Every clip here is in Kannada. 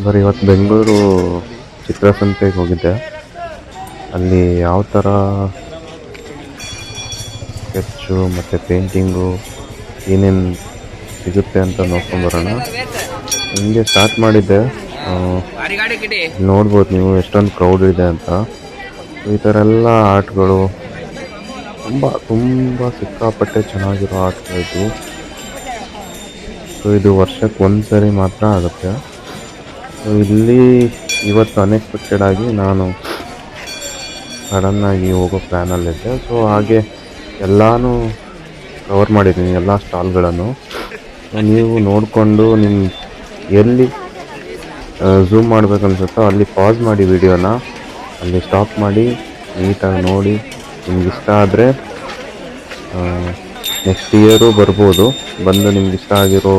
ಬರೀ ಇವತ್ತು ಬೆಂಗಳೂರು ಚಿತ್ರಸಂತೆಗೆ ಹೋಗಿದ್ದೆ. ಅಲ್ಲಿ ಯಾವ ಥರ ಸ್ಕೆಚ್ಚು ಮತ್ತು ಪೇಂಟಿಂಗು ಏನೇನು ಸಿಗುತ್ತೆ ಅಂತ ನೋಡ್ಕೊಂಬರೋಣ. ಹಿಂಗೆ ಸ್ಟಾರ್ಟ್ ಮಾಡಿದ್ದೆ. ನೋಡ್ಬೋದು ನೀವು ಎಷ್ಟೊಂದು ಕ್ರೌಡ್ ಇದೆ ಅಂತ. ಈ ಥರ ಎಲ್ಲ ಆರ್ಟ್ಗಳು ತುಂಬ ಸಿಕ್ಕಾಪಟ್ಟೆ ಚೆನ್ನಾಗಿರೋ ಆರ್ಟ್ಗಳಿದ್ವು. ಸೊ ಇದು ವರ್ಷಕ್ಕೆ ಒಂದು ಸರಿ ಮಾತ್ರ ಆಗುತ್ತೆ. ಸೊ ಇಲ್ಲಿ ಇವತ್ತು ಅನ್ಎಕ್ಸ್ಪೆಕ್ಟೆಡ್ ಆಗಿ ನಾನು ಸಡನ್ನಾಗಿ ಹೋಗೋ ಪ್ಲ್ಯಾನಲ್ಲಿದ್ದೆ. ಸೊ ಹಾಗೆ ಎಲ್ಲನೂ ಕವರ್ ಮಾಡಿದ್ದೀನಿ, ಎಲ್ಲ ಸ್ಟಾಲ್ಗಳನ್ನು. ನೀವು ನೋಡಿಕೊಂಡು ನಿಮ್ಮ ಎಲ್ಲಿ ಝೂಮ್ ಮಾಡಬೇಕನ್ಸುತ್ತೋ ಅಲ್ಲಿ ಪಾಸ್ ಮಾಡಿ ವಿಡಿಯೋನ, ಅಲ್ಲಿ ಸ್ಟಾಪ್ ಮಾಡಿ ನೀಟಾಗಿ ನೋಡಿ. ನಿಮ್ಗೆ ಇಷ್ಟ ಆದರೆ ನೆಕ್ಸ್ಟ್ ಇಯರು ಬರ್ಬೋದು. ಬಂದು ನಿಮ್ಗೆ ಇಷ್ಟ ಆಗಿರೋ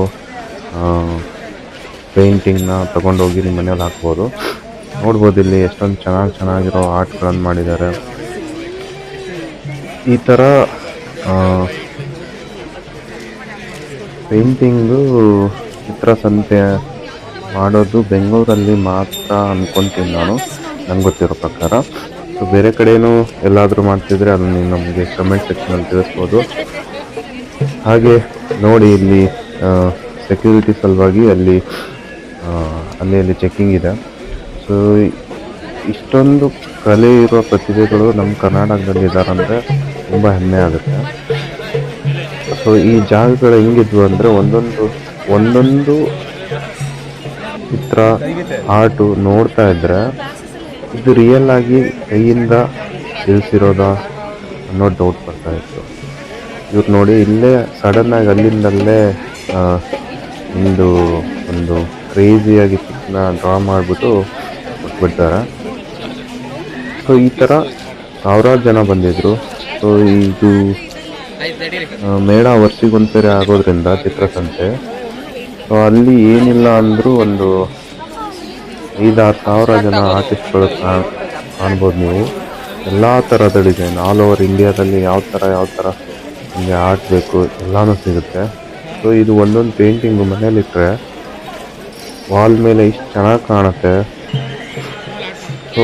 ಪೇಂಟಿಂಗ್ನ ತೊಗೊಂಡೋಗಿ ನಿಮ್ಮ ಮನೇಲಿ ಹಾಕ್ಬೋದು. ನೋಡ್ಬೋದು ಇಲ್ಲಿ ಎಷ್ಟೊಂದು ಚೆನ್ನಾಗಿರೋ ಆರ್ಟ್ಗಳನ್ನು ಮಾಡಿದ್ದಾರೆ. ಈ ಥರ ಪೇಂಟಿಂಗು ಚಿತ್ರಸಂತೆ ಮಾಡೋದು ಬೆಂಗಳೂರಲ್ಲಿ ಮಾತ್ರ ಅಂದ್ಕೊತೀನಿ ನಾನು, ನಂಗೆ ಗೊತ್ತಿರೋ ಪ್ರಕಾರ. ಸೊ ಬೇರೆ ಕಡೆಯೂ ಎಲ್ಲಾದರೂ ಮಾಡ್ತಿದ್ರೆ ಅದನ್ನು ನಮಗೆ ಕಮೆಂಟ್ ಸೆಕ್ಷನಲ್ಲಿ ತಿಳಿಸ್ಬೋದು. ಹಾಗೆ ನೋಡಿ, ಇಲ್ಲಿ ಸೆಕ್ಯೂರಿಟಿ ಸಲುವಾಗಿ ಅಲ್ಲಿ ಚೆಕ್ಕಿಂಗ್ ಇದೆ. ಸೊ ಇಷ್ಟೊಂದು ಕಲೆ ಇರೋ ಪ್ರತಿಭೆಗಳು ನಮ್ಮ ಕರ್ನಾಟಕದಲ್ಲಿ ಇದ್ದಾರಂದರೆ ತುಂಬ ಹೆಮ್ಮೆ ಆಗುತ್ತೆ. ಸೊ ಈ ಜಾಗಗಳು ಹೆಂಗಿದ್ವು ಅಂದರೆ ಒಂದೊಂದು ಚಿತ್ರ ಆರ್ಟು ನೋಡ್ತಾ ಇದ್ದರೆ ಇದು ರಿಯಲ್ ಆಗಿ ಕೈಯಿಂದ ಇಳಿಸಿರೋದಾ ಅನ್ನೋ ಡೌಟ್ ಬರ್ತಾ ಇತ್ತು. ಇವ್ರು ನೋಡಿ ಇಲ್ಲೇ ಸಡನ್ನಾಗಿ ಅಲ್ಲಿಂದಲ್ಲೇ ಒಂದು ಕ್ರೇಜಿಯಾಗಿ ಪಿಕ್ನ ಡ್ರಾ ಮಾಡಿಬಿಟ್ಟು ಕೊಟ್ಬಿಡ್ತಾರೆ. ಸೊ ಈ ಥರ ಸಾವಿರಾರು ಜನ ಬಂದಿದ್ದರು. ಸೊ ಇದು ಮೇಳ ವರ್ಷಿಗೊಂದ್ಸರಿ ಆಗೋದ್ರಿಂದ ಚಿತ್ರಸಂತೆ. ಸೊ ಅಲ್ಲಿ ಏನಿಲ್ಲ ಅಂದರೂ ಒಂದು 5-6 ಸಾವಿರ ಜನ ಆರ್ಟಿಸ್ಟ್ಗಳು ಕಾಣ್ಬೋದು ನೀವು. ಎಲ್ಲ ಥರದ ಡಿಸೈನ್ ಆಲ್ ಓವರ್ ಇಂಡಿಯಾದಲ್ಲಿ ಯಾವ ಥರ ನಿಮಗೆ ಆರ್ಟ್ ಬೇಕು ಎಲ್ಲನೂ ಸಿಗುತ್ತೆ. ಸೊ ಇದು ಒಂದೊಂದು ಪೇಂಟಿಂಗು ಮನೇಲಿಟ್ಟರೆ ವಾಲ್ ಮೇಲೆ ಇಷ್ಟು ಚೆನ್ನಾಗಿ ಕಾಣುತ್ತೆ. ಸೊ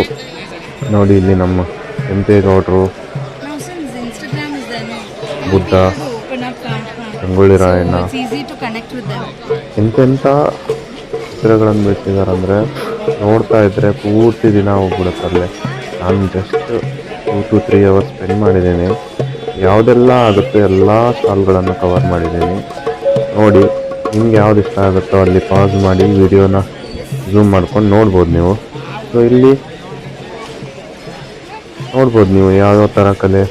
ನೋಡಿ, ಇಲ್ಲಿ ನಮ್ಮ ಕೆಂಪೇಗೌಡರು, ಬುದ್ಧ, ಸಂಗೊಳ್ಳಿ ರಾಯಣ್ಣ ಎಂತೆಂಥ ಚಿತ್ರಗಳನ್ನು ಬಿಟ್ಟಿದ್ದಾರೆ ಅಂದರೆ ನೋಡ್ತಾ ಇದ್ದರೆ ಪೂರ್ತಿ ದಿನ ಹೋಗ್ಬಿಡುತ್ತಲ್ಲೇ. ನಾನು ಜಸ್ಟ್ 2 to 3 hours ಸ್ಪೆಂಡ್ ಮಾಡಿದ್ದೀನಿ. ಯಾವುದೆಲ್ಲ ಆಗುತ್ತೆ ಎಲ್ಲ ಸ್ಟಾಲ್ಗಳನ್ನು ಕವರ್ ಮಾಡಿದ್ದೀನಿ. ನೋಡಿ, ನಿಮ್ಗೆ ಯಾವ್ದು ಇಷ್ಟ ಆಗುತ್ತೋ ಅಲ್ಲಿ ಪಾಸ್ ಮಾಡಿ ವಿಡಿಯೋನ ಝೂಮ್ ಮಾಡ್ಕೊಂಡು ನೋಡ್ಬೋದು ನೀವು. ಸೊ ಇಲ್ಲಿ ನೋಡ್ಬೋದು ನೀವು ಯಾವ್ಯಾವ ಥರ ಕಲೆ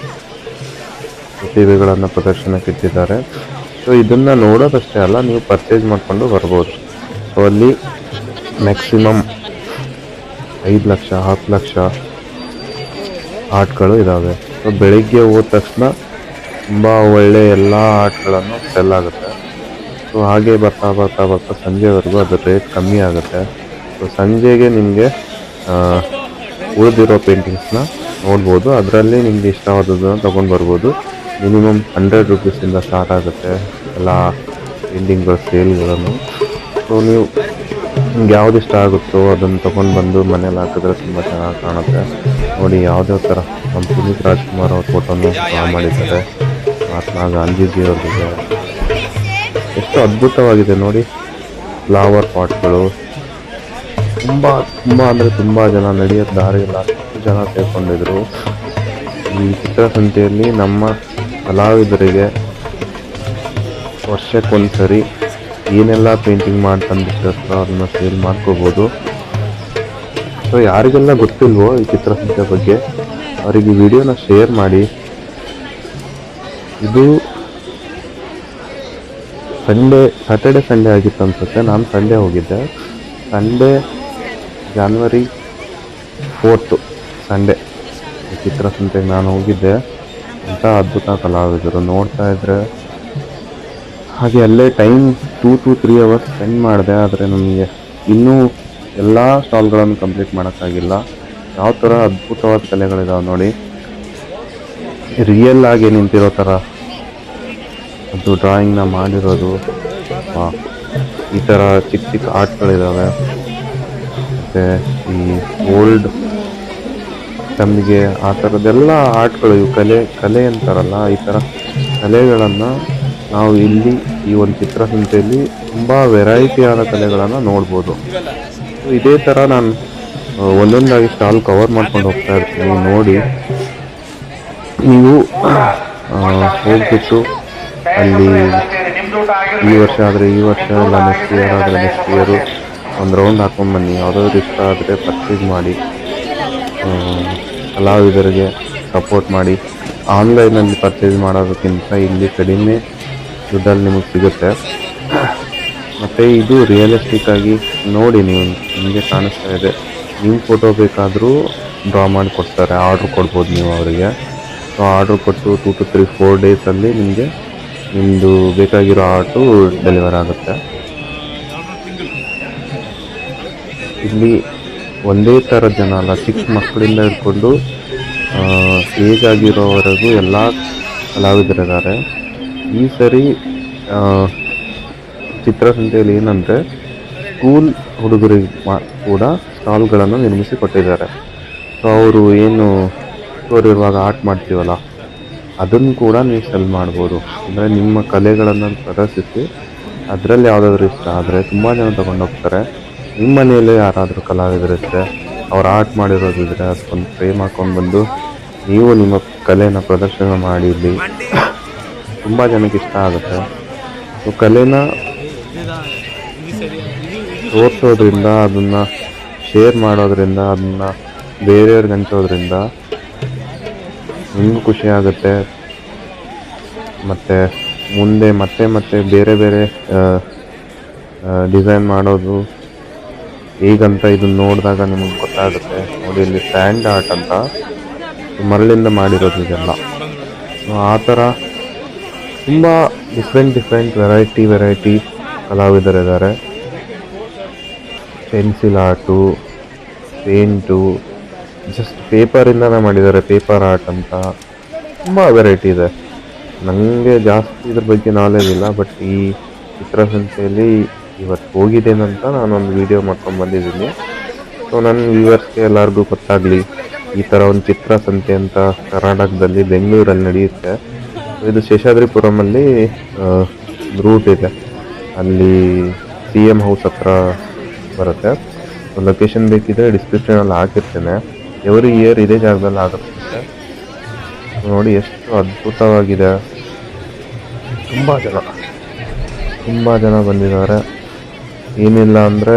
ಪ್ರತಿಭೆಗಳನ್ನು ಪ್ರದರ್ಶನಕ್ಕೆ ಇಟ್ಟಿದ್ದಾರೆ. ಸೊ ಇದನ್ನು ನೋಡೋದಷ್ಟೇ ಅಲ್ಲ, ನೀವು ಪರ್ಚೇಸ್ ಮಾಡಿಕೊಂಡು ಬರ್ಬೋದು. ಸೊ ಅಲ್ಲಿ ಮ್ಯಾಕ್ಸಿಮಮ್ 5 ಲಕ್ಷ 10 ಲಕ್ಷ ಆರ್ಟ್ಗಳು ಇದ್ದಾವೆ. ಸೊ ಬೆಳಿಗ್ಗೆ ಹೋದ ತಕ್ಷಣ ತುಂಬ ಒಳ್ಳೆಯ ಎಲ್ಲ ಆರ್ಟ್ಗಳನ್ನು ಸೆಲ್ ಆಗುತ್ತೆ. ಸೊ ಹಾಗೆ ಬರ್ತಾ ಸಂಜೆವರೆಗೂ ಅದು ರೇಟ್ ಕಮ್ಮಿ ಆಗುತ್ತೆ. ಸೊ ಸಂಜೆಗೆ ನಿಮಗೆ ಉಳಿದಿರೋ ಪೇಂಟಿಂಗ್ಸ್ನ ನೋಡ್ಬೋದು. ಅದರಲ್ಲಿ ನಿಮಗೆ ಇಷ್ಟವಾದದ್ದನ್ನು ತೊಗೊಂಡು ಬರ್ಬೋದು. ಮಿನಿಮಮ್ 100 ರೂಪೀಸಿಂದ ಸ್ಟಾರ್ಟ್ ಆಗುತ್ತೆ ಎಲ್ಲ ಪೇಂಟಿಂಗ್ಗಳ ಸೇಲ್ಗಳನ್ನು. ಸೊ ನೀವು ನಿಮ್ಗೆ ಯಾವ್ದು ಇಷ್ಟ ಆಗುತ್ತೋ ಅದನ್ನು ತೊಗೊಂಡು ಬಂದು ಮನೇಲಿ ಹಾಕಿದ್ರೆ ತುಂಬ ಚೆನ್ನಾಗಿ ಕಾಣುತ್ತೆ. ನೋಡಿ, ಯಾವುದೇ ಥರ ನಮ್ಮ ಪುನೀತ್ ರಾಜ್ಕುಮಾರ್ ಅವ್ರ ಫೋಟೋನು ಡ್ರಾ ಮಾಡಿದ್ದಾರೆ. ಮಹಾತ್ಮ ಗಾಂಧೀಜಿಯವ್ರದ್ದು ಎಷ್ಟು ಅದ್ಭುತವಾಗಿದೆ ನೋಡಿ. ಫ್ಲವರ್ ಪಾಟ್ಗಳು ತುಂಬ ಅಂದರೆ ತುಂಬ ಜನ ನಡೆಯೋ ದಾರಿಯಲ್ಲಿ ಅಷ್ಟು ಜನ ಸೇರ್ಕೊಂಡಿದ್ರು. ಈ ಚಿತ್ರಸಂತೆಯಲ್ಲಿ ನಮ್ಮ ಕಲಾವಿದರಿಗೆ ವರ್ಷಕ್ಕೊಂದ್ಸರಿ ಏನೆಲ್ಲ ಪೇಂಟಿಂಗ್ ಮಾಡ್ತಂದಿರ್ತಾರೋ ಅದನ್ನು ಸೇಲ್ ಮಾಡ್ಕೋಬೋದು. ಸೊ ಯಾರಿಗೆಲ್ಲ ಗೊತ್ತಿಲ್ವೋ ಈ ಚಿತ್ರಸಂತೆ ಬಗ್ಗೆ ಅವರಿಗೆ ವಿಡಿಯೋನ ಶೇರ್ ಮಾಡಿ. ಇದು ಸ್ಯಾಟರ್ಡೆ ಸಂಡೇ ಆಗಿತ್ತು ಅನ್ಸುತ್ತೆ. ನಾನು ಸಂಡೇ ಹೋಗಿದ್ದೆ. ಸಂಡೇ January 4th ಸಂಡೇ ಈ ಚಿತ್ರಸಂತೆಗೆ ನಾನು ಹೋಗಿದ್ದೆ. ಅಂಥ ಅದ್ಭುತ ಕಲಾವಿದರು ನೋಡ್ತಾ ಇದ್ದರೆ ಹಾಗೆ ಅಲ್ಲೇ ಟೈಮ್ 2 to 3 hours ಸ್ಪೆಂಡ್ ಮಾಡಿದೆ. ಆದರೆ ನಮಗೆ ಇನ್ನೂ ಎಲ್ಲ ಸ್ಟಾಲ್ಗಳನ್ನು ಕಂಪ್ಲೀಟ್ ಮಾಡೋಕ್ಕಾಗಿಲ್ಲ. ಯಾವ ಥರ ಅದ್ಭುತವಾದ ಕಲೆಗಳಿದಾವೆ ನೋಡಿ. ರಿಯಲ್ ಆಗಿ ನಿಂತಿರೋ ಥರ ಅದು ಡ್ರಾಯಿಂಗ್ನ ಮಾಡಿರೋದು. ಈ ಥರ ಚಿಕ್ಕ ಆರ್ಟ್ಗಳಿದ್ದಾವೆ. ಮತ್ತು ಈ ಓಲ್ಡ್ ತಮಗೆ ಆ ಥರದ್ದೆಲ್ಲ ಆರ್ಟ್ಗಳು, ಇವು ಕಲೆ ಅಂತಾರಲ್ಲ, ಈ ಥರ ಕಲೆಗಳನ್ನು ನಾವು ಇಲ್ಲಿ ಈ ಒಂದು ಚಿತ್ರಸಂತೆಯಲ್ಲಿ ತುಂಬ ವೆರೈಟಿಯಾದ ಕಲೆಗಳನ್ನು ನೋಡ್ಬೋದು. ಇದೇ ಥರ ನಾನು ಒಂದೊಂದಾಗಿ ಸ್ಟಾಲ್ ಕವರ್ ಮಾಡ್ಕೊಂಡು ಹೋಗ್ತಾ ಇರ್ತೀನಿ. ನೋಡಿ ನೀವು ಹೋಗ್ಬಿಟ್ಟು ಅಲ್ಲಿ ಈ ವರ್ಷ ಆದರೆ ಈ ವರ್ಷ, ಇಲ್ಲ ನೆಕ್ಸ್ಟ್ ಇಯರ್ ಆದರೆ ನೆಕ್ಸ್ಟ್ ಇಯರು ಒಂದು ರೌಂಡ್ ಹಾಕೊಂಡ್ಬನ್ನಿ. ಯಾವುದಾದ್ರು ಇಷ್ಟ ಆದರೆ ಪರ್ಚೇಸ್ ಮಾಡಿ, ಕಲಾವಿದರಿಗೆ ಸಪೋರ್ಟ್ ಮಾಡಿ. ಆನ್ಲೈನಲ್ಲಿ ಪರ್ಚೇಸ್ ಮಾಡೋದಕ್ಕಿಂತ ಇಲ್ಲಿ ಕಡಿಮೆ ದುಡ್ಡಲ್ಲಿ ನಿಮಗೆ ಸಿಗುತ್ತೆ. ಮತ್ತು ಇದು ರಿಯಲಿಸ್ಟಿಕ್ ಆಗಿ ನೋಡಿ, ನೀವು ನಿಮಗೆ ಕಾಣಿಸ್ತಾ ಇದೆ. ನೀವು ಫೋಟೋ ಬೇಕಾದರೂ ಡ್ರಾ ಮಾಡಿ ಕೊಡ್ತಾರೆ, ಆರ್ಡ್ರ್ ಕೊಡ್ಬೋದು ನೀವು ಅವರಿಗೆ. ಸೊ ಆರ್ಡ್ರ್ ಕೊಟ್ಟು 2 to 3 4 ಡೇಸಲ್ಲಿ ನಿಮಗೆ ನಿಮ್ಮದು ಬೇಕಾಗಿರೋ ಆರ್ಟು ಡೆಲಿವರ್ ಆಗುತ್ತೆ. ಇಲ್ಲಿ ಒಂದೇ ಥರ ಜನ ಅಲ್ಲ, ಚಿಕ್ಕ ಮಕ್ಕಳಿಂದ ಹಿಡ್ಕೊಂಡು ಏಜ್ ಆಗಿರೋವರೆಗೂ ಎಲ್ಲ ಕಲಾವಿದರಿದ್ದಾರೆ. ಈ ಸರಿ ಚಿತ್ರಸಂತೆಯಲ್ಲಿ ಏನಂದರೆ ಸ್ಕೂಲ್ ಹುಡುಗರಿಗೆ ಕೂಡ ಸ್ಟಾಲ್ಗಳನ್ನು ನಿರ್ಮಿಸಿ ಕೊಟ್ಟಿದ್ದಾರೆ. ಸೊ ಅವರು ಏನು ಇರುವಾಗ ಆರ್ಟ್ ಮಾಡ್ತೀವಲ್ಲ, ಅದನ್ನು ಕೂಡ ನೀವು ಸೆಲ್ ಮಾಡ್ಬೋದು. ಅಂದರೆ ನಿಮ್ಮ ಕಲೆಗಳನ್ನು ಪ್ರದರ್ಶಿಸಿ ಅದರಲ್ಲಿ ಯಾವುದಾದ್ರೂ ಇಷ್ಟ ಆದರೆ ತುಂಬ ಜನ ತೊಗೊಂಡೋಗ್ತಾರೆ. ನಿಮ್ಮ ಮನೆಯಲ್ಲೇ ಯಾರಾದರೂ ಕಲಾವಿದರಿದ್ದರೆ, ಅವ್ರು ಆರ್ಟ್ ಮಾಡಿರೋದಿದ್ರೆ ಅದಕ್ಕೊಂದು ಫ್ರೇಮ್ ಹಾಕ್ಕೊಂಡು ಬಂದು ನೀವು ನಿಮ್ಮ ಕಲೆನ ಪ್ರದರ್ಶನ ಮಾಡಿ ಇಲ್ಲಿ ತುಂಬ ಜನಕ್ಕೆ ಇಷ್ಟ ಆಗುತ್ತೆ. ಸೊ ಕಲೆನ ತೋರಿಸೋದ್ರಿಂದ, ಅದನ್ನು ಶೇರ್ ಮಾಡೋದ್ರಿಂದ, ಅದನ್ನು ಬೇರೆಯವ್ರಿಗೆ ಹಂಚೋದ್ರಿಂದ ನಿಮಗೂ ಖುಷಿ ಆಗುತ್ತೆ. ಮತ್ತು ಮುಂದೆ ಮತ್ತೆ ಬೇರೆ ಬೇರೆ ಡಿಸೈನ್ ಮಾಡೋದು ಹೇಗಂತ ಇದನ್ನು ನೋಡಿದಾಗ ನಿಮಗೆ ಗೊತ್ತಾಗುತ್ತೆ. ನೋಡಿ, ಇಲ್ಲಿ ಸ್ಯಾಂಡ್ ಆರ್ಟ್ ಅಂತ ಮರಳಿಂದ ಮಾಡಿರೋದು ಇದೆಲ್ಲ. ಆ ಥರ ತುಂಬ ಡಿಫ್ರೆಂಟ್ ವೆರೈಟಿ ಕಲಾವಿದರಿದ್ದಾರೆ. ಪೆನ್ಸಿಲ್ ಆರ್ಟು, ಪೇಂಟು, ಜಸ್ಟ್ ಪೇಪರಿಂದನೇ ಮಾಡಿದ್ದಾರೆ, ಪೇಪರ್ ಆರ್ಟ್ ಅಂತ ತುಂಬ ವೆರೈಟಿ ಇದೆ. ನನಗೆ ಜಾಸ್ತಿ ಇದ್ರ ಬಗ್ಗೆ ನಾಲೆಜ್ ಇಲ್ಲ, ಬಟ್ ಈ ಚಿತ್ರಸಂತೆಯಲ್ಲಿ ಇವತ್ತು ಹೋಗಿದ್ದೇನಂತ ನಾನೊಂದು ವಿಡಿಯೋ ಮಾಡ್ಕೊಂಡು ಬಂದಿದ್ದೀನಿ. ಸೊ ನನ್ನ ವ್ಯೂವರ್ಸ್ಗೆ ಎಲ್ಲರಿಗೂ ಗೊತ್ತಾಗಲಿ, ಈ ಥರ ಒಂದು ಚಿತ್ರಸಂತೆ ಅಂತ ಕರ್ನಾಟಕದಲ್ಲಿ ಬೆಂಗಳೂರಲ್ಲಿ ನಡೆಯುತ್ತೆ. ಇದು ಶೇಷಾದ್ರಿಪುರಮಲ್ಲಿ ರೂಟ್ ಇದೆ, ಅಲ್ಲಿ CM ಹೌಸ್ ಹತ್ರ ಬರುತ್ತೆ. ಲೊಕೇಶನ್ ಬೇಕಿದ್ರೆ ಡಿಸ್ಕ್ರಿಪ್ಷನಲ್ಲಿ ಹಾಕಿರ್ತೇನೆ. ಎವ್ರಿ ಇಯರ್ ಇದೇ ಜಾಗದಲ್ಲಿ ಆಗುತ್ತೆ. ನೋಡಿ ಎಷ್ಟು ಅದ್ಭುತವಾಗಿದೆ. ತುಂಬ ಜನ ಬಂದಿದ್ದಾರೆ. ಏನಿಲ್ಲ ಅಂದರೆ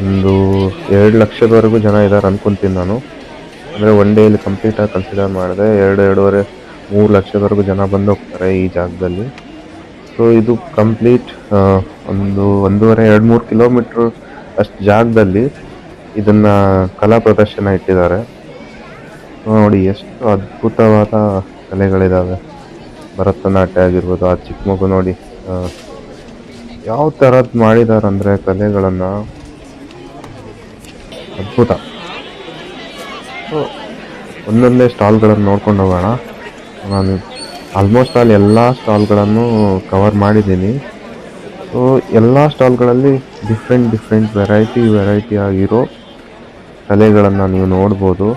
ಒಂದು 2 ಲಕ್ಷದವರೆಗೂ ಜನ ಇದ್ದಾರೆ ಅನ್ಕೊತೀನಿ ನಾನು. ಅಂದರೆ ಒನ್ ಡೇಲಿ ಕಂಪ್ಲೀಟಾಗಿ ಕನ್ಸಿಡರ್ ಮಾಡಿದೆ 2-2.5-3 ಲಕ್ಷದವರೆಗೂ ಜನ ಬಂದು ಹೋಗ್ತಾರೆ ಈ ಜಾಗದಲ್ಲಿ. ಸೊ ಇದು ಕಂಪ್ಲೀಟ್ ಒಂದು 1.5-2-3 ಕಿಲೋಮೀಟ್ರ್ ಅಷ್ಟು ಜಾಗದಲ್ಲಿ ಇದನ್ನು ಕಲಾ ಪ್ರದರ್ಶನ ಇಟ್ಟಿದ್ದಾರೆ. ನೋಡಿ ಎಷ್ಟು ಅದ್ಭುತವಾದ ಕಲೆಗಳಿದ್ದಾವೆ. ಭರತನಾಟ್ಯ ಆಗಿರ್ಬೋದು, ಆ ಚಿಕ್ಕ ಮಗು ನೋಡಿ ಯಾವ ಥರದ್ದು ಮಾಡಿದ್ದಾರೆ ಅಂದರೆ ಕಲೆಗಳನ್ನು, ಅದ್ಭುತ. ಸೊ ಒಂದೊಂದೇ ಸ್ಟಾಲ್ಗಳನ್ನು ನೋಡ್ಕೊಂಡು ಹೋಗೋಣ. ನಾನು ಆಲ್ಮೋಸ್ಟ್ ಎಲ್ಲ ಸ್ಟಾಲ್ಗಳನ್ನು ಕವರ್ ಮಾಡಿದ್ದೀನಿ. ಸೊ ಎಲ್ಲ ಸ್ಟಾಲ್ಗಳಲ್ಲಿ ಡಿಫ್ರೆಂಟ್ ವೆರೈಟಿ ಆಗಿರೋ ಕಲೆಗಳನ್ನು ನೀವು ನೋಡ್ಬೋದು.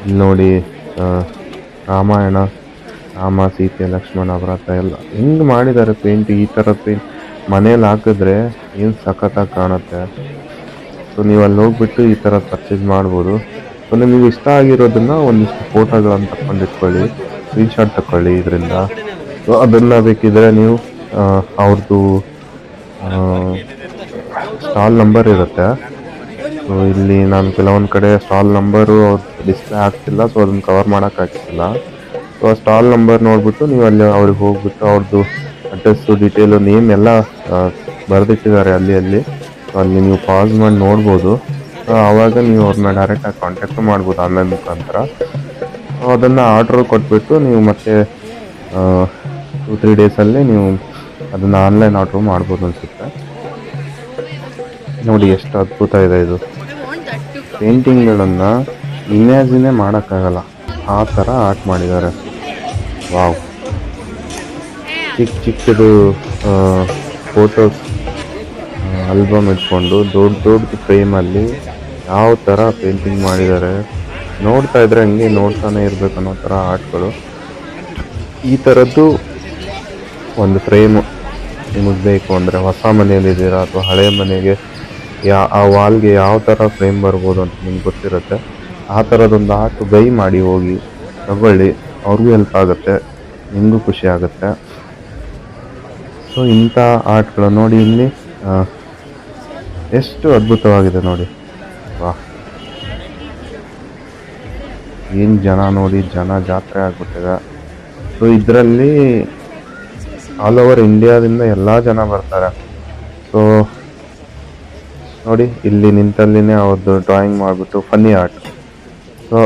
ಇಲ್ಲಿ ನೋಡಿ, ರಾಮಾಯಣ, ರಾಮ ಸೀತೆ ಲಕ್ಷ್ಮಣ ವ್ರತ ಎಲ್ಲ ಹೆಂಗೆ ಮಾಡಿದ್ದಾರೆ ಪೇಂಟ್. ಈ ಥರ ಪೇಂಟ್ ಮನೇಲಿ ಹಾಕಿದ್ರೆ ಏನು ಸಖತ್ತಾಗಿ ಕಾಣುತ್ತೆ. ಸೊ ನೀವು ಅಲ್ಲಿ ಹೋಗ್ಬಿಟ್ಟು ಈ ಥರ ಪರ್ಚೇಸ್ ಮಾಡ್ಬೋದು. ಸೊ ನಿಮಗೆ ಇಷ್ಟ ಆಗಿರೋದನ್ನು ಒಂದಿಷ್ಟು ಫೋಟೋಗಳನ್ನು ತಗೊಂಡಿಟ್ಕೊಳ್ಳಿ, ಸ್ಕ್ರೀನ್ಶಾಟ್ ತಗೊಳ್ಳಿ ಇದರಿಂದ. ಸೊ ಅದನ್ನು ಬೇಕಿದ್ರೆ ನೀವು ಅವ್ರದ್ದು ಸ್ಟಾಲ್ ನಂಬರ್ ಇರುತ್ತೆ. ಸೊ ಇಲ್ಲಿ ನಾನು ಕೆಲವೊಂದು ಕಡೆ ಸ್ಟಾಲ್ ನಂಬರು ಅವ್ರು ಡಿಸ್ಪ್ಲೇ ಆಗ್ತಿಲ್ಲ, ಸೊ ಅದನ್ನು ಕವರ್ ಮಾಡೋಕ್ಕಾಗ್ತಿಲ್ಲ. ಸೊ ಆ ಸ್ಟಾಲ್ ನಂಬರ್ ನೋಡಿಬಿಟ್ಟು ನೀವು ಅಲ್ಲಿ ಅವ್ರಿಗೆ ಹೋಗ್ಬಿಟ್ಟು ಅವ್ರದ್ದು ಅಡ್ರೆಸ್ಸು, ಡೀಟೇಲು, ನೇಮ್ ಎಲ್ಲ ಬರೆದಿಟ್ಟಿದ್ದಾರೆ ಅಲ್ಲಿ. ಸೊ ಅಲ್ಲಿ ನೀವು ಪಾಸ್ ಮಾಡಿ ನೋಡ್ಬೋದು. ಸೊ ಆವಾಗ ನೀವು ಅವ್ರನ್ನ ಡೈರೆಕ್ಟಾಗಿ ಕಾಂಟ್ಯಾಕ್ಟ್ ಮಾಡ್ಬೋದು ಆನ್ಲೈನ್ ಮುಖಾಂತರ. ಸೊ ಅದನ್ನು ಆರ್ಡ್ರ್ ಕೊಟ್ಬಿಟ್ಟು ನೀವು ಮತ್ತೆ 2-3 ಡೇಸಲ್ಲಿ ನೀವು ಅದನ್ನು ಆನ್ಲೈನ್ ಆರ್ಡ್ರ್ ಮಾಡ್ಬೋದು ಅನಿಸುತ್ತೆ. ನೋಡಿ ಎಷ್ಟು ಅದ್ಭುತ ಇದೆ ಇದು. ಪೇಂಟಿಂಗ್ಗಳನ್ನು ಇಮ್ಯಾಜಿನೇ ಮಾಡೋಕ್ಕಾಗಲ್ಲ, ಆ ಥರ ಆರ್ಟ್ ಮಾಡಿದ್ದಾರೆ. ವಾವ್, ಚಿಕ್ಕದು ಫೋಟೋಸ್ ಆಲ್ಬಮ್ ಇಟ್ಕೊಂಡು ದೊಡ್ಡ ದೊಡ್ಡ ಫ್ರೇಮಲ್ಲಿ ಯಾವ ಥರ ಪೇಂಟಿಂಗ್ ಮಾಡಿದ್ದಾರೆ. ನೋಡ್ತಾ ಇದ್ರೆ ಹಂಗೆ ನೋಡ್ತಾನೆ ಇರ್ಬೇಕು ಅನ್ನೋ ಥರ ಆರ್ಟ್ಗಳು. ಈ ಥರದ್ದು ಒಂದು ಫ್ರೇಮು ನಿಮಗೆ ಬೇಕು ಅಂದರೆ, ಹೊಸ ಮನೆಯಲ್ಲಿದ್ದೀರಾ ಅಥವಾ ಹಳೆ ಮನೆಗೆ ಆ ವಾಲ್ಗೆ ಯಾವ ಥರ ಫ್ರೇಮ್ ಬರ್ಬೋದು ಅಂತ ನಿಮ್ಗೆ ಗೊತ್ತಿರುತ್ತೆ. ಆ ಥರದೊಂದು ಆರ್ಟ್ ಬೈ ಮಾಡಿ ಹೋಗಿ ತಗೊಳ್ಳಿ, ಅವ್ರಿಗೂ ಹೆಲ್ಪ್ ಆಗುತ್ತೆ, ನಿಮಗೂ ಖುಷಿ ಆಗುತ್ತೆ. ಸೊ ಇಂಥ ಆರ್ಟ್ಗಳು ನೋಡಿ ಇಲ್ಲಿ ಎಷ್ಟು ಅದ್ಭುತವಾಗಿದೆ ನೋಡಿ. ವಾ, ಏನು ಜನ ನೋಡಿ, ಜನ ಜಾತ್ರೆ ಆಗ್ಬಿಟ್ಟಿದೆ. ಸೊ ಇದರಲ್ಲಿ ಆಲ್ ಓವರ್ ಇಂಡಿಯಾದಿಂದ ಎಲ್ಲ ಜನ ಬರ್ತಾರೆ. ಸೊ ನೋಡಿ ಇಲ್ಲಿ ನಿಂತಲ್ಲಿನೇ ಅವ್ರದ್ದು ಡ್ರಾಯಿಂಗ್ ಮಾಡಿಬಿಟ್ಟು ಫನ್ನಿ ಆರ್ಟ್, ಸೊ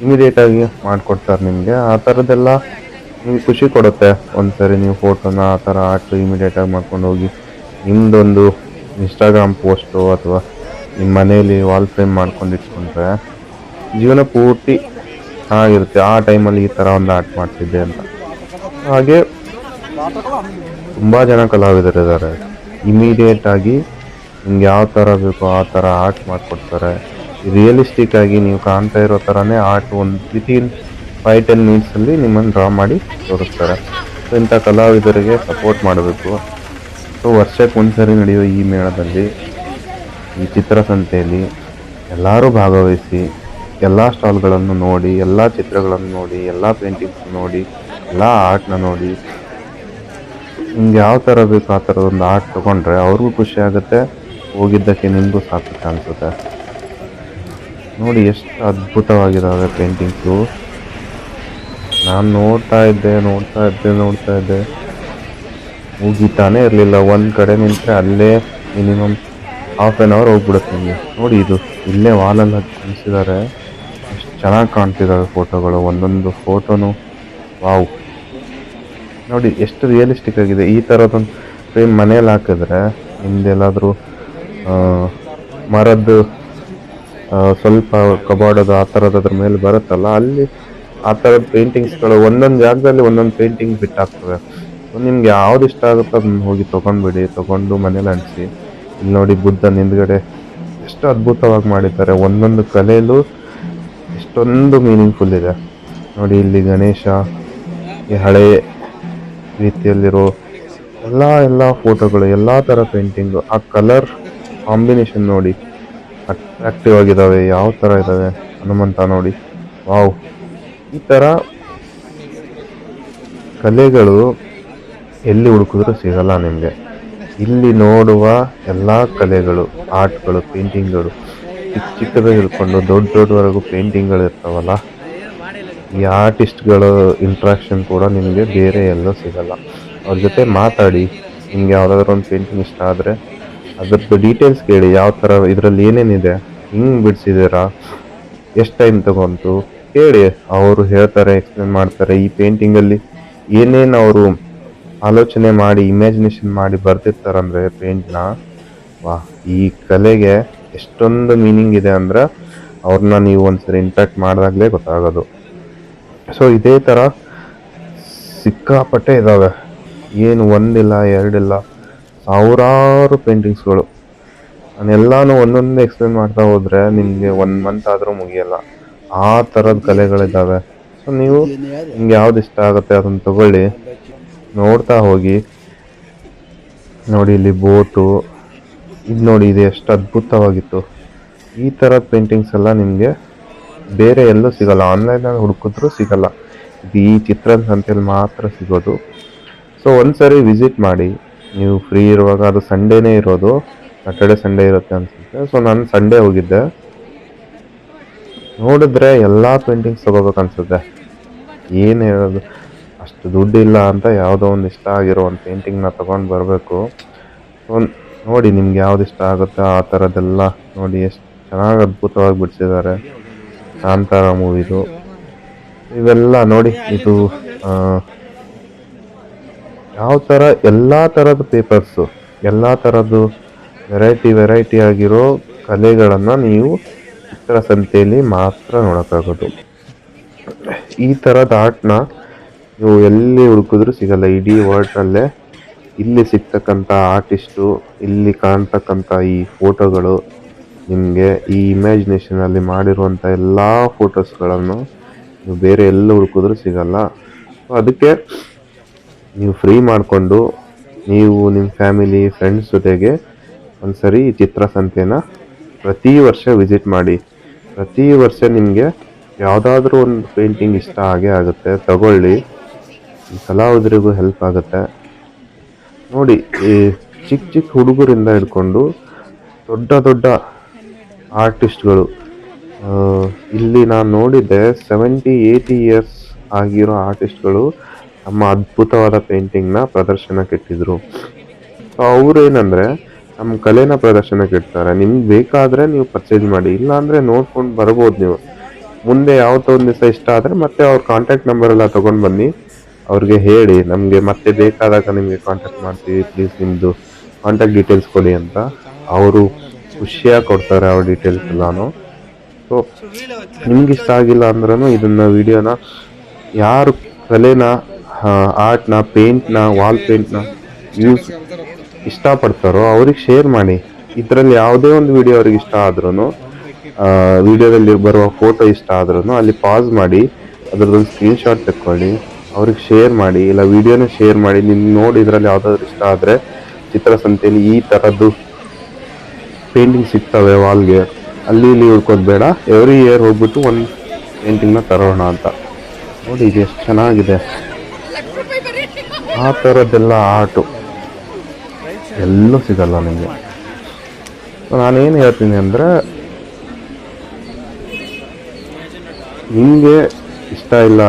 ಇಮಿಡಿಯೇಟಾಗಿ ಮಾಡಿಕೊಡ್ತಾರೆ ನಿಮಗೆ. ಆ ಥರದ್ದೆಲ್ಲ ನಿಮ್ಗೆ ಖುಷಿ ಕೊಡುತ್ತೆ. ಒಂದ್ಸರಿ ನೀವು ಫೋಟೋನ ಆ ಥರ ಆರ್ಟ್ ಇಮಿಡಿಯೇಟಾಗಿ ಮಾಡ್ಕೊಂಡು ಹೋಗಿ ನಿಮ್ಮದೊಂದು ಇನ್ಸ್ಟಾಗ್ರಾಮ್ ಪೋಸ್ಟು ಅಥವಾ ನಿಮ್ಮ ಮನೆಯಲ್ಲಿ ವಾಲ್ ಫ್ರೇಮ್ ಮಾಡ್ಕೊಂಡು ಇಟ್ಕೊಂಡ್ರೆ ಜೀವನ ಪೂರ್ತಿ ಆಗಿರುತ್ತೆ. ಆ ಟೈಮಲ್ಲಿ ಈ ಥರ ಒಂದು ಆರ್ಟ್ ಮಾಡ್ತಿದ್ದೆ ಅಂತ. ಹಾಗೆ ತುಂಬ ಜನ ಕಲಾವಿದರಿದ್ದಾರೆ. ಇಮಿಡಿಯೇಟಾಗಿ ನಿಮ್ಗೆ ಯಾವ ಥರ ಬೇಕೋ ಆ ಥರ ಆರ್ಟ್ ಮಾಡಿಕೊಡ್ತಾರೆ. ರಿಯಲಿಸ್ಟಿಕ್ ಆಗಿ ನೀವು ಕಾಣ್ತಾ ಇರೋ ಥರನೇ ಆರ್ಟ್ ಒಂದು ವಿತಿನ್ 5-10 ಮಿನಿಟ್ಸಲ್ಲಿ ನಿಮ್ಮನ್ನು ಡ್ರಾ ಮಾಡಿ ತೋರಿಸ್ತಾರೆ. ಸೊ ಇಂಥ ಕಲಾವಿದರಿಗೆ ಸಪೋರ್ಟ್ ಮಾಡಬೇಕು. ಸೊ ವರ್ಷಕ್ಕೆ ಒಂದ್ಸರಿ ನಡೆಯುವ ಈ ಮೇಳದಲ್ಲಿ, ಈ ಚಿತ್ರಸಂತೆಯಲ್ಲಿ ಎಲ್ಲರೂ ಭಾಗವಹಿಸಿ ಎಲ್ಲ ಸ್ಟಾಲ್ಗಳನ್ನು ನೋಡಿ, ಎಲ್ಲ ಚಿತ್ರಗಳನ್ನು ನೋಡಿ, ಎಲ್ಲ ಪೇಂಟಿಂಗ್ಸ್ ನೋಡಿ, ಎಲ್ಲ ಆರ್ಟ್ನ ನೋಡಿ, ನಿಮ್ಗೆ ಯಾವ ಥರ ಬೇಕು ಆ ಥರದೊಂದು ಆರ್ಟ್ ತೊಗೊಂಡ್ರೆ ಅವ್ರಿಗೂ ಖುಷಿ ಆಗುತ್ತೆ, ಹೋಗಿದ್ದಕ್ಕೆ ನಿಮಗೂ ಸಾರ್ಥಕ ಅನಿಸುತ್ತೆ. ನೋಡಿ ಎಷ್ಟು ಅದ್ಭುತವಾಗಿದ್ದಾವೆ ಪೇಂಟಿಂಗ್ಸು. ನಾನು ನೋಡ್ತಾ ಇದ್ದೆ ಮುಗಿತಾನೇ ಇರಲಿಲ್ಲ. ಒಂದು ಕಡೆ ನಿಂತರೆ ಅಲ್ಲೇ ಮಿನಿಮಮ್ ½ an hour ಹೋಗ್ಬಿಡುತ್ತೆ ನಿಮಗೆ. ನೋಡಿ ಇದು ಇಲ್ಲೇ ವಾಲಲ್ಲಿ ಹಚ್ಚಿದ್ದಾರೆ, ಎಷ್ಟು ಚೆನ್ನಾಗಿ ಕಾಣ್ತಿದ್ದಾವೆ ಫೋಟೋಗಳು, ಒಂದೊಂದು ಫೋಟೋನು. ವಾವ್, ನೋಡಿ ಎಷ್ಟು ರಿಯಲಿಸ್ಟಿಕ್ ಆಗಿದೆ. ಈ ಥರದೊಂದು ಫ್ರೇಮ್ ಮನೇಲಿ ಹಾಕಿದ್ರೆ ನಿಮ್ದೆಲ್ಲಾದರೂ ಮರದ್ದು ಸ್ವಲ್ಪ ಕಬಾರ್ಡದು ಆ ಥರದ್ದು ಅದ್ರ ಮೇಲೆ ಬರುತ್ತಲ್ಲ, ಅಲ್ಲಿ ಆ ಥರದ ಪೇಂಟಿಂಗ್ಸ್ಗಳು ಒಂದೊಂದು ಜಾಗದಲ್ಲಿ ಒಂದೊಂದು ಪೇಂಟಿಂಗ್ ಬಿಟ್ಟಾಗ್ತವೆ. ಸೊ ನಿಮ್ಗೆ ಯಾವ್ದು ಇಷ್ಟ ಆಗುತ್ತೋ ಅದನ್ನ ಹೋಗಿ ತೊಗೊಂಡು ಮನೇಲಿ ಅಂಟಿಸಿ. ಇಲ್ಲಿ ನೋಡಿ ಬುದ್ಧನ ಹಿಂದ್ಗಡೆ ಎಷ್ಟು ಅದ್ಭುತವಾಗಿ ಮಾಡಿದ್ದಾರೆ. ಒಂದೊಂದು ಕಲೆಯಲ್ಲೂ ಎಷ್ಟೊಂದು ಮೀನಿಂಗ್ಫುಲ್ ಇದೆ ನೋಡಿ. ಇಲ್ಲಿ ಗಣೇಶ, ಈ ಹಳೆ ರೀತಿಯಲ್ಲಿರೋ ಎಲ್ಲ ಫೋಟೋಗಳು, ಎಲ್ಲ ಥರ ಪೇಂಟಿಂಗು, ಆ ಕಲರ್ ಕಾಂಬಿನೇಷನ್ ನೋಡಿ ಅಟ್ರಾಕ್ಟಿವ್ ಆಗಿದ್ದಾವೆ. ಯಾವ ಥರ ಇದ್ದಾವೆ, ಹನುಮಂತ ನೋಡಿ, ವಾವ್. ಈ ಥರ ಕಲೆಗಳು ಎಲ್ಲಿ ಹುಡುಕಿದ್ರೂ ಸಿಗಲ್ಲ ನಿಮಗೆ. ಇಲ್ಲಿ ನೋಡುವ ಎಲ್ಲ ಕಲೆಗಳು, ಆರ್ಟ್ಗಳು, ಪೇಂಟಿಂಗ್ಗಳು, ಚಿಕ್ಕದಾಗಿ ಹಿಡ್ಕೊಂಡು ದೊಡ್ಡವರೆಗೂ ಪೇಂಟಿಂಗ್ಗಳು ಇರ್ತಾವಲ್ಲ, ಈ ಆರ್ಟಿಸ್ಟ್ಗಳು ಇಂಟ್ರಾಕ್ಷನ್ ಕೂಡ ನಿಮಗೆ ಬೇರೆ ಎಲ್ಲೂ ಸಿಗಲ್ಲ. ಅವ್ರ ಜೊತೆ ಮಾತಾಡಿ, ನಿಮ್ಗೆ ಯಾವುದಾದ್ರೂ ಒಂದು ಪೇಂಟಿಂಗ್ ಇಷ್ಟ ಆದರೆ ಅದ್ರದ್ದು ಡೀಟೇಲ್ಸ್ ಕೇಳಿ, ಯಾವ ಥರ ಇದರಲ್ಲಿ ಏನೇನಿದೆ, ಹಿಂಗೆ ಬಿಡಿಸಿದ್ದೀರಾ, ಎಷ್ಟು ಟೈಮ್ ತಗೊಂತು ಕೇಳಿ. ಅವರು ಹೇಳ್ತಾರೆ, ಎಕ್ಸ್ಪ್ಲೇನ್ ಮಾಡ್ತಾರೆ. ಈ ಪೇಂಟಿಂಗಲ್ಲಿ ಏನೇನು ಅವರು ಆಲೋಚನೆ ಮಾಡಿ ಇಮ್ಯಾಜಿನೇಷನ್ ಮಾಡಿ ಬರ್ತಿರ್ತಾರಂದರೆ ಪೇಂಟ್ನ, ವಾ, ಈ ಕಲೆಗೆ ಎಷ್ಟೊಂದು ಮೀನಿಂಗ್ ಇದೆ ಅಂದರೆ ಅವ್ರನ್ನ ನೀವು ಒಂದ್ಸರಿ ಇಂಟ್ರಾಕ್ಟ್ ಮಾಡಿದಾಗಲೇ ಗೊತ್ತಾಗೋದು. ಸೊ ಇದೇ ಥರ ಸಿಕ್ಕಾಪಟ್ಟೆ ಇದ್ದಾವೆ. ಏನು ಒಂದಿಲ್ಲ ಎರಡಿಲ್ಲ, ಸಾವಿರಾರು ಪೇಂಟಿಂಗ್ಸ್ಗಳು. ನಾನೆಲ್ಲಾನು ಒಂದೊಂದು ಎಕ್ಸ್ಪ್ಲೇನ್ ಮಾಡ್ತಾ ಹೋದರೆ ನಿಮಗೆ 1 ಮಂತ್ ಆದರೂ ಮುಗಿಯಲ್ಲ. ಆ ಥರದ ಕಲೆಗಳಿದ್ದಾವೆ. ಸೊ ನೀವು ನಿಮ್ಗೆ ಯಾವ್ದು ಇಷ್ಟ ಆಗುತ್ತೆ ಅದನ್ನು ತಗೊಳ್ಳಿ, ನೋಡ್ತಾ ಹೋಗಿ. ನೋಡಿ ಇಲ್ಲಿ ಬೋಟು, ಇದು ನೋಡಿ, ಇದು ಎಷ್ಟು ಅದ್ಭುತವಾಗಿತ್ತು. ಈ ಥರದ ಪೇಂಟಿಂಗ್ಸ್ ಎಲ್ಲ ನಿಮಗೆ ಬೇರೆ ಎಲ್ಲೂ ಸಿಗಲ್ಲ, ಆನ್ಲೈನಲ್ಲಿ ಹುಡುಕಿದ್ರೂ ಸಿಗಲ್ಲ. ಇದು ಈ ಚಿತ್ರಸಂತೆಯಲ್ಲಿ ಮಾತ್ರ ಸಿಗೋದು. ಸೊ ಒಂದ್ಸರಿ ವಿಸಿಟ್ ಮಾಡಿ, ನೀವು ಫ್ರೀ ಇರುವಾಗ. ಅದು ಸಂಡೇನೇ ಇರೋದು, ಸ್ಯಾಟರ್ಡೆ ಸಂಡೇ ಇರುತ್ತೆ ಅನ್ಸುತ್ತೆ. ಸೊ ನಾನು ಸಂಡೇ ಹೋಗಿದ್ದೆ. ನೋಡಿದ್ರೆ ಎಲ್ಲ ಪೇಂಟಿಂಗ್ಸ್ ತೊಗೋಬೇಕು ಅನ್ಸುತ್ತೆ. ಏನು ಹೇಳೋದು, ಅಷ್ಟು ದುಡ್ಡು ಇಲ್ಲ ಅಂತ ಯಾವುದೋ ಒಂದು ಇಷ್ಟ ಆಗಿರೋ ಒಂದು ಪೇಂಟಿಂಗ್ನ ತೊಗೊಂಡು ಬರಬೇಕು. ನೋಡಿ ನಿಮ್ಗೆ ಯಾವ್ದು ಇಷ್ಟ ಆಗುತ್ತೆ ಆ ಥರದ್ದೆಲ್ಲ ನೋಡಿ. ಎಷ್ಟು ಚೆನ್ನಾಗಿ ಅದ್ಭುತವಾಗಿ ಬಿಡಿಸಿದ್ದಾರೆ. ಕಾಂತಾರ ಮೂವಿದು ಇವೆಲ್ಲ ನೋಡಿ. ಇದು ಯಾವ ಥರ ಎಲ್ಲ ಥರದ ಪೇಪರ್ಸು, ಎಲ್ಲ ಥರದ್ದು ವೆರೈಟಿ ಆಗಿರೋ ಕಲೆಗಳನ್ನು ನೀವು ಚಿತ್ರಸಂತೆಯಲ್ಲಿ ಮಾತ್ರ ನೋಡೋಕ್ಕಾಗೋದು. ಈ ಥರದ ಆರ್ಟ್ನ ನೀವು ಎಲ್ಲಿ ಹುಡುಕಿದ್ರೂ ಸಿಗಲ್ಲ. ಇಡೀ ವರ್ಲ್ಡ್ನಲ್ಲೇ ಇಲ್ಲಿ ಸಿಗ್ತಕ್ಕಂಥ ಆರ್ಟಿಸ್ಟು, ಇಲ್ಲಿ ಕಾಣ್ತಕ್ಕಂಥ ಈ ಫೋಟೋಗಳು ನಿಮಗೆ ಈ ಇಮ್ಯಾಜಿನೇಷನಲ್ಲಿ ಮಾಡಿರುವಂಥ ಎಲ್ಲ ಫೋಟೋಸ್ಗಳನ್ನು ನೀವು ಬೇರೆ ಎಲ್ಲ ಹುಡುಕಿದ್ರೂ ಸಿಗಲ್ಲ. ಸೊ ಅದಕ್ಕೆ ನೀವು ಫ್ರೀ ಮಾಡಿಕೊಂಡು ನೀವು ನಿಮ್ಮ ಫ್ಯಾಮಿಲಿ ಫ್ರೆಂಡ್ಸ್ ಜೊತೆಗೆ ಒಂದ್ಸರಿ ಈ ಚಿತ್ರಸಂತೆನ ಪ್ರತಿ ವರ್ಷ ವಿಸಿಟ್ ಮಾಡಿ. ಪ್ರತಿ ವರ್ಷ ನಿಮಗೆ ಯಾವುದಾದ್ರೂ ಒಂದು ಪೇಂಟಿಂಗ್ ಇಷ್ಟ ಆಗೇ ಆಗುತ್ತೆ, ತಗೊಳ್ಳಿ. ಈ ಕಲಾವಿದರಿಗೂ ಹೆಲ್ಪ್ ಆಗುತ್ತೆ. ನೋಡಿ, ಈ ಚಿಕ್ಕ ಚಿಕ್ಕ ಹುಡುಗರಿಂದ ಹಿಡ್ಕೊಂಡು ದೊಡ್ಡ ದೊಡ್ಡ ಆರ್ಟಿಸ್ಟ್ಗಳು, ಇಲ್ಲಿ ನಾನು ನೋಡಿದ್ದೆ 70-80 ಇಯರ್ಸ್ ಆಗಿರೋ ಆರ್ಟಿಸ್ಟ್ಗಳು ತಮ್ಮ ಅದ್ಭುತವಾದ ಪೇಂಟಿಂಗ್ನ ಪ್ರದರ್ಶನಕ್ಕೆ ಇಟ್ಟಿದ್ರು. ಅವ್ರೇನಂದರೆ ನಮ್ಮ ಕಲೆನ ಪ್ರದರ್ಶನಕ್ಕೆ ಇಡ್ತಾರೆ. ನಿಮ್ಗೆ ಬೇಕಾದರೆ ನೀವು ಪರ್ಚೇಸ್ ಮಾಡಿ, ಇಲ್ಲಾಂದರೆ ನೋಡ್ಕೊಂಡು ಬರ್ಬೋದು. ನೀವು ಮುಂದೆ ಯಾವತ್ತೋ ಒಂದು ದಿವಸ ಇಷ್ಟ ಆದರೆ ಮತ್ತೆ ಅವ್ರ ಕಾಂಟ್ಯಾಕ್ಟ್ ನಂಬರ್ ಎಲ್ಲ ತೊಗೊಂಡು ಬನ್ನಿ, ಅವ್ರಿಗೆ ಹೇಳಿ ನಮಗೆ ಮತ್ತೆ ಬೇಕಾದಾಗ ನಿಮಗೆ ಕಾಂಟ್ಯಾಕ್ಟ್ ಮಾಡ್ತೀವಿ, ಪ್ಲೀಸ್ ನಿಮ್ಮದು ಕಾಂಟ್ಯಾಕ್ಟ್ ಡೀಟೇಲ್ಸ್ ಕೊಡಿ ಅಂತ. ಅವರು ಖುಷಿಯಾಗಿ ಕೊಡ್ತಾರೆ ಅವ್ರ ಡೀಟೇಲ್ಸ್ ಎಲ್ಲಾನು. ಸೊ ನಿಮ್ಗೆ ಇಷ್ಟ ಆಗಿಲ್ಲ ಅಂದ್ರೂ ಇದನ್ನು ವಿಡಿಯೋನ ಯಾರು ಕಲೆನ, ಆರ್ಟ್ನ, ಪೇಂಟ್ನ, ವಾಲ್ ಪೇಂಟ್ನ ಯೂಸ್ ಇಷ್ಟಪಡ್ತಾರೋ ಅವ್ರಿಗೆ ಶೇರ್ ಮಾಡಿ. ಇದರಲ್ಲಿ ಯಾವುದೇ ಒಂದು ವಿಡಿಯೋ ಅವ್ರಿಗೆ ಇಷ್ಟ ಆದ್ರೂ, ವಿಡಿಯೋದಲ್ಲಿ ಬರುವ ಫೋಟೋ ಇಷ್ಟ ಆದ್ರೂ ಅಲ್ಲಿ ಪಾಸ್ ಮಾಡಿ ಅದರದೊಂದು ಸ್ಕ್ರೀನ್ಶಾಟ್ ತೆಕ್ಕೊಳ್ಳಿ, ಅವ್ರಿಗೆ ಶೇರ್ ಮಾಡಿ. ಇಲ್ಲ ವಿಡಿಯೋನ ಶೇರ್ ಮಾಡಿ. ನಿಮ್ಗೆ ನೋಡಿ ಇದರಲ್ಲಿ ಯಾವುದಾದ್ರು ಇಷ್ಟ ಆದರೆ ಚಿತ್ರಸಂತೆಯಲ್ಲಿ ಈ ಥರದ್ದು ಪೇಂಟಿಂಗ್ ಸಿಗ್ತವೆ ವಾಲ್ಗೆ, ಅಲ್ಲಿ ಇಲ್ಲಿ ಹುಡ್ಕೋದು ಬೇಡ, ಎವ್ರಿ ಇಯರ್ ಹೋಗ್ಬಿಟ್ಟು ಒಂದು ಪೇಂಟಿಂಗ್ನ ತರೋಣ ಅಂತ. ನೋಡಿ ಇದು ಎಷ್ಟು ಚೆನ್ನಾಗಿದೆ. ಆ ಥರದ್ದೆಲ್ಲ ಆರ್ಟು ಎಲ್ಲೂ ಸಿಗಲ್ಲ ನಿಮಗೆ. ನಾನೇನು ಹೇಳ್ತೀನಿ ಅಂದರೆ, ನಿಮಗೆ ಇಷ್ಟ ಇಲ್ಲ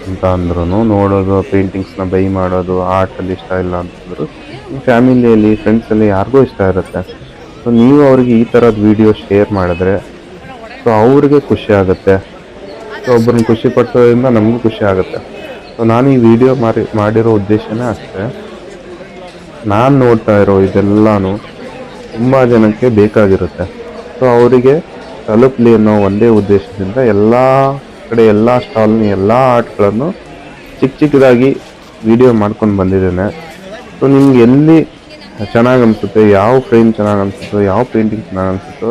ಅಂತ ಅಂದ್ರೂ, ನೋಡೋದು, ಪೇಂಟಿಂಗ್ಸ್ನ ಬೈ ಮಾಡೋದು, ಆರ್ಟಲ್ಲಿ ಇಷ್ಟ ಇಲ್ಲ ಅಂತಂದ್ರು, ನಿಮ್ಮ ಫ್ಯಾಮಿಲಿಯಲ್ಲಿ ಫ್ರೆಂಡ್ಸಲ್ಲಿ ಯಾರಿಗೂ ಇಷ್ಟ ಇರುತ್ತೆ. ಸೊ ನೀವು ಅವ್ರಿಗೆ ಈ ಥರದ ವಿಡಿಯೋ ಶೇರ್ ಮಾಡಿದ್ರೆ ಸೊ ಅವ್ರಿಗೆ ಖುಷಿ ಆಗುತ್ತೆ. ಸೊ ಒಬ್ಬರನ್ನ ಖುಷಿ ಪಟ್ಟೋದ್ರಿಂದ ನಮಗೂ ಖುಷಿ ಆಗುತ್ತೆ. ಸೊ ನಾನು ಈ ವಿಡಿಯೋ ಮಾಡಿರೋ ಉದ್ದೇಶನೇ ಅಷ್ಟೇ. ನಾನು ನೋಡ್ತಾ ಇರೋ ಇದೆಲ್ಲನೂ ತುಂಬ ಜನಕ್ಕೆ ಬೇಕಾಗಿರುತ್ತೆ. ಸೊ ಅವರಿಗೆ ತಲುಪಲಿ ಅನ್ನೋ ಒಂದೇ ಉದ್ದೇಶದಿಂದ ಎಲ್ಲ ಕಡೆ ಎಲ್ಲ ಸ್ಟಾಲ್ನ ಎಲ್ಲ ಆರ್ಟ್ಗಳನ್ನು ಚಿಕ್ಕ ಚಿಕ್ಕದಾಗಿ ವಿಡಿಯೋ ಮಾಡ್ಕೊಂಡು ಬಂದಿದ್ದೇನೆ. ಸೊ ನಿಮ್ಗೆ ಎಲ್ಲಿ ಚೆನ್ನಾಗಿ ಅನಿಸುತ್ತೆ, ಯಾವ ಫ್ರೇಮ್ ಚೆನ್ನಾಗಿ ಅನಿಸುತ್ತೋ, ಯಾವ ಪೇಂಟಿಂಗ್ ಚೆನ್ನಾಗಿ ಅನಿಸುತ್ತೋ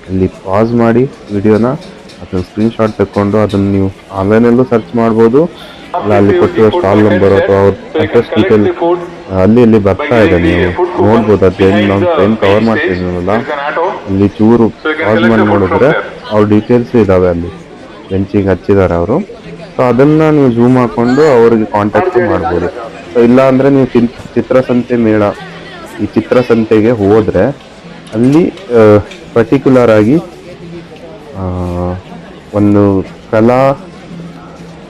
ಅಲ್ಲಿ ಪಾಸ್ ಮಾಡಿ ವಿಡಿಯೋನ, ಅದನ್ನು ಸ್ಕ್ರೀನ್ಶಾಟ್ ತೆಕ್ಕೊಂಡು ಅದನ್ನು ನೀವು ಆನ್ಲೈನಲ್ಲೂ ಸರ್ಚ್ ಮಾಡ್ಬೋದು. ಅಲ್ಲ ಅಲ್ಲಿ ಕೊಟ್ಟಿರೋ ಸ್ಟಾಲ್ ನಂಬರ್ ಅಥವಾ ಅವ್ರ ಅಡ್ರೆಸ್ ಡೀಟೇಲ್ ಅಲ್ಲಿ ಇಲ್ಲಿ ಬರ್ತಾ ಇದೆ, ನೀವು ನೋಡ್ಬೋದು. ಅದೇನು ನಾವು ಫ್ರೇಮ್ ಕವರ್ ಮಾಡ್ತಿದ್ದೀವಲ್ಲ ಅಲ್ಲಿ ಚೂರು ಪಾಸ್ ಮಾಡಿ ನೋಡಿದ್ರೆ ಅವ್ರ ಡೀಟೇಲ್ಸ್ ಇದ್ದಾವೆ, ಅಲ್ಲಿ ಬೆಂಚಿಗೆ ಹಚ್ಚಿದ್ದಾರೆ ಅವರು. ಸೊ ಅದನ್ನು ನೀವು ಝೂಮ್ ಹಾಕ್ಕೊಂಡು ಅವ್ರಿಗೆ ಕಾಂಟ್ಯಾಕ್ಟ್ ಮಾಡ್ಬೋದು. ಸೊ ಇಲ್ಲ ಅಂದರೆ ನೀವು ಚಿತ್ರಸಂತೆ ಮೇಳ, ಈ ಚಿತ್ರಸಂತೆಗೆ ಹೋದರೆ ಅಲ್ಲಿ ಪರ್ಟಿಕ್ಯುಲರ್ ಆಗಿ ಒಂದು ಕಲಾ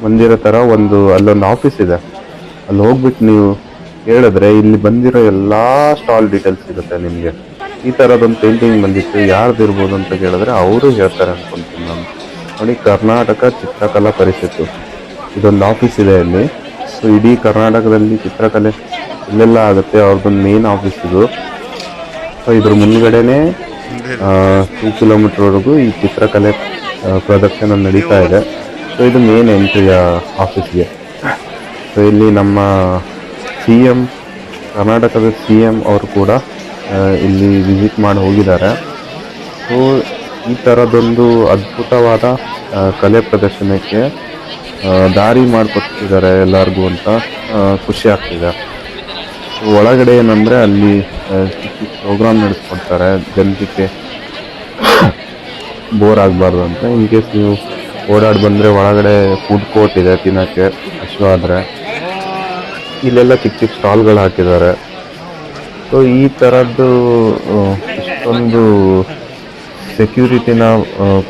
ಮಂದಿರ ಥರ ಅಲ್ಲೊಂದು ಆಫೀಸ್ ಇದೆ. ಅಲ್ಲಿ ಹೋಗ್ಬಿಟ್ಟು ನೀವು ಹೇಳಿದ್ರೆ ಇಲ್ಲಿ ಬಂದಿರೋ ಎಲ್ಲ ಸ್ಟಾಲ್ ಡೀಟೇಲ್ಸ್ ಸಿಗುತ್ತೆ ನಿಮಗೆ. ಈ ಥರದೊಂದು ಪೇಂಟಿಂಗ್ ಬಂದಿತ್ತು, ಯಾರ್ದಿರ್ಬೋದು ಅಂತ ಕೇಳಿದ್ರೆ ಅವರು ಹೇಳ್ತಾರೆ ಅನ್ಕೊಂತೀನಿ ನಾನು. ನೋಡಿ, ಕರ್ನಾಟಕ ಚಿತ್ರಕಲಾ ಪರಿಷತ್ತು ಇದೊಂದು ಆಫೀಸ್ ಇದೆ ಇಲ್ಲಿ. ಸೊ ಇಡೀ ಕರ್ನಾಟಕದಲ್ಲಿ ಚಿತ್ರಕಲೆ ಇಲ್ಲೆಲ್ಲ ಆಗುತ್ತೆ, ಅವ್ರದ್ದೊಂದು ಮೇನ್ ಆಫೀಸ್ ಇದು. ಸೊ ಇದ್ರ ಮುಂದ್ಗಡೆನೇ 2 ಕಿಲೋಮೀಟರ್ವರೆಗೂ ಈ ಚಿತ್ರಕಲೆ ಪ್ರದರ್ಶನ ನಡೀತಾ ಇದೆ. ಸೊ ಇದು ಮೇನ್ ಎಂಟ್ರಿ ಆಫೀಸ್ಗೆ. ಸೊ ಇಲ್ಲಿ ನಮ್ಮ CM, ಕರ್ನಾಟಕದ CM ಅವರು ಕೂಡ ಇಲ್ಲಿ ವಿಸಿಟ್ ಮಾಡಿ ಹೋಗಿದ್ದಾರೆ. ಸೊ ಈ ಥರದೊಂದು ಅದ್ಭುತವಾದ ಕಲೆ ಪ್ರದರ್ಶನಕ್ಕೆ ದಾರಿ ಮಾಡಿಕೊಟ್ಟಿದ್ದಾರೆ ಎಲ್ಲರಿಗೂ ಅಂತ ಖುಷಿ ಆಗ್ತಿದೆ. ಒಳಗಡೆ ಏನಂದರೆ ಅಲ್ಲಿ ಪ್ರೋಗ್ರಾಮ್ ನಡೆಸ್ಕೊಡ್ತಾರೆ, ಜನರಿಗೆ ಬೋರ್ ಆಗಬಾರ್ದು ಅಂತ. ಇನ್ ಕೇಸ್ ನೀವು ಓಡಾಡಿ ಬಂದರೆ ಒಳಗಡೆ ಫುಡ್ ಕೋರ್ಟ್ ಇದೆ ತಿನ್ನೋಕ್ಕೆ ಹಸಿವಾದರೆ. ಇಲ್ಲೆಲ್ಲ ಚಿಕ್ಕ ಚಿಕ್ಕ ಸ್ಟಾಲ್ಗಳು ಹಾಕಿದ್ದಾರೆ. ಸೊ ಈ ಥರದ್ದು ಇಷ್ಟೊಂದು ಸೆಕ್ಯೂರಿಟಿನ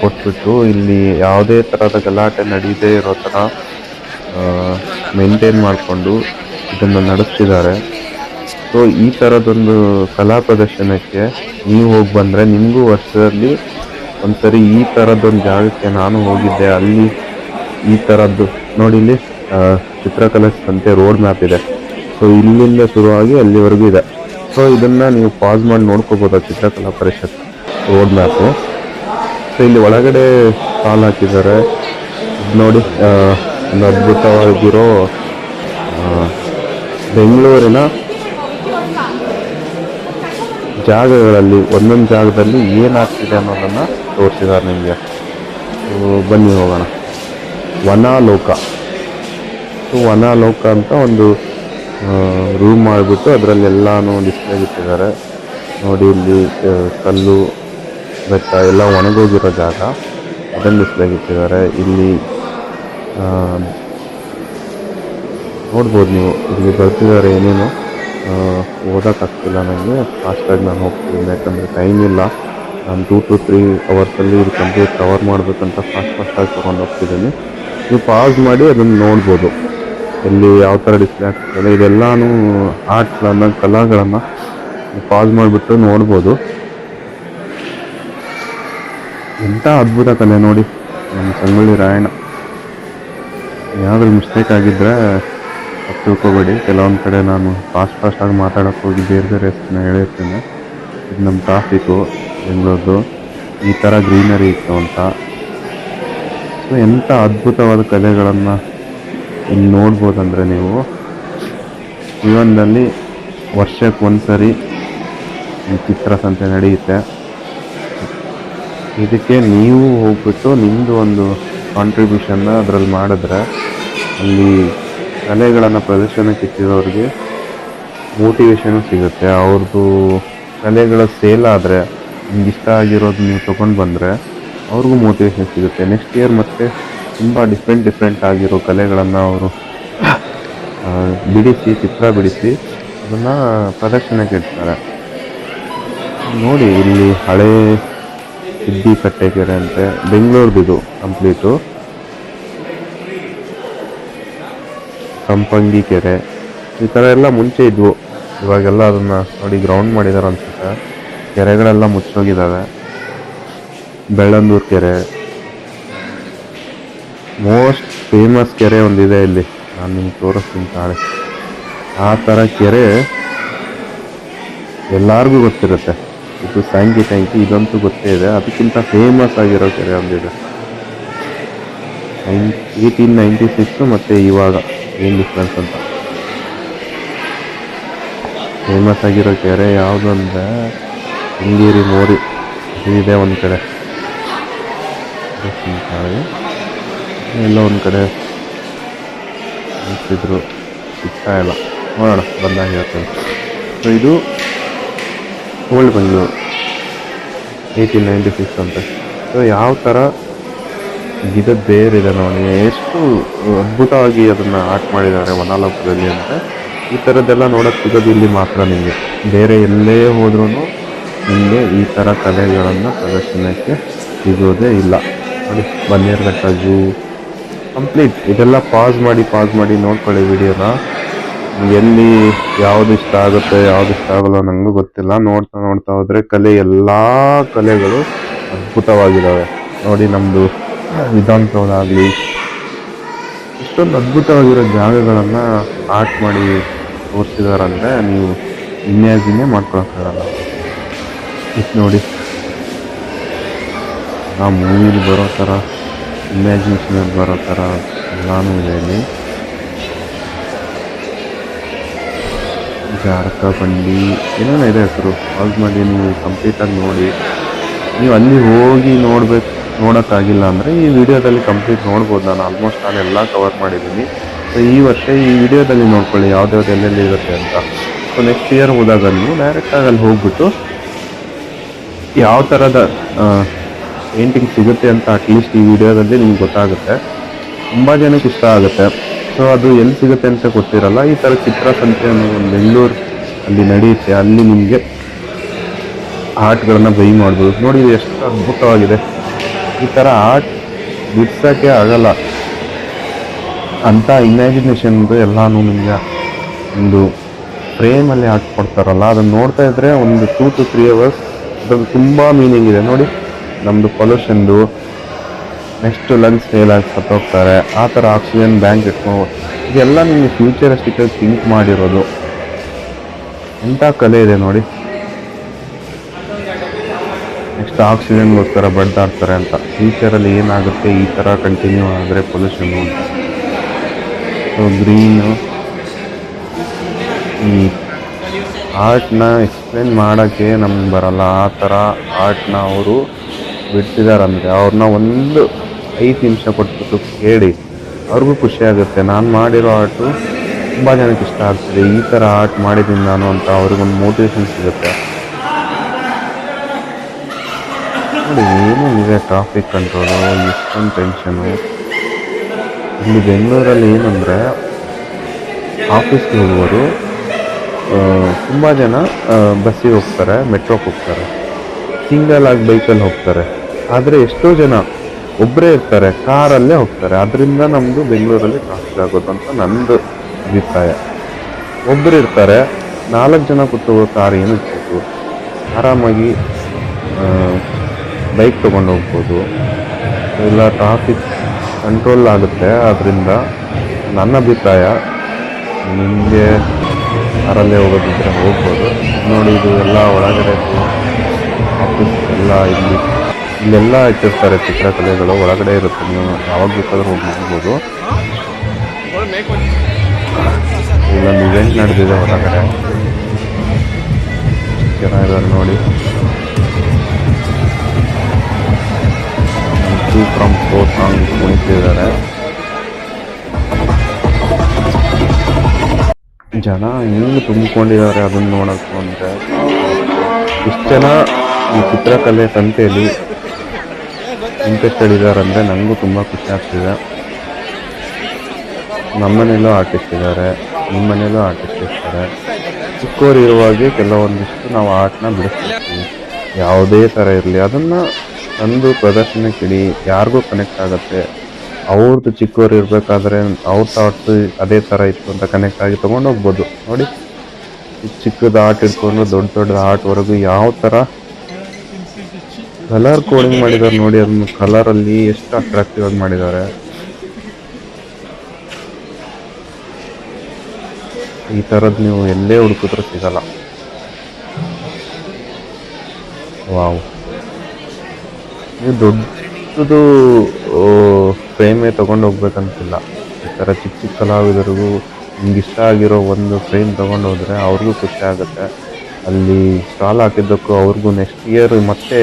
ಕೊಟ್ಬಿಟ್ಟು ಇಲ್ಲಿ ಯಾವುದೇ ಥರದ ಗಲಾಟೆ ನಡೀದೇ ಇರೋ ಥರ ಮೇಂಟೈನ್ ಮಾಡಿಕೊಂಡು ಇದನ್ನು ನಡೆಸ್ತಿದ್ದಾರೆ. ಸೊ ಈ ಥರದೊಂದು ಕಲಾ ಪ್ರದರ್ಶನಕ್ಕೆ ನೀವು ಹೋಗಿ ಬಂದರೆ ನಿಮಗೂ ವರ್ಷದಲ್ಲಿ ಒಂದ್ಸರಿ ಈ ಥರದ್ದೊಂದು ಜಾಗಕ್ಕೆ ನಾನು ಹೋಗಿದ್ದೆ. ಅಲ್ಲಿ ಈ ಥರದ್ದು ನೋಡಿ, ಇಲ್ಲಿ ಚಿತ್ರಕಲಾ ಸಂತೆ ರೋಡ್ ಮ್ಯಾಪ್ ಇದೆ. ಸೊ ಇಲ್ಲಿಂದ ಶುರುವಾಗಿ ಅಲ್ಲಿವರೆಗೂ ಇದೆ. ಸೊ ಇದನ್ನು ನೀವು ಪಾಸ್ ಮಾಡಿ ನೋಡ್ಕೋಬೋದು, ಚಿತ್ರಕಲಾ ಪರಿಷತ್ ರೋಡ್ ಮ್ಯಾಪು. ಸೊ ಇಲ್ಲಿ ಒಳಗಡೆ ಸ್ಟಾಲ್ ಹಾಕಿದ್ದಾರೆ. ನೋಡಿ, ಒಂದು ಅದ್ಭುತವಾಗಿರೋ ಬೆಂಗಳೂರಿನ ಜಾಗಗಳಲ್ಲಿ ಒಂದೊಂದು ಜಾಗದಲ್ಲಿ ಏನಾಗ್ತಿದೆ ಅನ್ನೋದನ್ನು ತೋರಿಸಿದ್ದಾರೆ ನಿಮಗೆ. ಬನ್ನಿ ಹೋಗೋಣ. ವನಾಲೋಕ. ವನಾಲೋಕ ಅಂತ ಒಂದು ರೂಮ್ ಮಾಡಿಬಿಟ್ಟು ಅದರಲ್ಲಿ ಎಲ್ಲಾನು ಡಿಸ್ಪ್ಲೇ ಇಟ್ಟಿದ್ದಾರೆ ನೋಡಿ. ಇಲ್ಲಿ ಕಲ್ಲು ಬೆಟ್ಟ ಎಲ್ಲ ಒಣಗೋಗಿರೋ ಜಾಗ, ಅದನ್ನು ಡಿಸ್ಪ್ಲೇ ಇಟ್ಟಿದ್ದಾರೆ. ಇಲ್ಲಿ ನೋಡ್ಬೋದು ನೀವು, ಇಲ್ಲಿ ಬರ್ತಿದ್ದಾರೆ. ಏನೇನು ಓದೋಕ್ಕಾಗ್ತಿಲ್ಲ ನನಗೆ, ಫಾಸ್ಟಾಗಿ ನಾನು ಹೋಗ್ತಿದ್ದೀನಿ ಯಾಕಂದರೆ ಟೈಮ್ ಇಲ್ಲ. ನಾನು 2 to 3 ಅವರ್ಸಲ್ಲಿ ಇದು ಕಂಪ್ಲೀಟ್ ಕವರ್ ಮಾಡಬೇಕಂತ ಫಾಸ್ಟಾಗಿ ತೊಗೊಂಡು ಹೋಗ್ತಿದ್ದೀನಿ. ನೀವು ಪಾಸ್ ಮಾಡಿ ಅದನ್ನು ನೋಡ್ಬೋದು, ಎಲ್ಲಿ ಯಾವ ಥರ ಡಿಸ್ಪ್ಲೇ ಆಗ್ತಿದೆ. ಇದೆಲ್ಲನೂ ಆರ್ಟ್ಗಳನ್ನು, ಕಲಾಗಳನ್ನು ಪಾಸ್ ಮಾಡಿಬಿಟ್ಟು ನೋಡ್ಬೋದು. ಎಂಥ ಅದ್ಭುತ ಕಲೆ ನೋಡಿ ನಮ್ಮ ಸಂಗೊಳ್ಳಿ ರಾಯಣ್ಣ. ಏನಾದರೂ ಮಿಸ್ಟೇಕ್ ಆಗಿದ್ದರೆ ಅದು ತಿಳ್ಕೊಬೇಡಿ. ಕೆಲವೊಂದು ಕಡೆ ನಾನು ಫಾಸ್ಟಾಗಿ ಮಾತಾಡೋಕ್ಕೆ ಹೋಗಿ ಬೇರೆ ಹೆಸರನ್ನ ಹೇಳಿರ್ತೀನಿ. ಇದು ನಮ್ಮ ಟ್ರಾಫಿಕ್ಕು ಬೆಂಗಳೂರು, ಈ ಥರ ಗ್ರೀನರಿ ಇತ್ತು ಅಂತ. ಸೊ ಎಂಥ ಅದ್ಭುತವಾದ ಕಲೆಗಳನ್ನು ಇಲ್ಲಿ ನೋಡ್ಬೋದಂದರೆ ನೀವು ಜೀವನದಲ್ಲಿ ವರ್ಷಕ್ಕೆ ಒಂದ್ಸರಿ ಈ ಚಿತ್ರಸಂತೆ ನಡೆಯುತ್ತೆ. ಇದಕ್ಕೆ ನೀವು ಹೋಗ್ಬಿಟ್ಟು ನಿಮ್ಮದು ಒಂದು ಕಾಂಟ್ರಿಬ್ಯೂಷನ್ನ ಅದರಲ್ಲಿ ಮಾಡಿದ್ರೆ ಅಲ್ಲಿ ಕಲೆಗಳನ್ನು ಪ್ರದರ್ಶನಕ್ಕೆ ಇಟ್ಟಿರೋರಿಗೆ ಮೋಟಿವೇಶನು ಸಿಗುತ್ತೆ. ಅವ್ರದ್ದು ಕಲೆಗಳ ಸೇಲ್ ಆದರೆ ನಿಮ್ಗೆ ಇಷ್ಟ ಆಗಿರೋದು ನೀವು ತೊಗೊಂಡು ಬಂದರೆ ಅವ್ರಿಗೂ ಮೋಟಿವೇಶನ್ ಸಿಗುತ್ತೆ. ನೆಕ್ಸ್ಟ್ ಇಯರ್ ಮತ್ತೆ ತುಂಬ ಡಿಫ್ರೆಂಟ್ ಆಗಿರೋ ಕಲೆಗಳನ್ನು ಅವರು ಬಿಡಿಸಿ, ಚಿತ್ರ ಬಿಡಿಸಿ ಅದನ್ನು ಪ್ರದರ್ಶನಕ್ಕೆ ಇಡ್ತಾರೆ. ನೋಡಿ ಇಲ್ಲಿ ಹಳೇ ಸಿದ್ದಿ ಕಟ್ಟೆ ಕೆರೆ ಅಂತೆ, ಬೆಂಗಳೂರ್ದಿದು ಕಂಪ್ಲೀಟು. ಸಂಪಂಗಿ ಕೆರೆ, ಈ ಥರ ಎಲ್ಲ ಮುಂಚೆ ಇದ್ವು. ಇವಾಗೆಲ್ಲ ಅದನ್ನು ನೋಡಿ ಗ್ರೌಂಡ್ ಮಾಡಿದ್ದಾರೆ ಅನ್ಸುತ್ತೆ. ಕೆರೆಗಳೆಲ್ಲ ಮುಚ್ಚೋಗಿದ್ದಾವೆ. ಬೆಳ್ಳಂದೂರು ಕೆರೆ, ಮೋಸ್ಟ್ ಫೇಮಸ್ ಕೆರೆ ಒಂದಿದೆ ಇಲ್ಲಿ, ನಾನು ನಿಮ್ಗೆ ತೋರಿಸ್ತೀನಿ ತಾಳೆ. ಆ ಥರ ಕೆರೆ ಎಲ್ಲರಿಗೂ ಗೊತ್ತಿರುತ್ತೆ. ಇದು ಸ್ಯಾಂಕಿ ಟ್ಯಾಂಕಿ, ಇದಂತೂ ಗೊತ್ತೇ ಇದೆ. ಅದಕ್ಕಿಂತ ಫೇಮಸ್ ಆಗಿರೋ ಕೆರೆ ಒಂದಿದೆ. 1896 ಮತ್ತು ಇವಾಗ ಏನು ಡಿಫ್ರೆನ್ಸ್ ಅಂತ. ಫೇಮಸ್ ಆಗಿರೋ ಕೆರೆ ಯಾವುದು ಅಂದರೆ ಶೃಂಗೇರಿ ಮೋರಿ, ಇದೆ ಒಂದು ಕಡೆ. ಎಲ್ಲ ಒಂದು ಕಡೆ ನಿಂತಿದ್ರು, ಸಿಗ್ತಾ ಇಲ್ಲ. ನೋಡೋಣ ಬಂದಾಗ ಹೇಳ್ತೇನೆ. ಸೊ ಇದು ಓಲ್ಡ್ ಬೆಂಗಳೂರು 1896 ಅಂತ. ಸೊ ಯಾವ ಥರ ಗಿಡದ ಬೇರಿದೆ ನೋಡಿ, ಎಷ್ಟು ಅದ್ಭುತವಾಗಿ ಅದನ್ನು ಆರ್ಟ್ ಮಾಡಿದ್ದಾರೆ ವನಾಲೋಕದಲ್ಲಿ ಅಂತ. ಈ ಥರದ್ದೆಲ್ಲ ನೋಡೋಕ್ಕೆ ಸಿಗೋದು ಇಲ್ಲಿ ಮಾತ್ರ. ನಿಮಗೆ ಬೇರೆ ಎಲ್ಲೇ ಹೋದ್ರೂ ನಿಮಗೆ ಈ ಥರ ಕಲೆಗಳನ್ನು ಪ್ರದರ್ಶನಕ್ಕೆ ಸಿಗೋದೇ ಇಲ್ಲ. ನೋಡಿ ಬನ್ನೇರುಘಟ್ಟ ಝೂ ಕಂಪ್ಲೀಟ್. ಇದೆಲ್ಲ ಪಾಸ್ ಮಾಡಿ ನೋಡ್ಕೊಳ್ಳಿ ವಿಡಿಯೋನ. ಎಲ್ಲಿ ಯಾವುದು ಇಷ್ಟ ಆಗುತ್ತೆ ಯಾವುದು ಇಷ್ಟ ಆಗೋಲ್ಲ ನನಗೂ ಗೊತ್ತಿಲ್ಲ. ನೋಡ್ತಾ ಹೋದರೆ ಎಲ್ಲ ಕಲೆಗಳು ಅದ್ಭುತವಾಗಿದ್ದಾವೆ ನೋಡಿ. ನಮ್ಮದು ವಿಧಾನಸೌಧ ಆಗಲಿ, ಇಷ್ಟೊಂದು ಅದ್ಭುತವಾಗಿರೋ ಜಾಗಗಳನ್ನು ಆರ್ಟ್ ಮಾಡಿ ತೋರಿಸಿದಾರಂದರೆ ನೀವು ಇಮ್ಯಾಜಿನೇ ಮಾಡ್ಕೊಳಕ್ಕಾಗಲ್ಲ. ಇದು ನೋಡಿ, ಆ ಮೂವಿಲಿ ಬರೋ ಥರ, ಇಮ್ಯಾಜಿನೇಷನಲ್ಲಿ ಬರೋ ಥರ ಎಲ್ಲಾನು ಇದೆ ಇಲ್ಲಿ. ಜಾರಕ ಬಂಡಿ ಏನೇನೋ ಇದೆ ಹೆಸರು, ಪಾಸ್ ಮಾಡಿ ನೀವು ಕಂಪ್ಲೀಟಾಗಿ ನೋಡಿ. ನೀವು ಅಲ್ಲಿ ಹೋಗಿ ನೋಡೋಕ್ಕಾಗಿಲ್ಲ ಅಂದರೆ ಈ ವಿಡಿಯೋದಲ್ಲಿ ಕಂಪ್ಲೀಟ್ ನೋಡ್ಬೋದು. ನಾನು ಆಲ್ಮೋಸ್ಟ್ ಎಲ್ಲ ಕವರ್ ಮಾಡಿದ್ದೀನಿ. ಸೊ ಈ ವರ್ಷ ಈ ವಿಡಿಯೋದಲ್ಲಿ ನೋಡ್ಕೊಳ್ಳಿ ಯಾವ್ದ್ಯಾವ್ದು ಎಲ್ಲೆಲ್ಲಿ ಇರುತ್ತೆ ಅಂತ. ಸೊ ನೆಕ್ಸ್ಟ್ ಇಯರ್ ಹೋದಾಗ ನೀವು ಡೈರೆಕ್ಟಾಗಿ ಅಲ್ಲಿ ಹೋಗ್ಬಿಟ್ಟು ಯಾವ ಥರದ ಪೇಂಟಿಂಗ್ ಸಿಗುತ್ತೆ ಅಂತ ಅಟ್ಲೀಸ್ಟ್ ಈ ವಿಡಿಯೋದಲ್ಲಿ ನಿಮ್ಗೆ ಗೊತ್ತಾಗುತ್ತೆ. ತುಂಬ ಜನಕ್ಕೆ ಇಷ್ಟ ಆಗುತ್ತೆ. ಸೊ ಅದು ಎಲ್ಲಿ ಸಿಗುತ್ತೆ ಅಂತ ಗೊತ್ತಿರಲ್ಲ. ಈ ಥರ ಚಿತ್ರಸಂತೆ ಅನ್ನೋ ಒಂದು ಬೆಂಗಳೂರು ಅಲ್ಲಿ ನಡೆಯುತ್ತೆ. ಅಲ್ಲಿ ನಿಮಗೆ ಆರ್ಟ್ಗಳನ್ನು ಬೈ ಮಾಡ್ಬೋದು. ನೋಡಿ ಎಷ್ಟು ಅದ್ಭುತವಾಗಿದೆ. ಈ ಥರ ಆರ್ಟ್ ಬಿಡ್ಸೋಕ್ಕೆ ಆಗಲ್ಲ ಅಂತ ಇಮ್ಯಾಜಿನೇಷನ್ದು ಎಲ್ಲಾನು ನಿಮಗೆ ಒಂದು ಫ್ರೇಮಲ್ಲಿ ಆರ್ಟ್ ಕೊಡ್ತಾರಲ್ಲ, ಅದನ್ನು ನೋಡ್ತಾ ಇದ್ದರೆ ಒಂದು 2 to 3 hours ಅದ್ರಲ್ಲಿ ತುಂಬ ಮೀನಿಂಗ್ ಇದೆ. ನೋಡಿ ನಮ್ಮದು ಪೊಲ್ಯೂಷನ್ದು, ನೆಕ್ಸ್ಟ್ ಲಂಗ್ಸ್ ಫೇಲ್ ಆಗಿ ಸತ್ತೋಗ್ತಾರೆ, ಆ ಥರ ಆಕ್ಸಿಜನ್ ಬ್ಯಾಂಕ್ ಇಟ್ಕೊಂಡು, ಇದೆಲ್ಲ ನಿಮಗೆ ಫ್ಯೂಚರಿಸ್ಟಿಕ್ಕಾಗಿ ಥಿಂಕ್ ಮಾಡಿರೋದು. ಎಂಥ ಕಲೆ ಇದೆ ನೋಡಿ. ನೆಕ್ಸ್ಟ್ ಆಕ್ಸಿಜನ್ಗೋಸ್ಕರ ಬಡ್ದಾಡ್ತಾರೆ ಅಂತ. ಫ್ಯೂಚರಲ್ಲಿ ಏನಾಗುತ್ತೆ ಈ ಥರ ಕಂಟಿನ್ಯೂ ಆದರೆ ಪೊಲ್ಯೂಷನ್ನು ಅಂತ. ಸೊ ಗ್ರೀನು, ಈ ಆರ್ಟ್ನ ಎಕ್ಸ್ಪ್ಲೇನ್ ಮಾಡೋಕ್ಕೆ ನಮ್ಗೆ ಬರಲ್ಲ, ಆ ಥರ ಆರ್ಟ್ನ ಅವರು ಬಿಡ್ತಿದಾರಂದರೆ ಅವ್ರನ್ನ ಒಂದು 5 ನಿಮಿಷ ಕೊಟ್ಬಿಟ್ಟು ಕೇಳಿ, ಅವ್ರಿಗೂ ಖುಷಿ ಆಗುತ್ತೆ. ನಾನು ಮಾಡಿರೋ ಆರ್ಟು ತುಂಬ ಜನಕ್ಕೆ ಇಷ್ಟ ಆಗ್ತಿದೆ, ಈ ಥರ ಆರ್ಟ್ ಮಾಡಿದ್ದೀನಿ ನಾನು ಅಂತ ಅವ್ರಿಗೊಂದು ಮೋಟಿವೇಶನ್ ಸಿಗುತ್ತೆ. ನೋಡಿ ಏನೇನಿದೆ, ಟ್ರಾಫಿಕ್ ಕಂಟ್ರೋಲು, ಎಷ್ಟೊಂದು ಟೆನ್ಷನು. ಇಲ್ಲಿ ಬೆಂಗಳೂರಲ್ಲಿ ಏನಂದರೆ ಆಫೀಸ್ಗೆ ಹೋಗುವರು ತುಂಬ ಜನ ಬಸ್ಸಿಗೆ ಹೋಗ್ತಾರೆ, ಮೆಟ್ರೋಗೆ ಹೋಗ್ತಾರೆ, ಸಿಂಗಲ್ ಆಗಿ ಬೈಕಲ್ಲಿ ಹೋಗ್ತಾರೆ. ಆದರೆ ಎಷ್ಟೋ ಜನ ಒಬ್ಬರೇ ಇರ್ತಾರೆ, ಕಾರಲ್ಲೇ ಹೋಗ್ತಾರೆ. ಅದರಿಂದ ನಮ್ಮದು ಬೆಂಗಳೂರಲ್ಲಿ ಟ್ರಾಫಿಕ್ ಆಗೋದು ಅಂತ ನನ್ನದು ಅಭಿಪ್ರಾಯ. ಒಬ್ಬರು ಇರ್ತಾರೆ, 4 ಜನ ಕೂತು ಕಾರ್ ಏನಕ್ಕೆ ಬೇಕು, ಆರಾಮಾಗಿ ಬೈಕ್ ತೊಗೊಂಡು ಹೋಗ್ಬೋದು, ಇಲ್ಲ ಟ್ರಾಫಿಕ್ ಕಂಟ್ರೋಲ್ ಆಗುತ್ತೆ. ಅದರಿಂದ ನನ್ನ ಅಭಿಪ್ರಾಯ, ನಿಮಗೆ ಕಾರಲ್ಲೇ ಹೋಗೋದಿದ್ರೆ ಹೋಗ್ಬೋದು. ನೋಡಿ ಇದು ಎಲ್ಲ ಒಳಗಡೆ ಆಫೀಸ್ ಎಲ್ಲ ಇಲ್ಲೆಲ್ಲ ಇಟ್ಟಿರ್ತಾರೆ ಚಿತ್ರಕಲೆಗಳು, ಒಳಗಡೆ ಇರುತ್ತೆ, ನೀವು ಯಾವಾಗ ಬೇಕಾದ್ರೂ ಹೋಗಿ ನೋಡ್ಬೋದು. ಇಲ್ಲೊಂದು ಇವೆಂಟ್ ನಡೆದಿದೆ ಹೊರಗಡೆ, ಜನ ಇದ್ದಾರೆ ನೋಡಿ. ಫ್ರಮ್ 4 ಸಾಂಗ್ ಕುಣಿತಿದ್ದಾರೆ. ಜನ ಹೆಂಗೆ ತುಂಬಿಕೊಂಡಿದ್ದಾರೆ ಅದನ್ನು ನೋಡೋಕ್ಕೆ ಅಂದರೆ, ಇಷ್ಟು ಜನ ಈ ಚಿತ್ರಕಲೆ ಸಂತೆಯಲ್ಲಿ ಇಂಟ್ರೆಸ್ಟೆಡ್ ಇದ್ದಾರೆ ಅಂದರೆ ನನಗೂ ತುಂಬ ಖುಷಿ ಆಗ್ತಿದೆ. ನಮ್ಮನೇಲೂ ಆರ್ಟಿಸ್ಟ್ ಇದ್ದಾರೆ, ನಿಮ್ಮ ಮನೇಲೂ ಆರ್ಟಿಸ್ಟ್ ಇರ್ತಾರೆ. ಚಿಕ್ಕವರು ಇರುವಾಗೆ ಕೆಲವೊಂದಿಷ್ಟು ನಾವು ಆರ್ಟ್ನ ಬಿಡಿಸ್ತೀವಿ, ಯಾವುದೇ ಥರ ಇರಲಿ ಅದನ್ನು ತಂದು ಪ್ರದರ್ಶನಕ್ಕೆ ಇಡಿ, ಯಾರಿಗೂ ಕನೆಕ್ಟ್ ಆಗುತ್ತೆ. ಅವ್ರದ್ದು ಚಿಕ್ಕವರು ಇರಬೇಕಾದ್ರೆ ಅವ್ರ ಥಾಟ್ಸು ಅದೇ ಥರ ಇತ್ತು ಅಂತ ಕನೆಕ್ಟ್ ಆಗಿ ತೊಗೊಂಡೋಗ್ಬೋದು. ನೋಡಿ ಚಿಕ್ಕದ ಆರ್ಟ್ ಇಟ್ಕೊಂಡು ದೊಡ್ಡ ಆರ್ಟ್ವರೆಗೂ ಯಾವ ಥರ ಕಲರ್ ಕೋಡಿಂಗ್ ಮಾಡಿದ್ದಾರೆ ನೋಡಿ. ಅದನ್ನು ಕಲರಲ್ಲಿ ಎಷ್ಟು ಅಟ್ರಾಕ್ಟಿವ್ ಆಗಿ ಮಾಡಿದ್ದಾರೆ. ಈ ಥರದ್ದು ನೀವು ಎಲ್ಲೇ ಹುಡುಕಿದ್ರೂ ಸಿಗಲ್ಲ. ವಾವ್, ನೀವು ದೊಡ್ಡದು ಫ್ರೇಮೇ ತೊಗೊಂಡು ಹೋಗ್ಬೇಕಂತಿಲ್ಲ. ಈ ಥರ ಚಿಕ್ಕ ಕಲಾವಿದರಿಗೂ ನಿಮ್ಗೆ ಇಷ್ಟ ಆಗಿರೋ ಒಂದು ಫ್ರೇಮ್ ತೊಗೊಂಡು ಹೋದರೆ ಅವ್ರಿಗೂ ಖುಷಿ ಆಗುತ್ತೆ. ಅಲ್ಲಿ ಸ್ಟಾಲ್ ಹಾಕಿದ್ದಕ್ಕೂ ಅವ್ರಿಗೂ ನೆಕ್ಸ್ಟ್ ಇಯರ್ ಮತ್ತೆ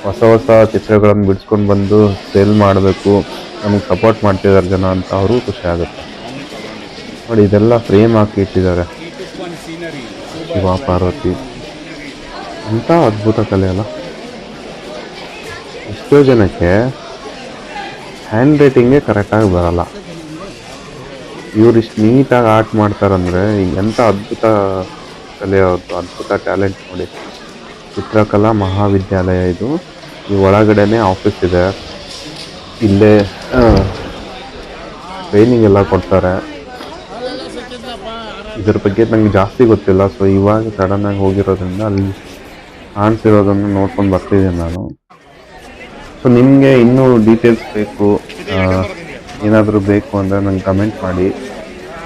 ಹೊಸ ಚಿತ್ರಗಳನ್ನು ಬಿಡಿಸ್ಕೊಂಡು ಬಂದು ಸೇಲ್ ಮಾಡಬೇಕು, ನಮಗೆ ಸಪೋರ್ಟ್ ಮಾಡ್ತಿದ್ದಾರೆ ಜನ ಅಂತ ಅವ್ರಿಗೂ ಖುಷಿ ಆಗುತ್ತೆ. ನೋಡಿ ಇದೆಲ್ಲ ಫ್ರೇಮ್ ಹಾಕಿ ಇಟ್ಟಿದ್ದಾರೆ, ಶಿವ ಪಾರ್ವತಿ ಅಂತ ಅದ್ಭುತ ಕಲೆ ಅಲ್ಲ. ಎಷ್ಟೋ ಜನಕ್ಕೆ ಹ್ಯಾಂಡ್ ರೈಟಿಂಗೇ ಕರೆಕ್ಟಾಗಿ ಬರಲ್ಲ, ಇವ್ರು ಇಷ್ಟು ನೀಟಾಗಿ ಆರ್ಟ್ ಮಾಡ್ತಾರಂದರೆ ಎಂಥ ಅದ್ಭುತ ಕಲೆ ಅವ್ರದ್ದು, ಅದ್ಭುತ ಟ್ಯಾಲೆಂಟ್ ನೋಡಿ. ಚಿತ್ರಕಲಾ ಮಹಾವಿದ್ಯಾಲಯ ಇದು, ಈ ಒಳಗಡೆನೇ ಆಫೀಸ್ ಇದೆ, ಇಲ್ಲೇ ಟ್ರೈನಿಂಗ್ ಎಲ್ಲ ಕೊಡ್ತಾರೆ. ಇದ್ರ ಬಗ್ಗೆ ನಂಗೆ ಜಾಸ್ತಿ ಗೊತ್ತಿಲ್ಲ, ಸೊ ಇವಾಗ ಸಡನ್ನಾಗಿ ಹೋಗಿರೋದ್ರಿಂದ ಅಲ್ಲಿ ಕಾಣಿಸಿರೋದನ್ನು ನೋಡ್ಕೊಂಡು ಬರ್ತಿದ್ದೀನಿ ನಾನು. ಸೊ ನಿಮಗೆ ಇನ್ನೂ ಡೀಟೇಲ್ಸ್ ಬೇಕು, ಏನಾದರೂ ಬೇಕು ಅಂದರೆ ನಂಗೆ ಕಮೆಂಟ್ ಮಾಡಿ.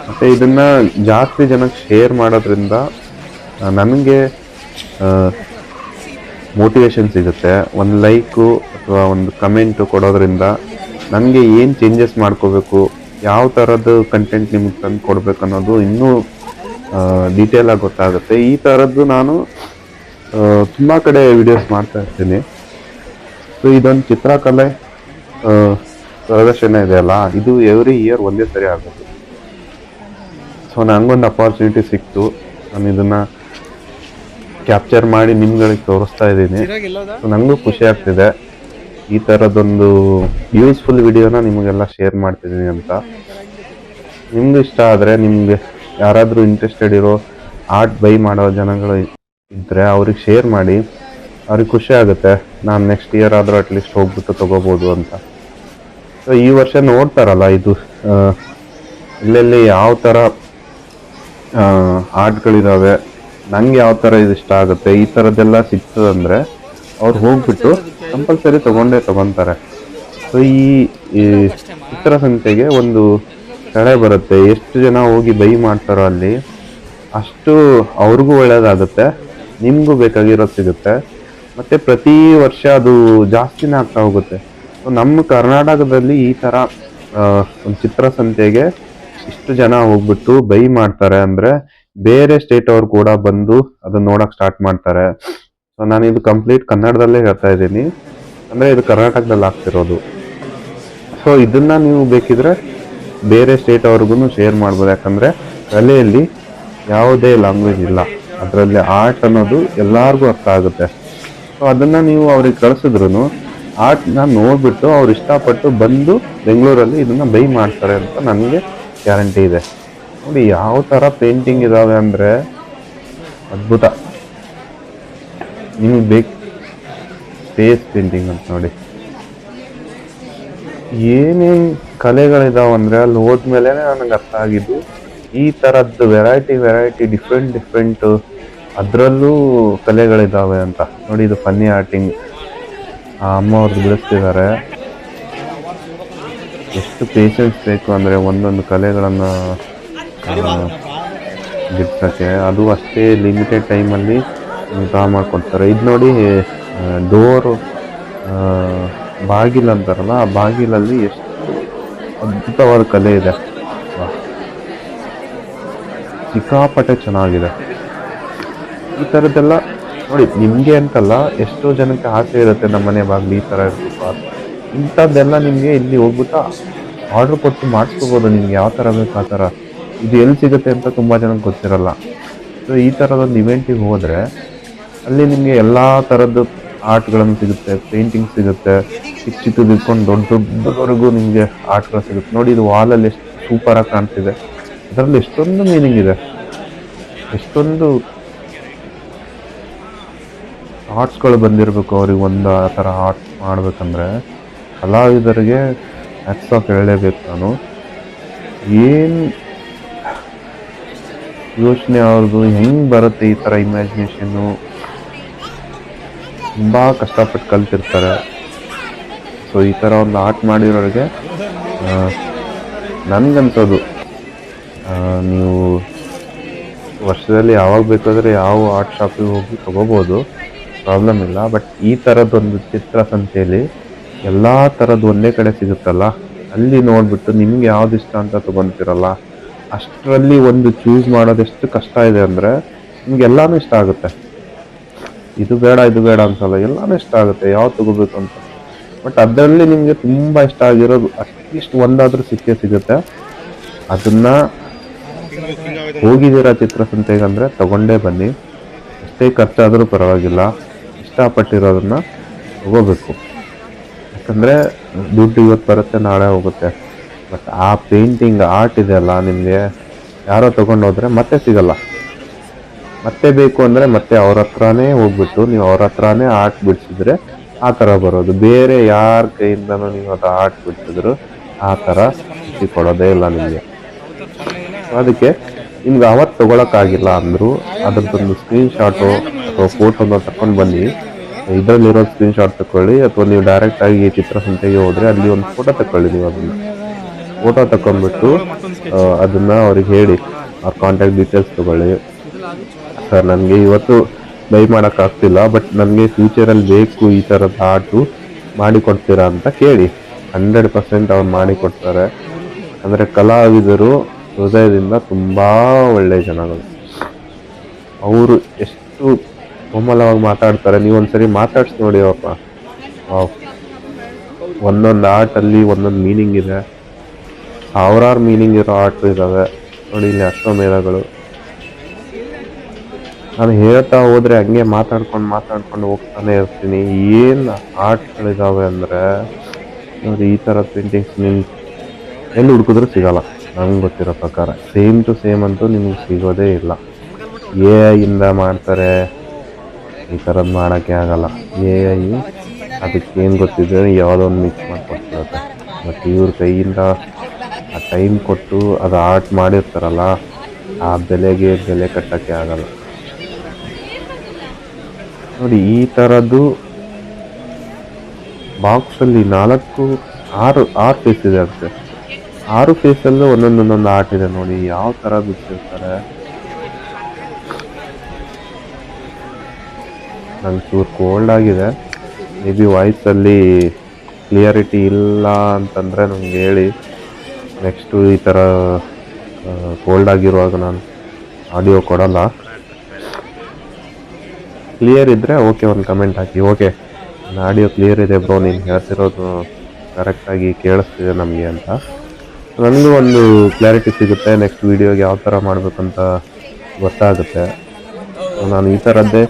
ಮತ್ತು ಇದನ್ನು ಜಾಸ್ತಿ ಜನಕ್ಕೆ ಶೇರ್ ಮಾಡೋದ್ರಿಂದ ನನಗೆ ಮೋಟಿವೇಶನ್ ಸಿಗುತ್ತೆ. ಒಂದು ಲೈಕು ಅಥವಾ ಒಂದು ಕಮೆಂಟು ಕೊಡೋದ್ರಿಂದ ನನಗೆ ಏನು ಚೇಂಜಸ್ ಮಾಡ್ಕೋಬೇಕು, ಯಾವ ಥರದ್ದು ಕಂಟೆಂಟ್ ನಿಮಗೆ ತಂದು ಕೊಡಬೇಕು ಅನ್ನೋದು ಇನ್ನೂ ಡೀಟೇಲಾಗಿ ಗೊತ್ತಾಗುತ್ತೆ. ಈ ಥರದ್ದು ನಾನು ತುಂಬ ಕಡೆ ವಿಡಿಯೋಸ್ ಮಾಡ್ತಾ ಇರ್ತೀನಿ. ಸೊ ಇದೊಂದು ಚಿತ್ರಕಲೆ ಪ್ರದರ್ಶನ ಇದೆಯಲ್ಲ, ಇದು ಎವ್ರಿ ಇಯರ್ ಒಂದೇ ಸರಿ ಆಗೋದು. ಸೊ ನನಗೊಂದು ಅಪಾರ್ಚುನಿಟಿ ಸಿಕ್ತು, ನಾನು ಇದನ್ನು ಕ್ಯಾಪ್ಚರ್ ಮಾಡಿ ನಿಮ್ಗಳಿಗೆ ತೋರಿಸ್ತಾ ಇದ್ದೀನಿ. ಸೊ ನನಗೂ ಖುಷಿ ಆಗ್ತಿದೆ ಈ ಥರದ್ದೊಂದು ಯೂಸ್ಫುಲ್ ವಿಡಿಯೋನ ನಿಮಗೆಲ್ಲ ಶೇರ್ ಮಾಡ್ತಿದ್ದೀನಿ ಅಂತ. ನಿಮ್ಗೆ ಇಷ್ಟ ಆದರೆ, ನಿಮಗೆ ಯಾರಾದರೂ ಇಂಟ್ರೆಸ್ಟೆಡ್ ಇರೋ ಆರ್ಟ್ ಬೈ ಮಾಡೋ ಜನಗಳು ಇದ್ದರೆ ಅವ್ರಿಗೆ ಶೇರ್ ಮಾಡಿ, ಅವ್ರಿಗೆ ಖುಷಿ ಆಗುತ್ತೆ. ನಾನು ನೆಕ್ಸ್ಟ್ ಇಯರ್ ಆದರೂ ಅಟ್ಲೀಸ್ಟ್ ಹೋಗ್ಬಿಟ್ಟು ತೊಗೋಬೋದು ಅಂತ. ಸೊ ಈ ವರ್ಷ ನೋಡ್ತಾರಲ್ಲ, ಇದು ಎಲ್ಲೆಲ್ಲಿ ಯಾವ ಥರ ಆರ್ಟ್ಗಳಿದ್ದಾವೆ, ನಂಗೆ ಯಾವ ಥರ ಇದು ಇಷ್ಟ ಆಗುತ್ತೆ, ಈ ಥರದ್ದೆಲ್ಲ ಸಿಗ್ತದಂದರೆ ಅವ್ರು ಹೋಗ್ಬಿಟ್ಟು ಕಂಪಲ್ಸರಿ ತೊಗೊತಾರೆ. ಸೊ ಈ ಚಿತ್ರಸಂತೆಗೆ ಒಂದು ತಡೆ ಬರುತ್ತೆ, ಎಷ್ಟು ಜನ ಹೋಗಿ ಬೈ ಮಾಡ್ತಾರೋ ಅಲ್ಲಿ ಅಷ್ಟು ಅವ್ರಿಗೂ ಒಳ್ಳೆಯದಾಗುತ್ತೆ, ನಿಮಗೂ ಬೇಕಾಗಿರೋದು ಸಿಗುತ್ತೆ. ಮತ್ತು ಪ್ರತಿ ವರ್ಷ ಅದು ಜಾಸ್ತಿನೇ ಆಗ್ತಾ ಹೋಗುತ್ತೆ. ಸೊ ನಮ್ಮ ಕರ್ನಾಟಕದಲ್ಲಿ ಈ ಥರ ಒಂದು ಚಿತ್ರಸಂತೆಗೆ ಇಷ್ಟು ಜನ ಹೋಗ್ಬಿಟ್ಟು ಬೈ ಮಾಡ್ತಾರೆ ಅಂದರೆ ಬೇರೆ ಸ್ಟೇಟ್ ಅವ್ರು ಕೂಡ ಬಂದು ಅದನ್ನ ನೋಡಕ್ ಸ್ಟಾರ್ಟ್ ಮಾಡ್ತಾರೆ. ಸೊ ನಾನು ಇದು ಕಂಪ್ಲೀಟ್ ಕನ್ನಡದಲ್ಲೇ ಹೇಳ್ತಾ ಇದ್ದೀನಿ, ಅಂದ್ರೆ ಇದು ಕರ್ನಾಟಕದಲ್ಲಿ ಆಗ್ತಿರೋದು. ಸೊ ಇದನ್ನ ನೀವು ಬೇಕಿದ್ರೆ ಬೇರೆ ಸ್ಟೇಟ್ ಅವ್ರಿಗೂ ಶೇರ್ ಮಾಡ್ಬೋದು, ಯಾಕಂದ್ರೆ ಕಲೆಯಲ್ಲಿ ಯಾವುದೇ ಲ್ಯಾಂಗ್ವೇಜ್ ಇಲ್ಲ, ಅದರಲ್ಲಿ ಆರ್ಟ್ ಅನ್ನೋದು ಎಲ್ಲಾರ್ಗೂ ಅರ್ಥ ಆಗುತ್ತೆ. ಸೊ ಅದನ್ನ ನೀವು ಅವ್ರಿಗೆ ಕಳ್ಸಿದ್ರು ಆರ್ಟ್ನ ನೋಡ್ಬಿಟ್ಟು ಅವ್ರು ಇಷ್ಟಪಟ್ಟು ಬಂದು ಬೆಂಗಳೂರಲ್ಲಿ ಇದನ್ನ ಬೈ ಮಾಡ್ತಾರೆ ಅಂತ ನನಗೆ ಗ್ಯಾರಂಟಿ ಇದೆ. ನೋಡಿ ಯಾವ ತರ ಪೇಂಟಿಂಗ್ ಇದಾವೆ ಅಂದ್ರೆ ಅದ್ಭುತ. ನಿಮ್ಗೆ ಬೇಕು ಸ್ಪೇಸ್ ಪೇಂಟಿಂಗ್ ಅಂತ ನೋಡಿ ಏನೇನ್ ಕಲೆಗಳಿದಾವಂದ್ರೆ ಅಲ್ಲಿ ಹೋದ್ಮೇಲೆ ನನಗೆ ಅರ್ಥ ಆಗಿದ್ದು ಈ ತರದ್ದು ವೆರೈಟಿ ಡಿಫ್ರೆಂಟ್ ಅದರಲ್ಲೂ ಕಲೆಗಳಿದಾವೆ ಅಂತ. ನೋಡಿ ಇದು ಫನ್ನಿ ಆರ್ಟಿಂಗ್, ಆ ಅಮ್ಮ ಅವ್ರದ್ದು ಬಿಡಿಸ್ತಿದ್ದಾರೆ. ಎಷ್ಟು ಪೇಷನ್ಸ್ ಬೇಕು ಅಂದರೆ ಒಂದೊಂದು ಕಲೆಗಳನ್ನು ಬಿಡ್ಸೋಕ್ಕೆ, ಅದು ಅಷ್ಟೇ ಲಿಮಿಟೆಡ್ ಟೈಮಲ್ಲಿ ಡ್ರಾ ಮಾಡ್ಕೊಡ್ತಾರೆ. ಇದು ನೋಡಿ ಡೋರು ಬಾಗಿಲು ಅಂತಾರಲ್ಲ, ಆ ಬಾಗಿಲಲ್ಲಿ ಎಷ್ಟು ಅದ್ಭುತವಾದ ಕಲೆ ಇದೆ, ಸಿಕ್ಕಾಪಟ್ಟೆ ಚೆನ್ನಾಗಿದೆ. ಈ ಥರದ್ದೆಲ್ಲ ನೋಡಿ ನಿಮಗೆ ಅಂತಲ್ಲ, ಎಷ್ಟೋ ಜನಕ್ಕೆ ಆಸೆ ಇರುತ್ತೆ ನಮ್ಮ ಮನೆ ಬಾಗಿಲು ಈ ಥರ ಇರ್ಬೇಕು. ಇಂಥದ್ದೆಲ್ಲ ನಿಮಗೆ ಇಲ್ಲಿ ಹೋಗ್ಬಿಟ್ಟು ಆರ್ಡ್ರ್ ಕೊಟ್ಟು ಮಾಡಿಸ್ಕೋಬೋದು, ನಿಮ್ಗೆ ಯಾವ ಥರ ಬೇಕು ಆ ಥರ. ಇದು ಎಲ್ಲಿ ಸಿಗುತ್ತೆ ಅಂತ ತುಂಬ ಜನಕ್ಕೆ ಗೊತ್ತಿರಲ್ಲ. ಸೊ ಈ ಥರದೊಂದು ಇವೆಂಟಿಗೆ ಹೋದರೆ ಅಲ್ಲಿ ನಿಮಗೆ ಎಲ್ಲ ಥರದ್ದು ಆರ್ಟ್ಗಳನ್ನು ಸಿಗುತ್ತೆ, ಪೇಂಟಿಂಗ್ ಸಿಗುತ್ತೆ, ಚಿಕ್ಕದು ಇಟ್ಕೊಂಡು ದೊಡ್ಡವರೆಗೂ ನಿಮಗೆ ಆರ್ಟ್ಗಳು ಸಿಗುತ್ತೆ. ನೋಡಿ ಇದು ವಾಲಲ್ಲಿ ಎಷ್ಟು ಸೂಪರಾಗಿ ಕಾಣ್ತಿದೆ, ಅದರಲ್ಲಿ ಎಷ್ಟೊಂದು ಮೀನಿಂಗ್ ಇದೆ, ಎಷ್ಟೊಂದು ಆರ್ಟ್ಸ್ಗಳು ಬಂದಿರಬೇಕು ಅವ್ರಿಗೆ. ಒಂದು ಆ ಥರ ಆರ್ಟ್ ಮಾಡಬೇಕಂದ್ರೆ ಕಲಾವಿದರಿಗೆ ಹ್ಯಾಟ್ಸ್ ಆಫ್ ಹೇಳಲೇಬೇಕು ನಾನು. ಏನು ಯೋಚನೆ ಅವ್ರದ್ದು ಹೆಂಗೆ ಬರುತ್ತೆ ಈ ಥರ ಇಮ್ಯಾಜಿನೇಷನ್ನು, ತುಂಬ ಕಷ್ಟಪಟ್ಟು ಕಲ್ತಿರ್ತಾರೆ. ಸೊ ಈ ಥರ ಒಂದು ಆರ್ಟ್ ಮಾಡಿರೋರಿಗೆ ನನಗನ್ಸೋದು ನೀವು ವರ್ಷದಲ್ಲಿ ಯಾವಾಗ ಬೇಕಾದರೆ ಯಾವ ಆರ್ಟ್ ಶಾಪಿಗೆ ಹೋಗಿ ತೊಗೋಬೋದು, ಪ್ರಾಬ್ಲಮ್ ಇಲ್ಲ. ಬಟ್ ಈ ಥರದ್ದೊಂದು ಚಿತ್ರಸಂತೆಯಲ್ಲಿ ಎಲ್ಲ ಥರದ್ದು ಒಂದೇ ಕಡೆ ಸಿಗುತ್ತಲ್ಲ, ಅಲ್ಲಿ ನೋಡಿಬಿಟ್ಟು ನಿಮ್ಗೆ ಯಾವ್ದು ಇಷ್ಟ ಅಂತ ತೊಗೊತಿರಲ್ಲ, ಅಷ್ಟರಲ್ಲಿ ಒಂದು ಚೂಸ್ ಮಾಡೋದೆಷ್ಟು ಕಷ್ಟ ಇದೆ ಅಂದರೆ ನಿಮ್ಗೆ ಎಲ್ಲನೂ ಇಷ್ಟ ಆಗುತ್ತೆ. ಇದು ಬೇಡ ಅನ್ಸಲ್ಲ, ಎಲ್ಲನೂ ಇಷ್ಟ ಆಗುತ್ತೆ ಯಾವ್ದು ತೊಗೋಬೇಕು ಅಂತ. ಬಟ್ ಅದರಲ್ಲಿ ನಿಮಗೆ ತುಂಬ ಇಷ್ಟ ಆಗಿರೋದು ಅಟ್ಲೀಸ್ಟ್ ಒಂದಾದರೂ ಸಿಗುತ್ತೆ. ಅದನ್ನು ಹೋಗಿದ್ದೀರಾ ಚಿತ್ರಸಂತೆಗಂದರೆ ತಗೊಂಡೇ ಬನ್ನಿ, ಎಷ್ಟೇ ಖರ್ಚಾದರೂ ಪರವಾಗಿಲ್ಲ, ಇಷ್ಟಪಟ್ಟಿರೋದನ್ನ ತಗೋಬೇಕು. ಯಾಕಂದರೆ ದುಡ್ಡು ಇವತ್ತು ಬರುತ್ತೆ ನಾಳೆ ಹೋಗುತ್ತೆ. ಬಟ್ ಆ ಪೇಂಟಿಂಗ್ ಆರ್ಟ್ ಇದೆಯಲ್ಲ, ನಿಮಗೆ ಯಾರೋ ತೊಗೊಂಡೋದ್ರೆ ಮತ್ತೆ ಸಿಗಲ್ಲ. ಮತ್ತೆ ಬೇಕು ಅಂದರೆ ಮತ್ತೆ ಅವ್ರ ಹತ್ರನೇ ಹೋಗ್ಬಿಟ್ಟು ನೀವು ಅವ್ರ ಹತ್ರನೇ ಆರ್ಟ್ ಬಿಡಿಸಿದ್ರೆ ಆ ಥರ ಬರೋದು. ಬೇರೆ ಯಾರ ಕೈಯಿಂದನೂ ನೀವು ಅದು ಆರ್ಟ್ ಬಿಡಿಸಿದ್ರು ಆ ಥರ ಕೊಡೋದೇ ಇಲ್ಲ ನಿಮಗೆ. ಅದಕ್ಕೆ ನಿಮ್ಗೆ ಅವತ್ತು ತೊಗೊಳಕ್ಕಾಗಿಲ್ಲ ಅಂದರೂ ಅದ್ರದ್ದೊಂದು ಸ್ಕ್ರೀನ್ಶಾಟು ಅಥವಾ ಫೋಟೋನ ತಗೊಂಡು ಬನ್ನಿ. ಇದರಲ್ಲಿರೋ ಸ್ಕ್ರೀನ್ಶಾಟ್ ತಗೊಳ್ಳಿ, ಅಥವಾ ನೀವು ಡೈರೆಕ್ಟಾಗಿ ಚಿತ್ರಸಂತೆಗೆ ಹೋದರೆ ಅಲ್ಲಿ ಒಂದು ಫೋಟೋ ತಗೊಳ್ಳಿ. ನೀವು ಅದನ್ನು ಫೋಟೋ ತಗೊಂಡ್ಬಿಟ್ಟು ಅದನ್ನು ಅವ್ರಿಗೆ ಹೇಳಿ, ಅವ್ರ ಕಾಂಟ್ಯಾಕ್ಟ್ ಡೀಟೇಲ್ಸ್ ತಗೊಳ್ಳಿ. ಸರ್ ನನಗೆ ಇವತ್ತು ಬೈ ಮಾಡೋಕ್ಕಾಗ್ತಿಲ್ಲ, ಬಟ್ ನನಗೆ ಫ್ಯೂಚರಲ್ಲಿ ಬೇಕು ಈ ಥರದ ಆರ್ಟು ಮಾಡಿಕೊಡ್ತೀರಾ ಅಂತ ಕೇಳಿ. 100% ಅವ್ರು ಮಾಡಿಕೊಡ್ತಾರೆ. ಅಂದರೆ ಕಲಾವಿದರು ಹೃದಯದಿಂದ ತುಂಬ ಒಳ್ಳೆಯ ಜನಗಳು. ಅವರು ಎಷ್ಟು ಕೋಮಲವಾಗಿ ಮಾತಾಡ್ತಾರೆ, ನೀವು ಒಂದ್ಸರಿ ಮಾತಾಡ್ಸಿ ನೋಡಿ ಅವಪ್ಪ. ಒಂದೊಂದು ಆರ್ಟಲ್ಲಿ ಒಂದೊಂದು ಮೀನಿಂಗ್ ಇದೆ, ಸಾವಿರಾರು ಮೀನಿಂಗ್ ಇರೋ ಆರ್ಟ್ ಇದ್ದಾವೆ ನೋಡಿ. ಇಲ್ಲಿ ಅಶ್ವಮೇಧಗಳು ನಾನು ಹೇಳ್ತಾ ಹೋದರೆ ಹಂಗೆ ಮಾತಾಡ್ಕೊಂಡು ಹೋಗ್ತಾನೆ ಇರ್ತೀನಿ. ಏನು ಆರ್ಟ್ಗಳಿದ್ದಾವೆ ಅಂದರೆ ನೋಡಿ, ಈ ಥರ ಪೇಂಟಿಂಗ್ಸ್ ನಿಮ್ಗೆ ಎಲ್ಲಿ ಹುಡುಕಿದ್ರೂ ಸಿಗೋಲ್ಲ ನಂಗೆ ಗೊತ್ತಿರೋ ಪ್ರಕಾರ. ಸೇಮ್ ಟು ಸೇಮ್ ಅಂತೂ ನಿಮ್ಗೆ ಸಿಗೋದೇ ಇಲ್ಲ. AI ಇಂದ ಮಾಡ್ತಾರೆ, ಈ ಥರದ್ದು ಮಾಡೋಕ್ಕೆ ಆಗಲ್ಲ. AI ಅದಕ್ಕೇನು ಗೊತ್ತಿದೆ ಯಾವುದೋ ಒಂದು ಮಿಕ್ಸ್ ಮಾಡಿಕೊಡ್ತಿರುತ್ತೆ. ಬಟ್ ಇವ್ರ ಕೈಯಿಂದ ಆ ಟೈಮ್ ಕೊಟ್ಟು ಅದು ಆರ್ಟ್ ಮಾಡಿರ್ತಾರಲ್ಲ, ಆ ಬೆಲೆಗೆ ಬೆಲೆ ಕಟ್ಟೋಕ್ಕೆ ಆಗಲ್ಲ. ನೋಡಿ ಈ ಥರದ್ದು ಬಾಕ್ಸಲ್ಲಿ 6 ಫೇಸ್ ಇದೆ ಅಂತೆ. 6 ಫೇಸಲ್ಲೂ ಒಂದೊಂದು ಆರ್ಟ್ ಇದೆ ನೋಡಿ, ಯಾವ ಥರ ಬಿಡಿಸಿರ್ತಾರೆ. ನಂಗೆ ಚೂರು ಕೋಲ್ಡ್ ಆಗಿದೆ, ಮೇ ಬಿ ವಾಯ್ಸಲ್ಲಿ ಕ್ಲಿಯರಿಟಿ ಇಲ್ಲ ಅಂತಂದರೆ ನನಗೆ ಹೇಳಿ. ನೆಕ್ಸ್ಟು ಈ ಥರ ಕೋಲ್ಡ್ ಆಗಿರುವಾಗ ನಾನು ಆಡಿಯೋ ಕೊಡಲ್ಲ. ಕ್ಲಿಯರ್ ಇದ್ದರೆ ಓಕೆ ಒಂದು ಕಮೆಂಟ್ ಹಾಕಿ, ಓಕೆ ಆಡಿಯೋ ಕ್ಲಿಯರ್ ಇದೆ ಬ್ರೋ, ನೀನು ಹೇಳ್ತಿರೋದು ಕರೆಕ್ಟಾಗಿ ಕೇಳಿಸ್ತಿದೆ ನಮಗೆ ಅಂತ. ನನಗೂ ಒಂದು ಕ್ಲಾರಿಟಿ ಸಿಗುತ್ತೆ, ನೆಕ್ಸ್ಟ್ ವೀಡಿಯೋಗೆ ಯಾವ ಥರ ಮಾಡಬೇಕಂತ ಗೊತ್ತಾಗುತ್ತೆ. ನಾನು ಈ ಥರದ್ದೇ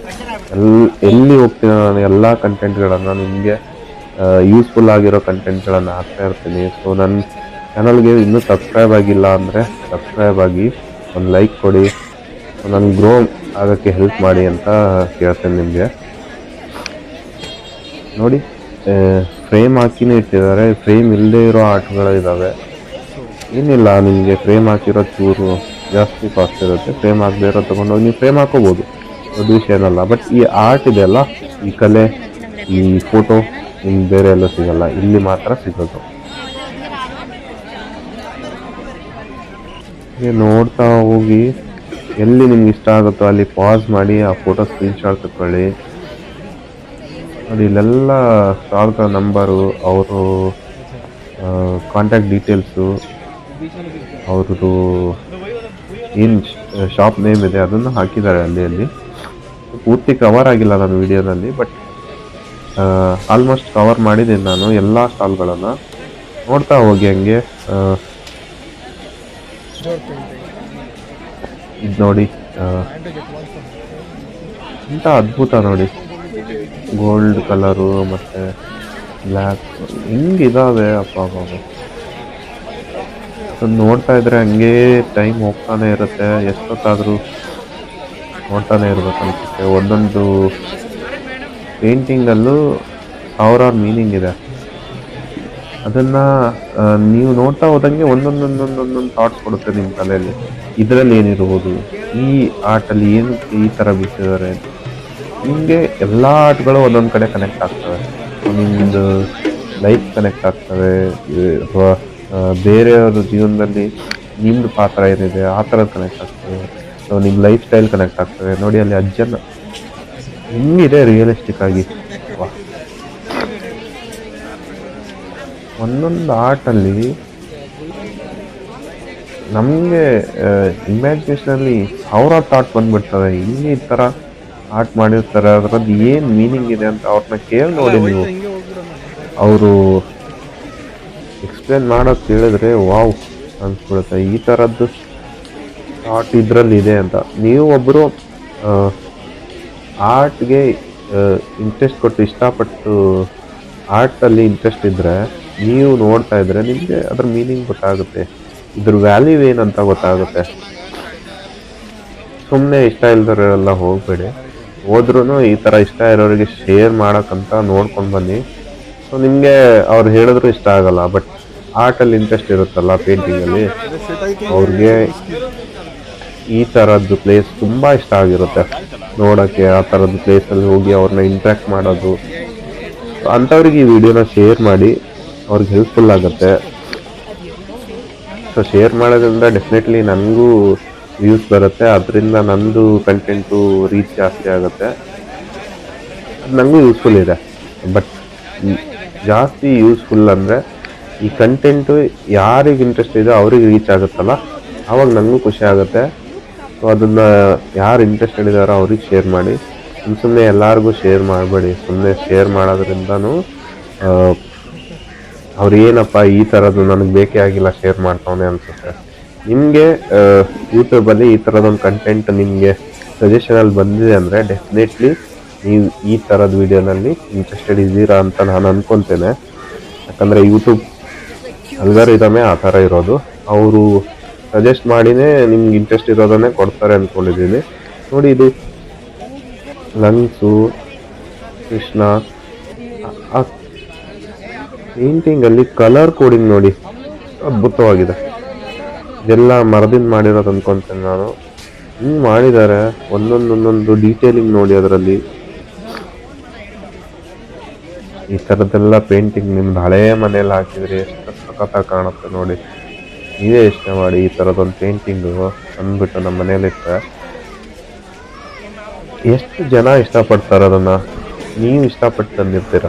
ಎಲ್ಲಿ ಹೋಗ್ತೀನಿ ನಾನು ಎಲ್ಲ ಕಂಟೆಂಟ್ಗಳನ್ನು ನಿಮಗೆ ಯೂಸ್ಫುಲ್ ಆಗಿರೋ ಕಂಟೆಂಟ್ಗಳನ್ನು ಹಾಕ್ತಾ ಇರ್ತೀನಿ. ಸೊ ನನ್ನ ಚಾನಲ್ಗೆ ಇನ್ನೂ ಸಬ್ಸ್ಕ್ರೈಬ್ ಆಗಿಲ್ಲ ಅಂದರೆ ಸಬ್ಸ್ಕ್ರೈಬ್ ಆಗಿ, ಒಂದು ಲೈಕ್ ಕೊಡಿ, ನನಗೆ ಗ್ರೋ ಆಗೋಕ್ಕೆ ಹೆಲ್ಪ್ ಮಾಡಿ ಅಂತ ಕೇಳ್ತೇನೆ ನಿಮಗೆ. ನೋಡಿ ಫ್ರೇಮ್ ಹಾಕಿನೇ ಇಟ್ಟಿದ್ದಾರೆ, ಫ್ರೇಮ್ ಇಲ್ಲದೆ ಇರೋ ಆರ್ಟ್ಗಳು ಇದ್ದಾವೆ. ಏನಿಲ್ಲ, ನಿಮಗೆ ಫ್ರೇಮ್ ಹಾಕಿರೋ ಚೂರು ಜಾಸ್ತಿ ಕಾಸ್ಟ್ ಇರುತ್ತೆ, ಫ್ರೇಮ್ ಹಾಕದೇ ಇರೋ ತೊಗೊಂಡೋಗಿ ನೀವು ಫ್ರೇಮ್ ಹಾಕೋಬೋದು, ಅದು ವಿಷಯ ಏನಲ್ಲ. ಬಟ್ ಈ ಆರ್ಟ್ ಇದೆಯಲ್ಲ, ಈ ಕಲೆ, ಈ ಫೋಟೋ ನಿಮ್ಗೆ ಬೇರೆ ಎಲ್ಲ ಸಿಗಲ್ಲ, ಇಲ್ಲಿ ಮಾತ್ರ ಸಿಗೋದು. ನೋಡ್ತಾ ಹೋಗಿ, ಎಲ್ಲಿ ನಿಮ್ಗೆ ಇಷ್ಟ ಆಗುತ್ತೋ ಅಲ್ಲಿ ಪಾಸ್ ಮಾಡಿ ಆ ಫೋಟೋ ಸ್ಕ್ರೀನ್ಶಾಟ್ ತಗೊಳ್ಳಿ. ನೋಡಿ ಇಲ್ಲೆಲ್ಲ ಸ್ಟಾಲ್ಗಳ ನಂಬರು, ಅವರು ಕಾಂಟ್ಯಾಕ್ಟ್ ಡೀಟೇಲ್ಸು, ಅವ್ರದ್ದು ಏನು ಶಾಪ್ ನೇಮ್ ಇದೆ ಅದನ್ನು ಹಾಕಿದ್ದಾರೆ ಅಲ್ಲಿ. ಪೂರ್ತಿ ಕವರ್ ಆಗಿಲ್ಲ ನಾನು ವಿಡಿಯೋದಲ್ಲಿ, ಬಟ್ ಆಲ್ಮೋಸ್ಟ್ ಕವರ್ ಮಾಡಿದ್ದೀನಿ ನಾನು ಎಲ್ಲ ಸ್ಟಾಲ್ಗಳನ್ನು. ನೋಡ್ತಾ ಹೋಗಿ ಹಂಗೆ. ಇದು ನೋಡಿ ಇಂಥ ಅದ್ಭುತ ನೋಡಿ, ಗೋಲ್ಡ್ ಕಲರು ಮತ್ತು ಬ್ಲ್ಯಾಕ್ ಹಿಂಗಿದಾವೆ. ಅಪ್ಪ ಅದನ್ನು ನೋಡ್ತಾ ಇದ್ರೆ ಹಂಗೆ ಟೈಮ್ ಹೋಗ್ತಾನೆ ಇರುತ್ತೆ, ಎಷ್ಟೊತ್ತಾದರೂ ನೋಡ್ತಾನೆ ಇರ್ಬೇಕು ಅನ್ಸುತ್ತೆ. ಒಂದೊಂದು ಪೇಂಟಿಂಗಲ್ಲೂ ಸಾವಿರಾರು ಮೀನಿಂಗ್ ಇದೆ. ಅದನ್ನು ನೀವು ನೋಡ್ತಾ ಹೋದಂಗೆ ಒಂದೊಂದೊಂದೊಂದೊಂದೊಂದು ಥಾಟ್ಸ್ ಕೊಡುತ್ತೆ ನಿಮ್ಮ ತಲೆಯಲ್ಲಿ. ಇದರಲ್ಲಿ ಏನಿರ್ಬೋದು, ಈ ಆರ್ಟಲ್ಲಿ ಏನು ಈ ಥರ ಬಿಟ್ಟಿದ್ದಾರೆ, ನಿಮಗೆ ಎಲ್ಲ ಆರ್ಟ್ಗಳು ಒಂದೊಂದು ಕಡೆ ಕನೆಕ್ಟ್ ಆಗ್ತವೆ. ನಿಮ್ಮದು ಲೈಫ್ ಕನೆಕ್ಟ್ ಆಗ್ತವೆ, ಅಥವಾ ಬೇರೆಯವ್ರ ಜೀವನದಲ್ಲಿ ನಿಮ್ಮದು ಪಾತ್ರ ಏನಿದೆ ಆ ಥರದ್ದು ಕನೆಕ್ಟ್ ಆಗ್ತವೆ. ಸೊ ನಿಮ್ಮ ಲೈಫ್ ಸ್ಟೈಲ್ ಕನೆಕ್ಟ್ ಆಗ್ತವೆ. ನೋಡಿ ಅಲ್ಲಿ ಅಜ್ಜನ ಹೆಂಗಿದೆ ರಿಯಲಿಸ್ಟಿಕ್ ಆಗಿ. ಒಂದೊಂದು ಆರ್ಟಲ್ಲಿ ನಮಗೆ ಇಮ್ಯಾಜಿನೇಷನಲ್ಲಿ ಸಾವಿರಾರು ಥಾಟ್ ಬಂದ್ಬಿಡ್ತವೆ. ಇಲ್ಲಿ ಈ ಥರ ಆರ್ಟ್ ಮಾಡಿರ್ತಾರೆ, ಅದರದ್ದು ಏನು ಮೀನಿಂಗ್ ಇದೆ ಅಂತ ಅವ್ರನ್ನ ಕೇಳಿ ನೋಡಿ ನೀವು. ಅವರು ಎಕ್ಸ್ಪ್ಲೇನ್ ಮಾಡೋದು ಕೇಳಿದ್ರೆ ವಾವ್ ಅನ್ಸ್ಬಿಡುತ್ತೆ, ಈ ಥರದ್ದು ಆರ್ಟ್ ಇದರಲ್ಲಿ ಇದೆ ಅಂತ. ನೀವು ಒಬ್ಬರು ಆರ್ಟ್ಗೆ ಇಂಟ್ರೆಸ್ಟ್ ಕೊಟ್ಟು ಇಷ್ಟಪಟ್ಟು ಆರ್ಟಲ್ಲಿ ಇಂಟ್ರೆಸ್ಟ್ ಇದ್ದರೆ, ನೀವು ನೋಡ್ತಾ ಇದ್ದರೆ ನಿಮಗೆ ಅದ್ರ ಮೀನಿಂಗ್ ಗೊತ್ತಾಗುತ್ತೆ, ಇದ್ರ ವ್ಯಾಲ್ಯೂ ಏನಂತ ಗೊತ್ತಾಗುತ್ತೆ. ಸುಮ್ಮನೆ ಇಷ್ಟ ಇಲ್ದರೆಲ್ಲ ಹೋಗಬೇಡಿ, ಹೋದ್ರೂ ಈ ಥರ ಇಷ್ಟ ಇರೋರಿಗೆ ಶೇರ್ ಮಾಡೋಕ್ಕಂತ ನೋಡ್ಕೊಂಡು ಬನ್ನಿ. ಸೊ ನಿಮಗೆ ಅವ್ರು ಹೇಳಿದ್ರು ಇಷ್ಟ ಆಗಲ್ಲ, ಬಟ್ ಆರ್ಟಲ್ಲಿ ಇಂಟ್ರೆಸ್ಟ್ ಇರುತ್ತಲ್ಲ, ಪೇಂಟಿಂಗಲ್ಲಿ, ಅವ್ರಿಗೆ ಈ ಥರದ್ದು ಪ್ಲೇಸ್ ತುಂಬ ಇಷ್ಟ ಆಗಿರುತ್ತೆ ನೋಡೋಕ್ಕೆ. ಆ ಥರದ್ದು ಪ್ಲೇಸಲ್ಲಿ ಹೋಗಿ ಅವ್ರನ್ನ ಇಂಟ್ರ್ಯಾಕ್ಟ್ ಮಾಡೋದು, ಅಂಥವ್ರಿಗೆ ಈ ವಿಡಿಯೋನ ಶೇರ್ ಮಾಡಿ, ಅವ್ರಿಗೆ ಹೆಲ್ಪ್ಫುಲ್ ಆಗುತ್ತೆ. ಸೊ ಶೇರ್ ಮಾಡೋದ್ರಿಂದ ಡೆಫಿನೆಟ್ಲಿ ನನಗೂ ವ್ಯೂಸ್ ಬರುತ್ತೆ, ಅದರಿಂದ ನಂದು ಕಂಟೆಂಟು ರೀಚ್ ಜಾಸ್ತಿ ಆಗುತ್ತೆ, ಅದು ನನಗೂ ಯೂಸ್ಫುಲ್ ಇದೆ. ಬಟ್ ಜಾಸ್ತಿ ಯೂಸ್ಫುಲ್ ಅಂದರೆ ಈ ಕಂಟೆಂಟು ಯಾರಿಗೆ ಇಂಟ್ರೆಸ್ಟ್ ಇದೆ ಅವ್ರಿಗೆ ರೀಚ್ ಆಗುತ್ತಲ್ಲ, ಆವಾಗ ನನಗೂ ಖುಷಿ ಆಗುತ್ತೆ. ಸೊ ಅದನ್ನು ಯಾರು ಇಂಟ್ರೆಸ್ಟೆಡ್ ಇದ್ದಾರೋ ಅವ್ರಿಗೆ ಶೇರ್ ಮಾಡಿ. ಸುಮ್ಮನೆ ಎಲ್ಲರಿಗೂ ಶೇರ್ ಮಾಡಬೇಡಿ, ಸುಮ್ಮನೆ ಶೇರ್ ಮಾಡೋದ್ರಿಂದನೂ ಅವ್ರು ಏನಪ್ಪ ಈ ಥರದ್ದು ನನಗೆ ಬೇಕೇ ಆಗಿಲ್ಲ ಶೇರ್ ಮಾಡ್ತಾವನೆ ಅನಿಸುತ್ತೆ. ನಿಮಗೆ ಯೂಟ್ಯೂಬಲ್ಲಿ ಈ ಥರದೊಂದು ಕಂಟೆಂಟ್ ನಿಮಗೆ ಸಜೆಷನಲ್ಲಿ ಬಂದಿದೆ ಅಂದರೆ ಡೆಫಿನೆಟ್ಲಿ ನೀವು ಈ ಥರದ ವೀಡಿಯೋನಲ್ಲಿ ಇಂಟ್ರೆಸ್ಟೆಡ್ ಇದ್ದೀರಾ ಅಂತ ನಾನು ಅಂದ್ಕೊತೇನೆ. ಯಾಕಂದರೆ ಯೂಟ್ಯೂಬ್ ಅಲ್ಗಾರಿದಮೇ ಆ ಥರ ಇರೋದು, ಅವರು ಸಜೆಸ್ಟ್ ಮಾಡಿನೇ ನಿಮ್ಗೆ ಇಂಟ್ರೆಸ್ಟ್ ಇರೋದನ್ನೇ ಕೊಡ್ತಾರೆ ಅಂದ್ಕೊಂಡಿದ್ದೀನಿ. ನೋಡಿ ಇದು ಲಂಗ್ಸು, ಕೃಷ್ಣ, ಆ ಪೇಂಟಿಂಗಲ್ಲಿ ಕಲರ್ ಕೋಡಿಂಗ್ ನೋಡಿ ಅದ್ಭುತವಾಗಿದೆ. ಇದೆಲ್ಲ ಮರದಿಂದ ಮಾಡಿರೋದು ಅಂದ್ಕೊತೇನೆ ನಾನು. ಹಿಂಗೆ ಮಾಡಿದ್ದಾರೆ, ಒಂದೊಂದೊಂದೊಂದು ಡೀಟೇಲಿಂಗ್ ನೋಡಿ ಅದರಲ್ಲಿ. ಈ ಥರದ್ದೆಲ್ಲ ಪೇಂಟಿಂಗ್ ನಿಮ್ದು ಹಳೇ ಮನೇಲಿ ಹಾಕಿದ್ರಿ ಎಷ್ಟು ಸಖತ್ತಾಗಿ ಕಾಣುತ್ತೆ ನೋಡಿ. ನೀವೇ ಯೋಚನೆ ಮಾಡಿ, ಈ ಥರದೊಂದು ಪೇಂಟಿಂಗು ಅಂದ್ಬಿಟ್ಟು ನಮ್ಮ ಮನೇಲಿಟ್ಟರೆ ಎಷ್ಟು ಜನ ಇಷ್ಟಪಡ್ತಾರೆ ಅದನ್ನು. ನೀವು ಇಷ್ಟಪಟ್ಟು ತಂದಿರ್ತೀರ,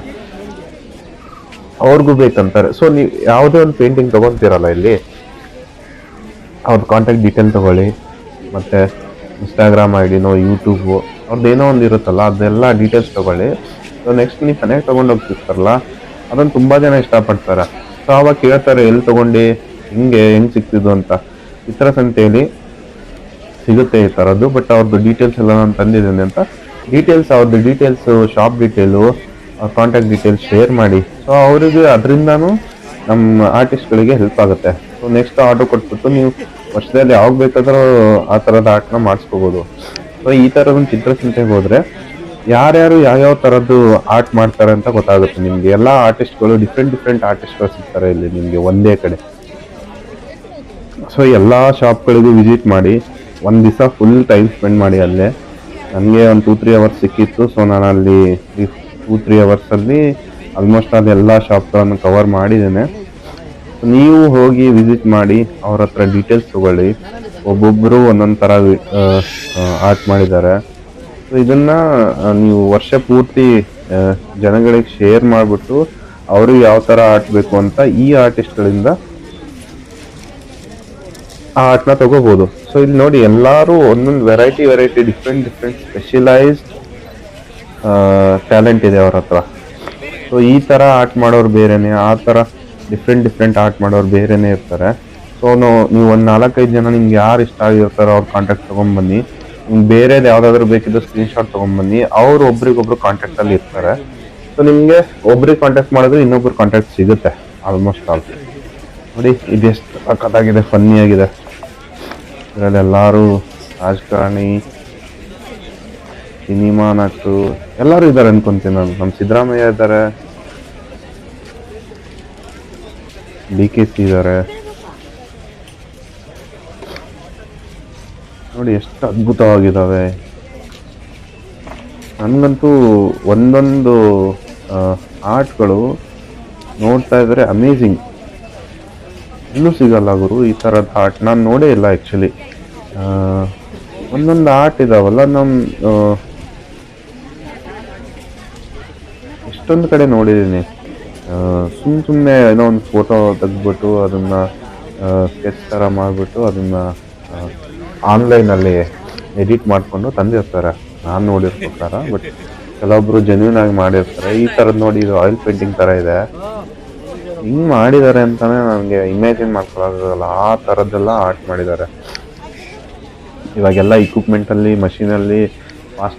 ಅವ್ರಿಗೂ ಬೇಕಂತಾರೆ. ಸೊ ನೀವು ಯಾವುದೇ ಒಂದು ಪೇಂಟಿಂಗ್ ತೊಗೊತೀರಲ್ಲ, ಇಲ್ಲಿ ಅವ್ರ ಕಾಂಟ್ಯಾಕ್ಟ್ ಡೀಟೇಲ್ ತೊಗೊಳ್ಳಿ, ಮತ್ತು ಇನ್ಸ್ಟಾಗ್ರಾಮ್ ಐ ಡಿನೋ ಯೂಟ್ಯೂಬು ಅವ್ರದ್ದು ಏನೋ ಒಂದು ಇರುತ್ತಲ್ಲ ಅದೆಲ್ಲ ಡೀಟೇಲ್ಸ್ ತೊಗೊಳ್ಳಿ. ಸೊ ನೆಕ್ಸ್ಟ್ ನೀವು ಮನೆಗೆ ತೊಗೊಂಡೋಗ್ತಿರ್ತಾರಲ್ಲ ಅದನ್ನು ತುಂಬ ಜನ ಇಷ್ಟಪಡ್ತಾರೆ. ಸೊ ಅವಾಗ ಕೇಳ್ತಾರೆ ಎಲ್ಲಿ ತೊಗೊಂಡು ಹೆಂಗೆ ಸಿಕ್ತಿದ್ದು ಅಂತ. ಚಿತ್ರ ಸಂತೆಯಲ್ಲಿ ಸಿಗುತ್ತೆ ಈ ಥರದ್ದು. ಬಟ್ ಅವ್ರದ್ದು ಡೀಟೇಲ್ಸ್ ಎಲ್ಲ ನಾನು ತಂದಿದ್ದೀನಿ ಅಂತ ಅವ್ರದ್ದು details, shop detail, contact details share ಮಾಡಿ. ಸೊ ಅವರಿಗೆ ಅದರಿಂದನೂ ನಮ್ಮ ಆರ್ಟಿಸ್ಟ್ಗಳಿಗೆ ಹೆಲ್ಪ್ ಆಗುತ್ತೆ. ಸೊ ನೆಕ್ಸ್ಟ್ ಆರ್ಡರ್ ಕೊಟ್ಬಿಟ್ಟು ನೀವು ವರ್ಷದಲ್ಲಿ ಯಾವಾಗ ಬೇಕಾದರೂ ಆ ಥರದ ಆರ್ಟ್ನ ಮಾಡಿಸ್ಕೋಬೋದು. ಸೊ ಈ ಥರದ ಚಿತ್ರಸಂತೆಗೆ ಹೋದರೆ ಯಾರ್ಯಾರು ಯಾವ್ಯಾವ ಥರದ್ದು ಆರ್ಟ್ ಮಾಡ್ತಾರೆ ಅಂತ ಗೊತ್ತಾಗುತ್ತೆ ನಿಮಗೆ. ಎಲ್ಲ ಆರ್ಟಿಸ್ಟ್ಗಳು ಡಿಫ್ರೆಂಟ್ ಆರ್ಟಿಸ್ಟ್ಗಳು ಸಿಗ್ತಾರೆ ಇಲ್ಲಿ ನಿಮಗೆ ಒಂದೇ ಕಡೆ. ಸೊ ಎಲ್ಲ ಶಾಪ್ಗಳಿಗೂ ವಿಸಿಟ್ ಮಾಡಿ, ಒಂದು ದಿವಸ ಫುಲ್ ಟೈಮ್ ಸ್ಪೆಂಡ್ ಮಾಡಿ ಅಲ್ಲೇ. ನನಗೆ ಒಂದು 2-3 ಅವರ್ಸ್ ಸಿಕ್ಕಿತ್ತು. ಸೊ ನಾನು ಅಲ್ಲಿ 2-3 ಅವರ್ಸಲ್ಲಿ ಆಲ್ಮೋಸ್ಟ್ ಅದೆಲ್ಲ ಶಾಪ್ಗಳನ್ನು ಕವರ್ ಮಾಡಿದ್ದೇನೆ. ನೀವು ಹೋಗಿ ವಿಸಿಟ್ ಮಾಡಿ, ಅವ್ರ ಹತ್ರ ಡೀಟೇಲ್ಸ್ ತೊಗೊಳ್ಳಿ. ಒಬ್ಬೊಬ್ಬರು ಒಂದೊಂದು ಥರ ಆರ್ಟ್ ಮಾಡಿದ್ದಾರೆ. ಸೊ ಇದನ್ನು ನೀವು ವರ್ಷ ಪೂರ್ತಿ ಜನಗಳಿಗೆ ಶೇರ್ ಮಾಡಿಬಿಟ್ಟು ಅವ್ರಿಗೆ ಯಾವ ಥರ ಆರ್ಟ್ ಬೇಕು ಅಂತ ಈ ಆರ್ಟಿಸ್ಟ್ಗಳಿಂದ ಆ ಆರ್ಟ್ನ ತಗೋಬೋದು. ಸೊ ಇಲ್ಲಿ ನೋಡಿ ಎಲ್ಲರೂ ಒಂದೊಂದು ವೆರೈಟಿ ಡಿಫ್ರೆಂಟ್ ಸ್ಪೆಷಲೈಸ್ಡ್ ಟ್ಯಾಲೆಂಟ್ ಇದೆ ಅವ್ರ ಹತ್ರ. ಸೊ ಈ ಥರ ಆರ್ಟ್ ಮಾಡೋರು ಬೇರೆನೆ, ಆ ಥರ ಡಿಫ್ರೆಂಟ್ ಆರ್ಟ್ ಮಾಡೋರು ಬೇರೆನೇ ಇರ್ತಾರೆ. ಸೊ ನೀವು ಒಂದು 4-5 ಜನ ನಿಮ್ಗೆ ಯಾರು ಇಷ್ಟ ಆಗಿರ್ತಾರೋ ಅವ್ರ ಕಾಂಟ್ಯಾಕ್ಟ್ ತೊಗೊಂಬನ್ನಿ. ನಿಮ್ಗೆ ಬೇರೆದು ಯಾವುದಾದ್ರೂ ಬೇಕಿದ್ದು ಸ್ಕ್ರೀನ್ಶಾಟ್ ತೊಗೊಂಬನ್ನಿ. ಅವರು ಒಬ್ರಿಗೊಬ್ರು ಕಾಂಟ್ಯಾಕ್ಟಲ್ಲಿ ಇರ್ತಾರೆ. ಸೊ ನಿಮಗೆ ಒಬ್ರಿಗೆ ಕಾಂಟ್ಯಾಕ್ಟ್ ಮಾಡಿದ್ರೆ ಇನ್ನೊಬ್ರು ಕಾಂಟ್ಯಾಕ್ಟ್ ಸಿಗುತ್ತೆ ಆಲ್ಮೋಸ್ಟ್ ಆಲ್. ನೋಡಿ ಇದೆಷ್ಟು ಸಖತ್ತಾಗಿದೆ, ಫನ್ನಿ ಆಗಿದೆ. ಇದರಲ್ಲಿ ಎಲ್ಲರೂ ರಾಜಕಾರಣಿ, ಸಿನಿಮಾ ನಟರು ಎಲ್ಲರೂ ಇದ್ದಾರೆ ಅನ್ಕೊಂತೀನಿ ನಾನು. ನಮ್ಮ ಸಿದ್ದರಾಮಯ್ಯ ಇದ್ದಾರೆ, DKC ಇದ್ದಾರೆ. ನೋಡಿ ಎಷ್ಟು ಅದ್ಭುತವಾಗಿದ್ದಾವೆ. ನನಗಂತೂ ಒಂದೊಂದು ಆರ್ಟ್ಗಳು ನೋಡ್ತಾ ಇದ್ರೆ ಅಮೇಝಿಂಗ್. ಇನ್ನೂ ಸಿಗಲ್ಲ ಗುರು ಈ ಥರದ ಆರ್ಟ್, ನಾನು ನೋಡೇ ಇಲ್ಲ ಆ್ಯಕ್ಚುಲಿ. ಒಂದೊಂದು ಆರ್ಟ್ ಇದಾವಲ್ಲ ನಮ್ಮ ಎಷ್ಟೊಂದು ಕಡೆ ನೋಡಿದ್ದೀನಿ. ಸುಮ್ಮನೆ ಏನೋ ಒಂದು ಫೋಟೋ ತೆಗೆದ್ಬಿಟ್ಟು ಅದನ್ನು ಸ್ಕೆಚ್ ಥರ ಮಾಡಿಬಿಟ್ಟು ಅದನ್ನು ಆನ್ಲೈನಲ್ಲಿ ಎಡಿಟ್ ಮಾಡಿಕೊಂಡು ತಂದಿರ್ತಾರೆ ನಾನು ನೋಡಿರೋ ಪ್ರಕಾರ. ಬಟ್ ಕೆಲವೊಬ್ಬರು ಜೆನ್ಯೂನ್ ಆಗಿ ಮಾಡಿರ್ತಾರೆ. ಈ ಥರದ್ದು ನೋಡಿ, ಇದು ಆಯಿಲ್ ಪೇಂಟಿಂಗ್ ಥರ ಇದೆ, ಹಿಂಗೆ ಮಾಡಿದ್ದಾರೆ ಅಂತಲೇ ನನಗೆ ಇಮ್ಯಾಜಿನ್ ಮಾಡ್ಕೊಳ್ಳೋಕ್ಕಾಗಲ್ಲ. ಆ ಥರದ್ದೆಲ್ಲ ಆರ್ಟ್ ಮಾಡಿದ್ದಾರೆ. ಇವಾಗೆಲ್ಲ ಇಕ್ವಿಪ್ಮೆಂಟಲ್ಲಿ, ಮಷೀನಲ್ಲಿ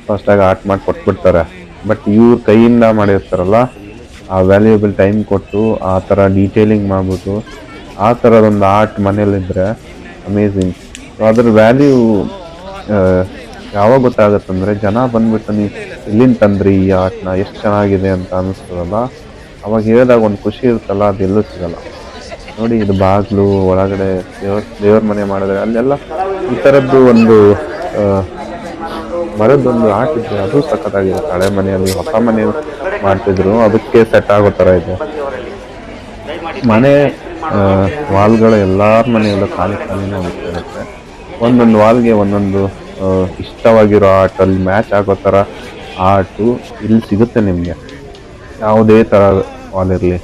ಫಾಸ್ಟಾಗಿ ಆರ್ಟ್ ಮಾಡಿ ಕೊಟ್ಬಿಡ್ತಾರೆ. ಬಟ್ ಇವ್ರ ಕೈಯಿಂದ ಮಾಡಿರ್ತಾರಲ್ಲ, ಆ ವ್ಯಾಲ್ಯೂಯಬಲ್ ಟೈಮ್ ಕೊಟ್ಟು ಆ ಥರ ಡೀಟೇಲಿಂಗ್ ಮಾಡಿಬಿಟ್ಟು ಆ ಥರದೊಂದು ಆರ್ಟ್ ಮನೇಲಿದ್ದರೆ ಅಮೇಝಿಂಗ್. ಅದ್ರ ವ್ಯಾಲ್ಯೂ ಯಾವಾಗ ಗೊತ್ತಾಗುತ್ತಂದರೆ ಜನ ಬಂದ್ಬಿಟ್ಟು ನೀವು ಎಲ್ಲಿಂದ ತಂದ್ರಿ ಈ ಆರ್ಟ್ನ, ಎಷ್ಟು ಚೆನ್ನಾಗಿದೆ ಅಂತ ಅನ್ನಿಸ್ತದಲ್ಲ, ಅವಾಗ ಹೇಳಿದಾಗ ಒಂದು ಖುಷಿ ಇರುತ್ತಲ್ಲ, ಅದೆಲ್ಲೂ ಸಿಗಲ್ಲ. ನೋಡಿ ಇದು ಬಾಗಿಲು ಒಳಗಡೆ ದೇವ್ರ ಮನೆ ಮಾಡಿದ್ರೆ ಅಲ್ಲೆಲ್ಲ ಈ ಥರದ್ದು ಒಂದು ಮರದ್ದೊಂದು ಆರ್ಟ್ ಇದ್ದರೆ ಅದು ಸಖತ್ತಾಗಿದೆ. ಹಳೆ ಮನೆಯಲ್ಲಿ ಹೊಸ ಮನೆ ಮಾಡ್ತಿದ್ರು, ಅದಕ್ಕೆ ಸೆಟ್ ಆಗೋ ಥರ ಇದೆ. ಮನೆ ವಾಲ್ಗಳು ಎಲ್ಲರ ಮನೆಯಲ್ಲೂ ಖಾಲಿನೇ ಇರುತ್ತೆ. ಒಂದೊಂದು ವಾಲ್ಗೆ ಒಂದೊಂದು ಇಷ್ಟವಾಗಿರೋ ಆರ್ಟ್, ಅಲ್ಲಿ ಮ್ಯಾಚ್ ಆಗೋ ಥರ ಆರ್ಟು ಇಲ್ಲಿ ಸಿಗುತ್ತೆ ನಿಮಗೆ. ಯಾವುದೇ ಥರ ವಾಲ್ ಇರಲಿ,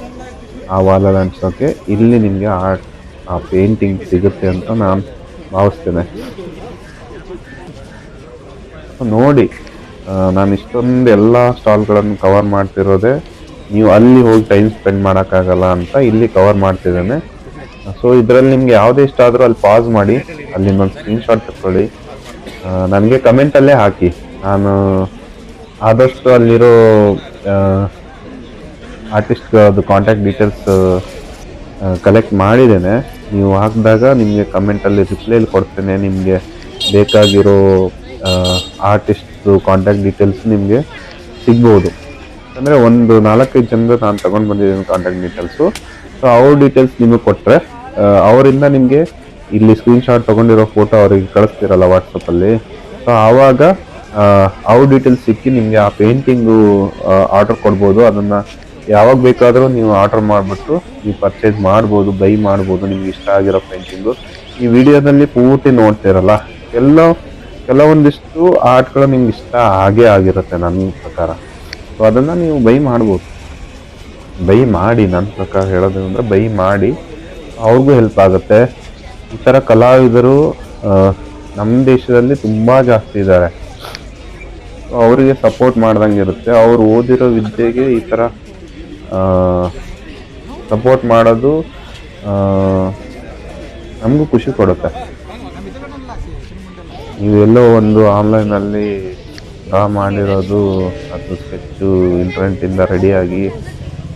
ಆ ವಾಲಲ್ಲಿ ಅಂಟಿಸೋಕ್ಕೆ ಇಲ್ಲಿ ನಿಮಗೆ ಆರ್ಟ್, ಆ ಪೇಂಟಿಂಗ್ ಸಿಗುತ್ತೆ ಅಂತ ನಾನು ಭಾವಿಸ್ತೇನೆ. ನೋಡಿ, ನಾನು ಇಷ್ಟೊಂದು ಎಲ್ಲ ಸ್ಟಾಲ್ಗಳನ್ನು ಕವರ್ ಮಾಡ್ತಿರೋದೆ ನೀವು ಅಲ್ಲಿ ಹೋಗಿ ಟೈಮ್ ಸ್ಪೆಂಡ್ ಮಾಡೋಕ್ಕಾಗಲ್ಲ ಅಂತ ಇಲ್ಲಿ ಕವರ್ ಮಾಡ್ತಿದ್ದೇನೆ. ಸೊ ಇದರಲ್ಲಿ ನಿಮಗೆ ಯಾವುದೇ ಇಷ್ಟ ಆದರೂ ಅಲ್ಲಿ ಪಾಸ್ ಮಾಡಿ ಅಲ್ಲಿಂದೊಂದು ಸ್ಕ್ರೀನ್ಶಾಟ್ ತಗೊಳ್ಳಿ, ನನಗೆ ಕಮೆಂಟಲ್ಲೇ ಹಾಕಿ. ನಾನು ಆದಷ್ಟು ಅಲ್ಲಿರೋ ಆರ್ಟಿಸ್ಟ್ಗಳದ್ದು ಕಾಂಟ್ಯಾಕ್ಟ್ ಡೀಟೇಲ್ಸ್ ಕಲೆಕ್ಟ್ ಮಾಡಿದ್ದೇನೆ. ನೀವು ಹಾಕಿದಾಗ ನಿಮಗೆ ಕಮೆಂಟಲ್ಲಿ ರಿಪ್ಲೈಲಿ ಕೊಡ್ತೇನೆ. ನಿಮಗೆ ಬೇಕಾಗಿರೋ ಆರ್ಟಿಸ್ಟ್ದು ಕಾಂಟ್ಯಾಕ್ಟ್ ಡೀಟೇಲ್ಸ್ ನಿಮಗೆ ಸಿಗ್ಬೋದು. ಅಂದರೆ ಒಂದು 4-5 ಜನರು ನಾನು ತೊಗೊಂಡು ಬಂದಿದ್ದೀನಿ ಕಾಂಟ್ಯಾಕ್ಟ್ ಡೀಟೇಲ್ಸು. ಸೊ ಅವ್ರ ಡೀಟೇಲ್ಸ್ ನಿಮಗೆ ಕೊಟ್ಟರೆ ಅವರಿಂದ ನಿಮಗೆ ಇಲ್ಲಿ ಸ್ಕ್ರೀನ್ಶಾಟ್ ತೊಗೊಂಡಿರೋ ಫೋಟೋ ಅವ್ರಿಗೆ ಕಳಿಸ್ತಿರಲ್ಲ ವಾಟ್ಸಪ್ಪಲ್ಲಿ. ಸೊ ಆವಾಗ ಅವ್ರ ಡೀಟೇಲ್ಸ್ ಸಿಕ್ಕಿ ನಿಮಗೆ ಆ ಪೇಂಟಿಂಗು ಆರ್ಡರ್ ಕೊಡ್ಬೋದು. ಅದನ್ನು ಯಾವಾಗ ಬೇಕಾದರೂ ನೀವು ಆರ್ಡರ್ ಮಾಡಿಬಿಟ್ಟು ನೀವು ಪರ್ಚೇಸ್ ಮಾಡ್ಬೋದು, ಬೈ ಮಾಡ್ಬೋದು ನಿಮ್ಗೆ ಇಷ್ಟ ಆಗಿರೋ ಪೇಂಟಿಂಗು. ಈ ವಿಡಿಯೋದಲ್ಲಿ ಪೂರ್ತಿ ನೋಡ್ತಿರಲ್ಲ, ಕೆಲವೊಂದಿಷ್ಟು ಆರ್ಟ್ಗಳು ನಿಮ್ಗೆ ಇಷ್ಟ ಆಗಿರುತ್ತೆ ನನ್ನ ಪ್ರಕಾರ. ಸೊ ಅದನ್ನು ನೀವು ಬೈ ಮಾಡ್ಬೋದು. ಬೈ ಮಾಡಿ, ನನ್ನ ಪ್ರಕಾರ ಹೇಳೋದು ಅಂದರೆ ಬೈ ಮಾಡಿ, ಅವ್ರಿಗೂ ಹೆಲ್ಪ್ ಆಗುತ್ತೆ. ಈ ಥರ ಕಲಾವಿದರು ನಮ್ಮ ದೇಶದಲ್ಲಿ ತುಂಬ ಜಾಸ್ತಿ ಇದ್ದಾರೆ. ಅವರಿಗೆ ಸಪೋರ್ಟ್ ಮಾಡ್ದಂಗೆ ಇರುತ್ತೆ. ಅವ್ರು ಓದಿರೋ ವಿದ್ಯೆಗೆ ಈ ಥರ ಸಪೋರ್ಟ್ ಮಾಡೋದು ನಮಗೂ ಖುಷಿ ಕೊಡುತ್ತೆ. ನೀವೆಲ್ಲೋ ಒಂದು ಆನ್ಲೈನಲ್ಲಿ ಡ್ರಾ ಮಾಡಿರೋದು ಅದು ಸ್ಕೆಚ್ಚು ಇಂಟರ್ನೆಟ್ಟಿಂದ ರೆಡಿಯಾಗಿ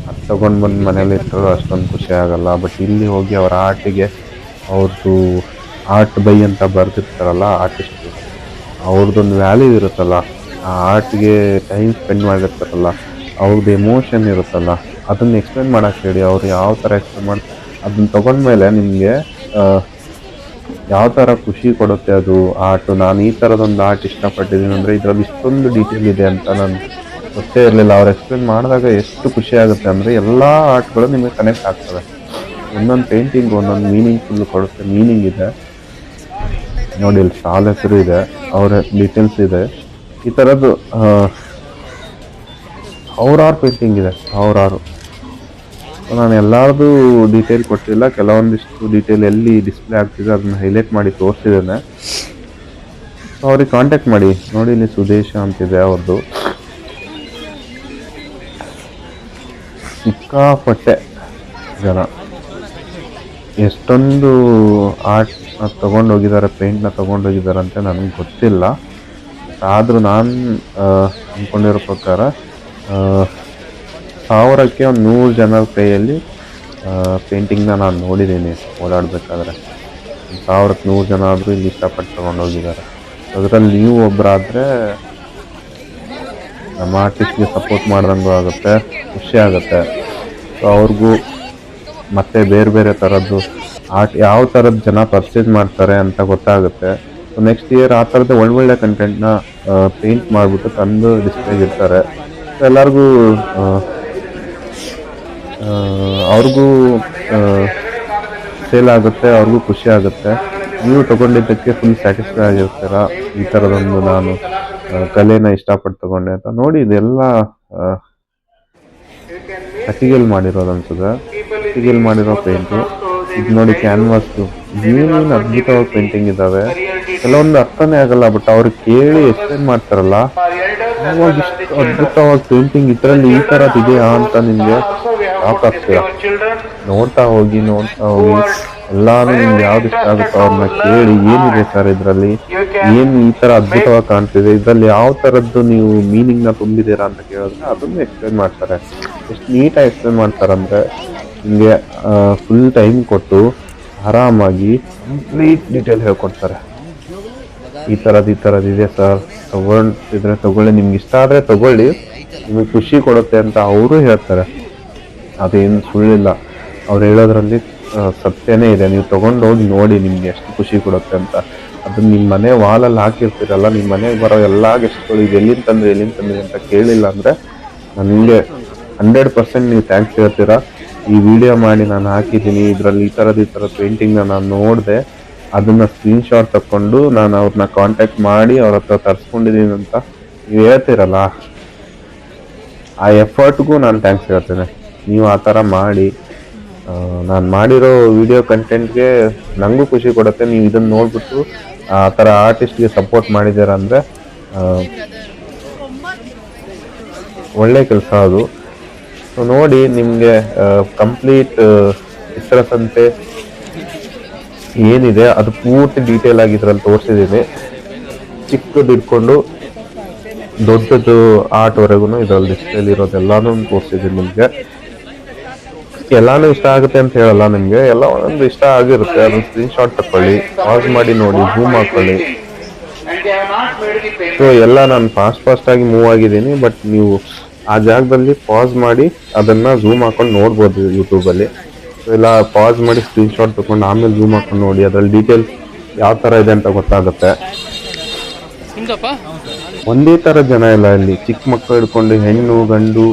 ಅದು ತೊಗೊಂಡು ಬಂದು ಮನೇಲಿ ಇಟ್ಟರು ಅಷ್ಟೊಂದು ಖುಷಿ ಆಗಲ್ಲ. ಬಟ್ ಇಲ್ಲಿ ಹೋಗಿ ಅವರ ಆರ್ಟಿಗೆ ಅವ್ರದ್ದು ಆರ್ಟ್ ಬೈ ಅಂತ ಬರೆದಿರ್ತಾರಲ್ಲ ಆರ್ಟಿಸ್ಟು, ಅವ್ರದ್ದೊಂದು ವ್ಯಾಲ್ಯೂ ಇರುತ್ತಲ್ಲ, ಆ ಆರ್ಟ್ಗೆ ಟೈಮ್ ಸ್ಪೆಂಡ್ ಮಾಡಿರ್ತಾರಲ್ಲ, ಅವ್ರದ್ದು ಎಮೋಷನ್ ಇರುತ್ತಲ್ಲ, ಅದನ್ನು ಎಕ್ಸ್ಪ್ಲೇನ್ ಮಾಡೋಕ್ಕೆ ಹೇಳಿ. ಅವ್ರು ಯಾವ ಥರ ಎಕ್ಸ್ಪ್ಲೇನ್ ಮಾಡಿ ಅದನ್ನ ತೊಗೊಂಡ್ಮೇಲೆ ನಿಮಗೆ ಯಾವ ಥರ ಖುಷಿ ಕೊಡುತ್ತೆ ಅದು ಆರ್ಟು. ನಾನು ಈ ಥರದೊಂದು ಆರ್ಟ್ ಇಷ್ಟಪಟ್ಟಿದ್ದೀನಿ ಅಂದರೆ ಇದರಲ್ಲಿ ಇಷ್ಟೊಂದು ಡೀಟೇಲ್ ಇದೆ ಅಂತ ನಾನು ಗೊತ್ತೇ ಇರಲಿಲ್ಲ. ಅವ್ರು ಎಕ್ಸ್ಪ್ಲೇನ್ ಮಾಡಿದಾಗ ಎಷ್ಟು ಖುಷಿ ಆಗುತ್ತೆ ಅಂದರೆ ಎಲ್ಲ ಆರ್ಟ್ಗಳು ನಿಮಗೆ ಕನೆಕ್ಟ್ ಆಗ್ತವೆ. ಒಂದೊಂದು ಪೇಂಟಿಂಗ್ ಒಂದೊಂದು ಮೀನಿಂಗ್ಫುಲ್ ಕೊಡುತ್ತೆ, ಮೀನಿಂಗ್ ಇದೆ ನೋಡಿ. ಇಲ್ಲಿ ಶಾಲೆ ಹೆಸರು ಇದೆ, ಅವರ ಡೀಟೇಲ್ಸ್ ಇದೆ. ಈ ಥರದ್ದು ಸಾವಿರಾರು ಪೇಂಟಿಂಗ್ ಇದೆ, ಸಾವಿರಾರು. ನಾನು ಎಲ್ಲರದು ಡೀಟೇಲ್ ಕೊಟ್ಟಿಲ್ಲ, ಕೆಲವೊಂದಿಷ್ಟು ಡೀಟೇಲ್ ಎಲ್ಲಿ ಡಿಸ್ಪ್ಲೇ ಆಗ್ತಿದೆ ಅದನ್ನ ಹೈಲೈಟ್ ಮಾಡಿ ತೋರಿಸಿದ್ದೇನೆ. ಅವ್ರಿಗೆ ಕಾಂಟ್ಯಾಕ್ಟ್ ಮಾಡಿ. ನೋಡಿ ಇಲ್ಲಿ ಸುದೇಶ ಅಂತಿದೆ ಅವ್ರದ್ದು. ಸಿಕ್ಕಾಪಟ್ಟೆ ಜನ ಎಷ್ಟೊಂದು ಆರ್ಟ್ನ ತೊಗೊಂಡೋಗಿದ್ದಾರೆ, ಪೇಂಟ್ನ ತೊಗೊಂಡೋಗಿದ್ದಾರೆ ಅಂತ ನನಗೆ ಗೊತ್ತಿಲ್ಲ. ಆದರೂ ನಾನು ಅಂದ್ಕೊಂಡಿರೋ ಪ್ರಕಾರ 1000ಕ್ಕೆ ಒಂದು 100 ಜನರ ಕೈಯಲ್ಲಿ ಪೇಂಟಿಂಗ್ನ ನಾನು ನೋಡಿದ್ದೀನಿ ಓಡಾಡಬೇಕಾದ್ರೆ. 1000ಕ್ಕೆ 100 ಜನ ಆದರೂ ಇಲ್ಲಿ ಇಷ್ಟಪಟ್ಟು ತೊಗೊಂಡೋಗಿದ್ದಾರೆ. ಅದರಲ್ಲಿ ನೀವು ಒಬ್ಬರಾದರೆ ನಮ್ಮ ಆರ್ಟಿಸ್ಟ್ಗೆ ಸಪೋರ್ಟ್ ಮಾಡ್ದಂಗೂ ಆಗುತ್ತೆ, ಖುಷಿ ಆಗುತ್ತೆ. ಸೊ ಅವ್ರಿಗೂ ಮತ್ತು ಬೇರೆ ಬೇರೆ ಥರದ್ದು ಆರ್ಟ್ ಯಾವ ಥರದ ಜನ ಪರ್ಚೇಸ್ ಮಾಡ್ತಾರೆ ಅಂತ ಗೊತ್ತಾಗುತ್ತೆ. ಸೊ ನೆಕ್ಸ್ಟ್ ಇಯರ್ ಆ ಥರದ ಒಳ್ಳೊಳ್ಳೆ ಕಂಟೆಂಟ್ನ ಪೇಂಟ್ ಮಾಡಿಬಿಟ್ಟು ತಂದು ಡಿಸ್ಪ್ಲೇಗೆ ಇರ್ತಾರೆ. ಎಲ್ಲರಿಗೂ ಅವ್ರಿಗೂ ಸೇಲ್ ಆಗುತ್ತೆ, ಅವ್ರಿಗೂ ಖುಷಿ ಆಗುತ್ತೆ. ನೀವು ತೊಗೊಂಡಿದ್ದಕ್ಕೆ ಫುಲ್ ಸ್ಯಾಟಿಸ್ಫೈ ಆಗಿರ್ತೀರ. ಈ ಥರದೊಂದು ನಾನು ಕಲೆನ ಇಷ್ಟಪಟ್ಟು ತೊಗೊಂಡೆ ಅಂತ ನೋಡಿ. ಇದೆಲ್ಲ ಕಟ್ಟಿಗೆಲ್ ಮಾಡಿರೋದು ಅನ್ಸುತ್ತೆ, ಕಟ್ಟಿಗೆಲ್ ಮಾಡಿರೋ ಪೇಂಟು. ಇದು ನೋಡಿ ಕ್ಯಾನ್ವಾಸ್ದು ಏನೇನು ಅದ್ಭುತವಾಗಿ ಪೇಂಟಿಂಗ್ ಇದ್ದಾವೆ. ಕೆಲವೊಂದು ಅರ್ಥನೇ ಆಗಲ್ಲ, ಬಟ್ ಅವ್ರು ಕೇಳಿ ಎಕ್ಸ್ಪ್ಲೇನ್ ಮಾಡ್ತಾರಲ್ಲ, ಅವಾಗ ಇಷ್ಟು ಅದ್ಭುತವಾಗಿ ಪೇಂಟಿಂಗ್ ಇದರಲ್ಲಿ ಈ ಥರದ್ದು ಇದೆಯಾ ಅಂತ ನಿಮಗೆ ಶಾಕ್ ಆಗ್ತೀರ. ನೋಡ್ತಾ ಹೋಗಿ ಎಲ್ಲಾನು ನಿಮ್ಗೆ ಯಾವ್ದು ಇಷ್ಟ ಆಗುತ್ತೋ ಅವ್ರನ್ನ ಕೇಳಿ, ಏನಿದೆ ಸರ್ ಇದರಲ್ಲಿ, ಏನು ಈ ಥರ ಅದ್ಭುತವಾಗಿ ಕಾಣ್ತಿದೆ, ಇದರಲ್ಲಿ ಯಾವ ಥರದ್ದು ನೀವು ಮೀನಿಂಗ್ನ ತುಂಬಿದ್ದೀರಾ ಅಂತ ಕೇಳಿದ್ರೆ ಅದನ್ನು ಎಕ್ಸ್ಪ್ಲೇನ್ ಮಾಡ್ತಾರೆ. ಎಷ್ಟು ನೀಟಾಗಿ ಎಕ್ಸ್ಪ್ಲೇನ್ ಮಾಡ್ತಾರಂದರೆ ನಿಮಗೆ ಫುಲ್ ಟೈಮ್ ಕೊಟ್ಟು ಆರಾಮಾಗಿ ಕಂಪ್ಲೀಟ್ ಡೀಟೇಲ್ ಹೇಳ್ಕೊಡ್ತಾರೆ. ಈ ಥರದ್ದು ಇದೆ ಸರ್, ತೊಗೊಂಡಿದ್ರೆ ತೊಗೊಳ್ಳಿ, ನಿಮ್ಗೆ ಇಷ್ಟ ಆದರೆ ತೊಗೊಳ್ಳಿ, ನಿಮಗೆ ಖುಷಿ ಕೊಡುತ್ತೆ ಅಂತ ಅವರು ಹೇಳ್ತಾರೆ. ಅದೇನು ಸುಳ್ಳಿಲ್ಲ, ಅವ್ರು ಹೇಳೋದ್ರಲ್ಲಿ ಸತ್ಯನೇ ಇದೆ. ನೀವು ತೊಗೊಂಡೋಗಿ ನೋಡಿ ನಿಮ್ಗೆ ಎಷ್ಟು ಖುಷಿ ಕೊಡುತ್ತೆ ಅಂತ. ಅದನ್ನ ನಿಮ್ಮ ಮನೆ ವಾಲಲ್ಲಿ ಹಾಕಿರ್ತೀರಲ್ಲ, ನಿಮ್ಮ ಮನೆಗೆ ಬರೋ ಎಲ್ಲ ಗೆಸ್ಟ್ಗಳು ಇದು ಎಲ್ಲಿಂದ ತಂದ್ರಿ ಅಂತ ಕೇಳಿಲ್ಲ ಅಂದರೆ ನನಗೆ 100% ನೀವು ಥ್ಯಾಂಕ್ಸ್ ಹೇಳ್ತೀರಾ. ಈ ವಿಡಿಯೋ ಮಾಡಿ ನಾನು ಹಾಕಿದ್ದೀನಿ, ಇದರಲ್ಲಿ ಈ ಥರದ ಪೇಂಟಿಂಗ್ನ ನಾನು ನೋಡಿದೆ, ಅದನ್ನು ಸ್ಕ್ರೀನ್ಶಾಟ್ ತಗೊಂಡು ನಾನು ಅವ್ರನ್ನ ಕಾಂಟ್ಯಾಕ್ಟ್ ಮಾಡಿ ಅವ್ರ ಹತ್ರ ತರಿಸ್ಕೊಂಡಿದ್ದೀನಿ ಅಂತ ನೀವು ಹೇಳ್ತೀರಲ್ಲ, ಆ ಎಫರ್ಟ್ಗೂ ನಾನು ಥ್ಯಾಂಕ್ಸ್ ಹೇಳ್ತೇನೆ. ನೀವು ಆ ಥರ ಮಾಡಿ ನಾನು ಮಾಡಿರೋ ವಿಡಿಯೋ ಕಂಟೆಂಟ್ಗೆ ನನಗೂ ಖುಷಿ ಕೊಡುತ್ತೆ. ನೀವು ಇದನ್ನು ನೋಡಿಬಿಟ್ಟು ಆ ಥರ ಆರ್ಟಿಸ್ಟ್ಗೆ ಸಪೋರ್ಟ್ ಮಾಡಿದ್ದೀರ ಅಂದರೆ ಒಳ್ಳೆ ಕೆಲಸ ಅದು. ಸೊ ನೋಡಿ, ನಿಮಗೆ ಕಂಪ್ಲೀಟ್ ಚಿತ್ರಸಂತೆ ಏನಿದೆ ಅದು ಪೂರ್ತಿ ಡೀಟೇಲ್ ಆಗಿ ಇದರಲ್ಲಿ ತೋರಿಸಿದ್ದೀನಿ. ಚಿಕ್ಕದು ಇಟ್ಕೊಂಡು ದೊಡ್ಡದು ಆರ್ಟ್ವರೆಗೂ ಇದರಲ್ಲಿ ಡಿಸ್ಪ್ಲೇಲಿ ಇರೋದೆಲ್ಲನೂ ತೋರಿಸಿದ್ದೀನಿ ನಿಮಗೆ. ಎಲ್ಲಾನು ಇಷ್ಟ ಆಗುತ್ತೆ ಅಂತ ಹೇಳಲ್ಲ, ನಿಮಗೆ ಎಲ್ಲ ಒಂದೊಂದು ಇಷ್ಟ ಆಗಿರುತ್ತೆ. ಅದನ್ನು ಸ್ಕ್ರೀನ್ಶಾಟ್ ತಗೊಳ್ಳಿ, ಪಾಸ್ ಮಾಡಿ ನೋಡಿ, ಝೂಮ್ ಹಾಕೊಳ್ಳಿ. ಸೊ ಎಲ್ಲ ನಾನು ಫಾಸ್ಟಾಗಿ ಮೂವ್ ಆಗಿದ್ದೀನಿ, ಬಟ್ ನೀವು ಆ ಜಾಗದಲ್ಲಿ ಪಾಸ್ ಮಾಡಿ ಅದನ್ನು ಝೂಮ್ ಹಾಕೊಂಡು ನೋಡ್ಬೋದು ಯೂಟ್ಯೂಬಲ್ಲಿ. ಸೊ ಎಲ್ಲ ಪಾಸ್ ಮಾಡಿ ಸ್ಕ್ರೀನ್ಶಾಟ್ ತಗೊಂಡು ಆಮೇಲೆ ಝೂಮ್ ಹಾಕೊಂಡು ನೋಡಿ, ಅದರಲ್ಲಿ ಡೀಟೇಲ್ಸ್ ಯಾವ ಥರ ಇದೆ ಅಂತ ಗೊತ್ತಾಗುತ್ತೆ. ಒಂದೇ ಥರ ಜನ ಇಲ್ಲ ಇಲ್ಲಿ, ಚಿಕ್ಕ ಮಕ್ಕಳು ಹಿಡ್ಕೊಂಡು ಹೆಣ್ಣು ಗಂಡು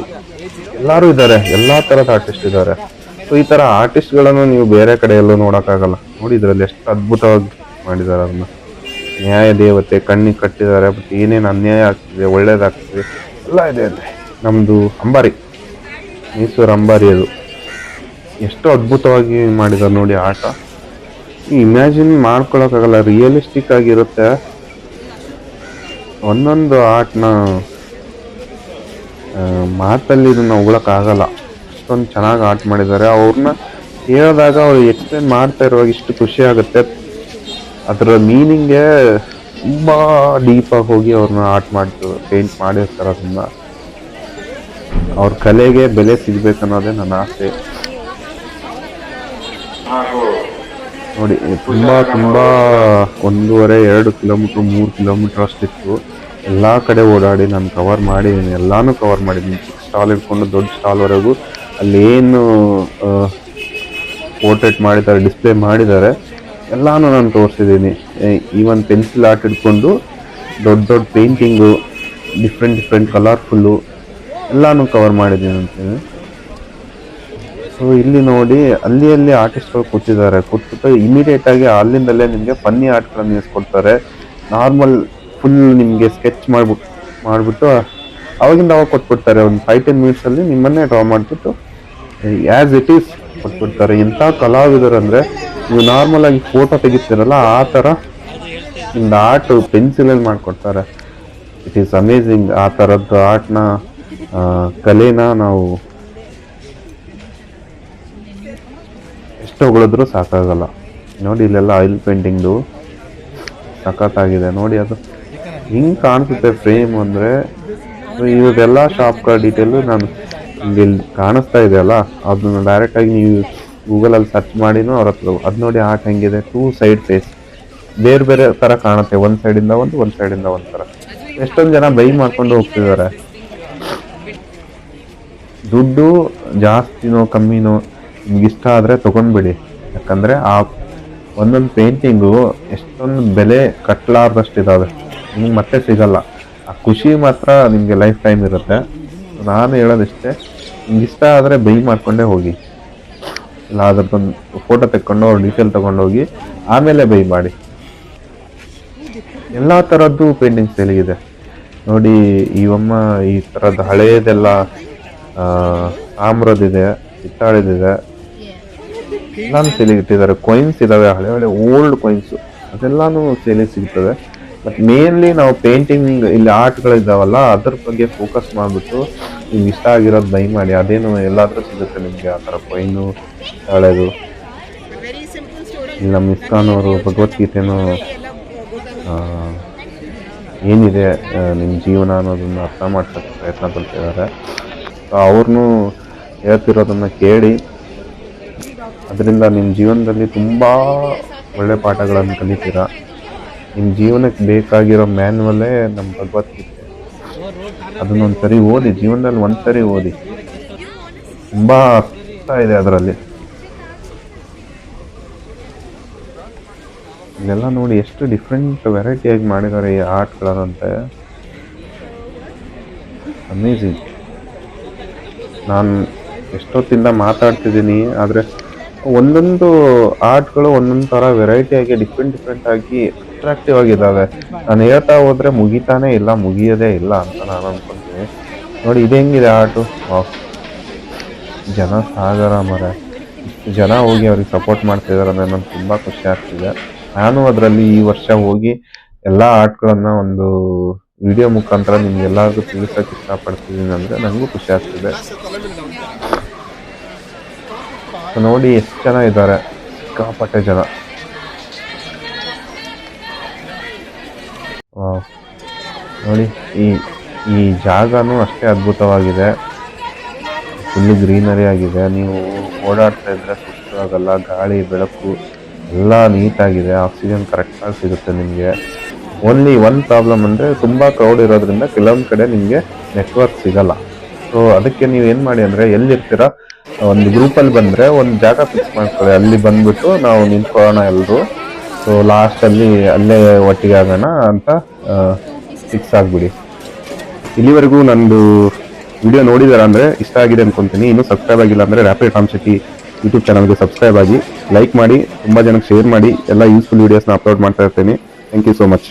ಎಲ್ಲರೂ ಇದ್ದಾರೆ, ಎಲ್ಲ ಥರದ ಆರ್ಟಿಸ್ಟ್ ಇದ್ದಾರೆ. ಸೊ ಈ ಥರ ಆರ್ಟಿಸ್ಟ್ಗಳನ್ನು ನೀವು ಬೇರೆ ಕಡೆ ಎಲ್ಲೂ ನೋಡೋಕ್ಕಾಗಲ್ಲ. ನೋಡಿ ಇದರಲ್ಲಿ ಎಷ್ಟು ಅದ್ಭುತವಾಗಿ ಮಾಡಿದ್ದಾರೆ. ಅದನ್ನು ನ್ಯಾಯ ದೇವತೆ ಕಣ್ಣಿಗೆ ಕಟ್ಟಿದ್ದಾರೆ, ಬಟ್ ಏನೇನು ಅನ್ಯಾಯ ಆಗ್ತಿದೆ, ಒಳ್ಳೇದಾಗ್ತಿದೆ ಎಲ್ಲ ಇದೆ ಅಲ್ಲಿ. ನಮ್ಮದು ಅಂಬಾರಿ, ಮೈಸೂರು ಅಂಬಾರಿ, ಅದು ಎಷ್ಟು ಅದ್ಭುತವಾಗಿ ಮಾಡಿದ್ದಾರೆ ನೋಡಿ ಆಟ. ಇಮ್ಯಾಜಿನ್ ಮಾಡ್ಕೊಳಕ್ಕಾಗಲ್ಲ, ರಿಯಲಿಸ್ಟಿಕ್ ಆಗಿರುತ್ತೆ. ಒಂದೊಂದು ಆರ್ಟ್ನ ಮಾತಲ್ಲಿ ಇದನ್ನ ಹೊಗಳಕ್ಕಾಗಲ್ಲ, ಅಷ್ಟೊಂದು ಚೆನ್ನಾಗಿ ಆರ್ಟ್ ಮಾಡಿದ್ದಾರೆ. ಅವ್ರನ್ನ ಹೇಳಿದಾಗ ಅವ್ರು ಎಕ್ಸ್ಪ್ಲೇನ್ ಮಾಡ್ತಾ ಇರುವಾಗ ಇಷ್ಟು ಖುಷಿ ಆಗುತ್ತೆ. ಅದರ ಮೀನಿಂಗೇ ತುಂಬ ಡೀಪಾಗಿ ಹೋಗಿ ಅವ್ರನ್ನ ಆರ್ಟ್ ಪೇಂಟ್ ಮಾಡಿರ್ತಾರೆ. ಅದನ್ನ ಅವ್ರ ಕಲೆಗೆ ಬೆಲೆ ಸಿಗ್ಬೇಕನ್ನೋದೇ ನನ್ನ ಆಸೆ. ನೋಡಿ, ತುಂಬಾ 1.5-2 ಕಿಲೋಮೀಟರ್ 3 ಕಿಲೋಮೀಟರ್ ಅಷ್ಟಿತ್ತು. ಎಲ್ಲ ಕಡೆ ಓಡಾಡಿ ನಾನು ಕವರ್ ಮಾಡಿದ್ದೀನಿ, ಎಲ್ಲಾನು ಕವರ್ ಮಾಡಿದ್ದೀನಿ. ಚಿಕ್ಕ ಸ್ಟಾಲ್ ಇಟ್ಕೊಂಡು ದೊಡ್ಡ ಸ್ಟಾಲ್ವರೆಗೂ ಅಲ್ಲಿ ಏನು ಪೋರ್ಟ್ರೇಟ್ ಮಾಡಿದ್ದಾರೆ, ಡಿಸ್ಪ್ಲೇ ಮಾಡಿದ್ದಾರೆ, ಎಲ್ಲಾನು ನಾನು ತೋರಿಸಿದ್ದೀನಿ. ಈವನ್ ಪೆನ್ಸಿಲ್ ಆರ್ಟ್ ಇಟ್ಕೊಂಡು ದೊಡ್ಡ ಪೇಂಟಿಂಗು, ಡಿಫ್ರೆಂಟ್ ಕಲರ್ಫುಲ್ಲು ಎಲ್ಲಾನು ಕವರ್ ಮಾಡಿದ್ದೀನಿ ಅಂತೇಳಿ. ಸೊ ಇಲ್ಲಿ ನೋಡಿ, ಅಲ್ಲಿ ಆರ್ಟಿಸ್ಟ್ಗಳು ಕೂತಿದ್ದಾರೆ. ಕೂತ್ಬಿಟ್ಟು ಇಮಿಡಿಯೇಟ್ ಆಗಿ ಅಲ್ಲಿಂದಲೇ ನಿಮಗೆ ಫನ್ನಿ ಆರ್ಟ್ಗಳನ್ನು ಇಸ್ಕೊಡ್ತಾರೆ. ನಾರ್ಮಲ್ ಫುಲ್ ನಿಮಗೆ ಸ್ಕೆಚ್ ಮಾಡಿಬಿಟ್ಟು ಅವಾಗಿಂದ ಅವಾಗ ಕೊಟ್ಬಿಡ್ತಾರೆ. ಒಂದು 5-10 ಮಿನಿಟ್ಸಲ್ಲಿ ನಿಮ್ಮನ್ನೇ ಡ್ರಾ ಮಾಡಿಬಿಟ್ಟು ಆ್ಯಸ್ ಇಟ್ ಈಸ್ ಕೊಟ್ಬಿಡ್ತಾರೆ. ಇಂಥ ಕಲಾವಿದರು ಅಂದರೆ, ನೀವು ನಾರ್ಮಲ್ ಆಗಿ ಫೋಟೋ ತೆಗಿತೀರಲ್ಲ, ಆ ಥರ ನಿಮ್ದು ಆರ್ಟ್ ಪೆನ್ಸಿಲಲ್ಲಿ ಮಾಡಿಕೊಡ್ತಾರೆ. It is amazing. ಆ ಥರದ್ದು ಆರ್ಟ್ನ, ಕಲೆನ ನಾವು ಎಷ್ಟು ಹೊಗಳಿದ್ರೂ ಸಾಕಾಗಲ್ಲ. ನೋಡಿ, ಇಲ್ಲೆಲ್ಲ ಆಯಿಲ್ ಪೇಂಟಿಂಗ್ದು ಸಖತ್ತಾಗಿದೆ. ನೋಡಿ ಅದು ಹಿಂಗೆ ಕಾಣಿಸುತ್ತೆ ಫ್ರೇಮ್ ಅಂದರೆ. ಇವಾಗೆಲ್ಲ ಶಾಪ್ಗಳ ಡೀಟೇಲು ನಾನು ಇಲ್ಲಿ ಕಾಣಿಸ್ತಾ ಇದೆ ಅಲ್ಲ, ಅದನ್ನ ಡೈರೆಕ್ಟಾಗಿ ನೀವು ಗೂಗಲಲ್ಲಿ ಸರ್ಚ್ ಮಾಡಿನೂ ಅವ್ರ ಹತ್ರ ಅದು ನೋಡಿ. ಆರ್ಟ್ ಹೆಂಗಿದೆ, 2 ಸೈಡ್ ಫೇಸ್ ಬೇರೆ ಥರ ಕಾಣುತ್ತೆ. ಒಂದು ಸೈಡಿಂದ ಒಂದು ಸೈಡಿಂದ ಒಂದು ಥರ. ಎಷ್ಟೊಂದು ಜನ ಬೈ ಮಾಡ್ಕೊಂಡು ಹೋಗ್ತಿದ್ದಾರೆ. ದುಡ್ಡು ಜಾಸ್ತಿನೋ ಕಮ್ಮಿನೋ ನಿಮ್ಗೆ ಇಷ್ಟ ಆದರೆ ತೊಗೊಂಡ್ಬಿಡಿ. ಯಾಕಂದರೆ ಆ ಒಂದೊಂದು ಪೇಂಟಿಂಗು ಎಷ್ಟೊಂದು ಬೆಲೆ ಕಟ್ಟಲಾರ್ದಷ್ಟಿದ್ದಾವೆ, ನಿಮ್ಗೆ ಮತ್ತೆ ಸಿಗಲ್ಲ. ಆ ಖುಷಿ ಮಾತ್ರ ನಿಮಗೆ ಲೈಫ್ ಟೈಮ್ ಇರುತ್ತೆ. ನಾನು ಹೇಳೋದಿಷ್ಟೇ, ನಿಮ್ಗೆ ಇಷ್ಟ ಆದರೆ ಬೈ ಮಾಡ್ಕೊಂಡೇ ಹೋಗಿ, ಇಲ್ಲ ಅದ್ರದ್ದೊಂದು ಫೋಟೋ ತೆಕ್ಕೊಂಡು ಅವ್ರ ಡೀಟೇಲ್ ತೊಗೊಂಡೋಗಿ ಆಮೇಲೆ ಬೈ ಮಾಡಿ. ಎಲ್ಲ ಥರದ್ದು ಪೇಂಟಿಂಗ್ಸ್ ಎಲ್ಲಿಗಿದೆ ನೋಡಿ. ಇವಮ್ಮ ಈ ಥರದ್ದು ಹಳೇದೆಲ್ಲ ತಾಮ್ರದಿದೆ, ಹಿತ್ತಾಳೆದಿದೆ, ಎಲ್ಲಾನು ಸೇಲಿಗೆ ಇಟ್ಟಿದ್ದಾರೆ. ಕಾಯಿನ್ಸ್ ಇದಾವೆ, ಹಳೆ ಓಲ್ಡ್ ಕಾಯಿನ್ಸು, ಅದೆಲ್ಲಾನು ಸೇಲಿಗೆ ಸಿಗ್ತದೆ. ಬಟ್ ಮೇನ್ಲಿ ನಾವು ಪೇಂಟಿಂಗ್ ಇಲ್ಲಿ ಆರ್ಟ್ಗಳಿದ್ದಾವಲ್ಲ, ಅದ್ರ ಬಗ್ಗೆ ಫೋಕಸ್ ಮಾಡಿಬಿಟ್ಟು ನಿಮ್ಗೆ ಇಷ್ಟ ಆಗಿರೋದು ಬೈ ಮಾಡಿ. ಅದೇನು ಎಲ್ಲಾದರೂ ಸಿಗುತ್ತೆ ನಿಮಗೆ ಆ ಥರ ಕಾಯಿನು, ಹಳೆದು. ಇಲ್ಲಿ ನಮ್ಮ ಇಸ್ಕಾನ್ ಅವರು ಭಗವದ್ಗೀತೆನೂ ಏನಿದೆ ನಿಮ್ಮ ಜೀವನ ಅನ್ನೋದನ್ನು ಅರ್ಥ ಮಾಡ್ಸೋಕ್ಕೆ ಪ್ರಯತ್ನ ಪಡ್ತಿದ್ದಾರೆ. ಸೊ ಅವ್ರನ್ನೂ ಹೇಳ್ತಿರೋದನ್ನು ಕೇಳಿ ಅದರಿಂದ ನಿಮ್ಮ ಜೀವನದಲ್ಲಿ ತುಂಬ ಒಳ್ಳೆ ಪಾಠಗಳನ್ನು ಕಲಿತೀರಾ. ನಿಮ್ಮ ಜೀವನಕ್ಕೆ ಬೇಕಾಗಿರೋ ಮ್ಯಾನ್ಯಲೇ ನಮ್ಮ ಭಗವದ್ಗೀತೆ. ಅದನ್ನೊಂದು ಸರಿ ಓದಿ, ಜೀವನದಲ್ಲಿ ಒಂದು ಸರಿ ಓದಿ, ತುಂಬ ಅರ್ಥ ಇದೆ ಅದರಲ್ಲಿ. ಇಲ್ಲೆಲ್ಲ ನೋಡಿ ಎಷ್ಟು ಡಿಫ್ರೆಂಟ್ ವೆರೈಟಿಯಾಗಿ ಮಾಡಿದ್ದಾರೆ ಈ ಆರ್ಟ್ಗಳಂತೆ. ಅಮೇಝಿಂಗ್. ನಾನು ಎಷ್ಟೊತ್ತಿಂದ ಮಾತಾಡ್ತಿದ್ದೀನಿ, ಆದರೆ ಒಂದೊಂದು ಆರ್ಟ್ಗಳು ಒಂದೊಂದು ಥರ ವೆರೈಟಿಯಾಗಿ ಡಿಫ್ರೆಂಟ್ ಆಗಿ ಅಟ್ರಾಕ್ಟಿವ್ ಆಗಿದ್ದಾವೆ. ನಾನು ಹೇಳ್ತಾ ಹೋದರೆ ಮುಗಿಯೋದೇ ಇಲ್ಲ ಅಂತ ನಾನು ಅಂದ್ಕೊಳ್ತೀನಿ. ನೋಡಿ, ಇದು ಹೆಂಗಿದೆ ಆರ್ಟು. ಜನ ಸಾಗರ ಮರ, ಇಷ್ಟು ಜನ ಹೋಗಿ ಅವ್ರಿಗೆ ಸಪೋರ್ಟ್ ಮಾಡ್ತಿದ್ದಾರೆ ಅಂದರೆ ನನಗೆ ತುಂಬ ಖುಷಿ ಆಗ್ತಿದೆ. ನಾನು ಅದರಲ್ಲಿ ಈ ವರ್ಷ ಹೋಗಿ ಎಲ್ಲ ಆರ್ಟ್ಗಳನ್ನು ಒಂದು ವಿಡಿಯೋ ಮುಖಾಂತರ ನಿಮ್ಗೆಲ್ಲರಿಗೂ ತಿಳಿಸೋಕೆ ಇಷ್ಟಪಡ್ತಿದ್ದೀನಿ ಅಂದರೆ ನನಗೂ ಖುಷಿ ಆಗ್ತಿದೆ. ನೋಡಿ ಎಷ್ಟು ಜನ ಇದ್ದಾರೆ, ಸಿಕ್ಕಾಪಟ್ಟೆ ಜನ. ನೋಡಿ, ಈ ಜಾಗನೂ ಅಷ್ಟೇ ಅದ್ಭುತವಾಗಿದೆ. ಫುಲ್ಲು ಗ್ರೀನರಿ ಆಗಿದೆ. ನೀವು ಓಡಾಡ್ತಾ ಇದ್ರೆ ಸುಸ್ತು ಆಗಲ್ಲ. ಗಾಳಿ ಬೆಳಕು ಎಲ್ಲ ನೀಟಾಗಿದೆ. ಆಕ್ಸಿಜನ್ ಕರೆಕ್ಟಾಗಿ ಸಿಗುತ್ತೆ ನಿಮಗೆ. ಓನ್ಲಿ ಒಂದು ಪ್ರಾಬ್ಲಮ್ ಅಂದರೆ ತುಂಬ ಕ್ರೌಡ್ ಇರೋದ್ರಿಂದ ಕೆಲವೊಂದು ಕಡೆ ನಿಮಗೆ ನೆಟ್ವರ್ಕ್ ಸಿಗಲ್ಲ. ಸೊ ಅದಕ್ಕೆ ನೀವು ಏನು ಮಾಡಿ ಅಂದರೆ, ಎಲ್ಲಿರ್ತೀರ ಒಂದು ಗ್ರೂಪಲ್ಲಿ ಬಂದರೆ ಒಂದು ಜಾಗ ಫಿಕ್ಸ್ ಮಾಡ್ಕೊಳ್ಳಿ. ಅಲ್ಲಿ ಬಂದುಬಿಟ್ಟು ನಾವು ನಿಂತ್ಕೊಳ್ಳೋಣ ಎಲ್ಲರೂ. ಸೊ ಲಾಸ್ಟಲ್ಲಿ ಅಲ್ಲೇ ಒಟ್ಟಿಗೆ ಆಗೋಣ ಅಂತ ಫಿಕ್ಸ್ ಆಗಿಬಿಡಿ. ಇಲ್ಲಿವರೆಗೂ ನಂದು ವಿಡಿಯೋ ನೋಡಿದಾರೆ ಅಂದರೆ ಇಷ್ಟ ಆಗಿದೆ ಅನ್ಕೊತೀನಿ. ಇನ್ನೂ ಸಬ್ಸ್ಕ್ರೈಬ್ ಆಗಿಲ್ಲ ಅಂದರೆ ರ್ಯಾಪಿಡ್ ರಾಮ್ ಶೆಟ್ಟಿ ಯೂಟ್ಯೂಬ್ ಚಾನಲ್ಗೆ ಸಬ್ಸ್ಕ್ರೈಬ್ ಆಗಿ, ಲೈಕ್ ಮಾಡಿ, ತುಂಬ ಜನಕ್ಕೆ ಶೇರ್ ಮಾಡಿ. ಎಲ್ಲ ಯೂಸ್ಫುಲ್ ವೀಡಿಯೋಸ್ನ ಅಪ್ಲೋಡ್ ಮಾಡ್ತಾ ಇರ್ತೀನಿ. Thank you so much.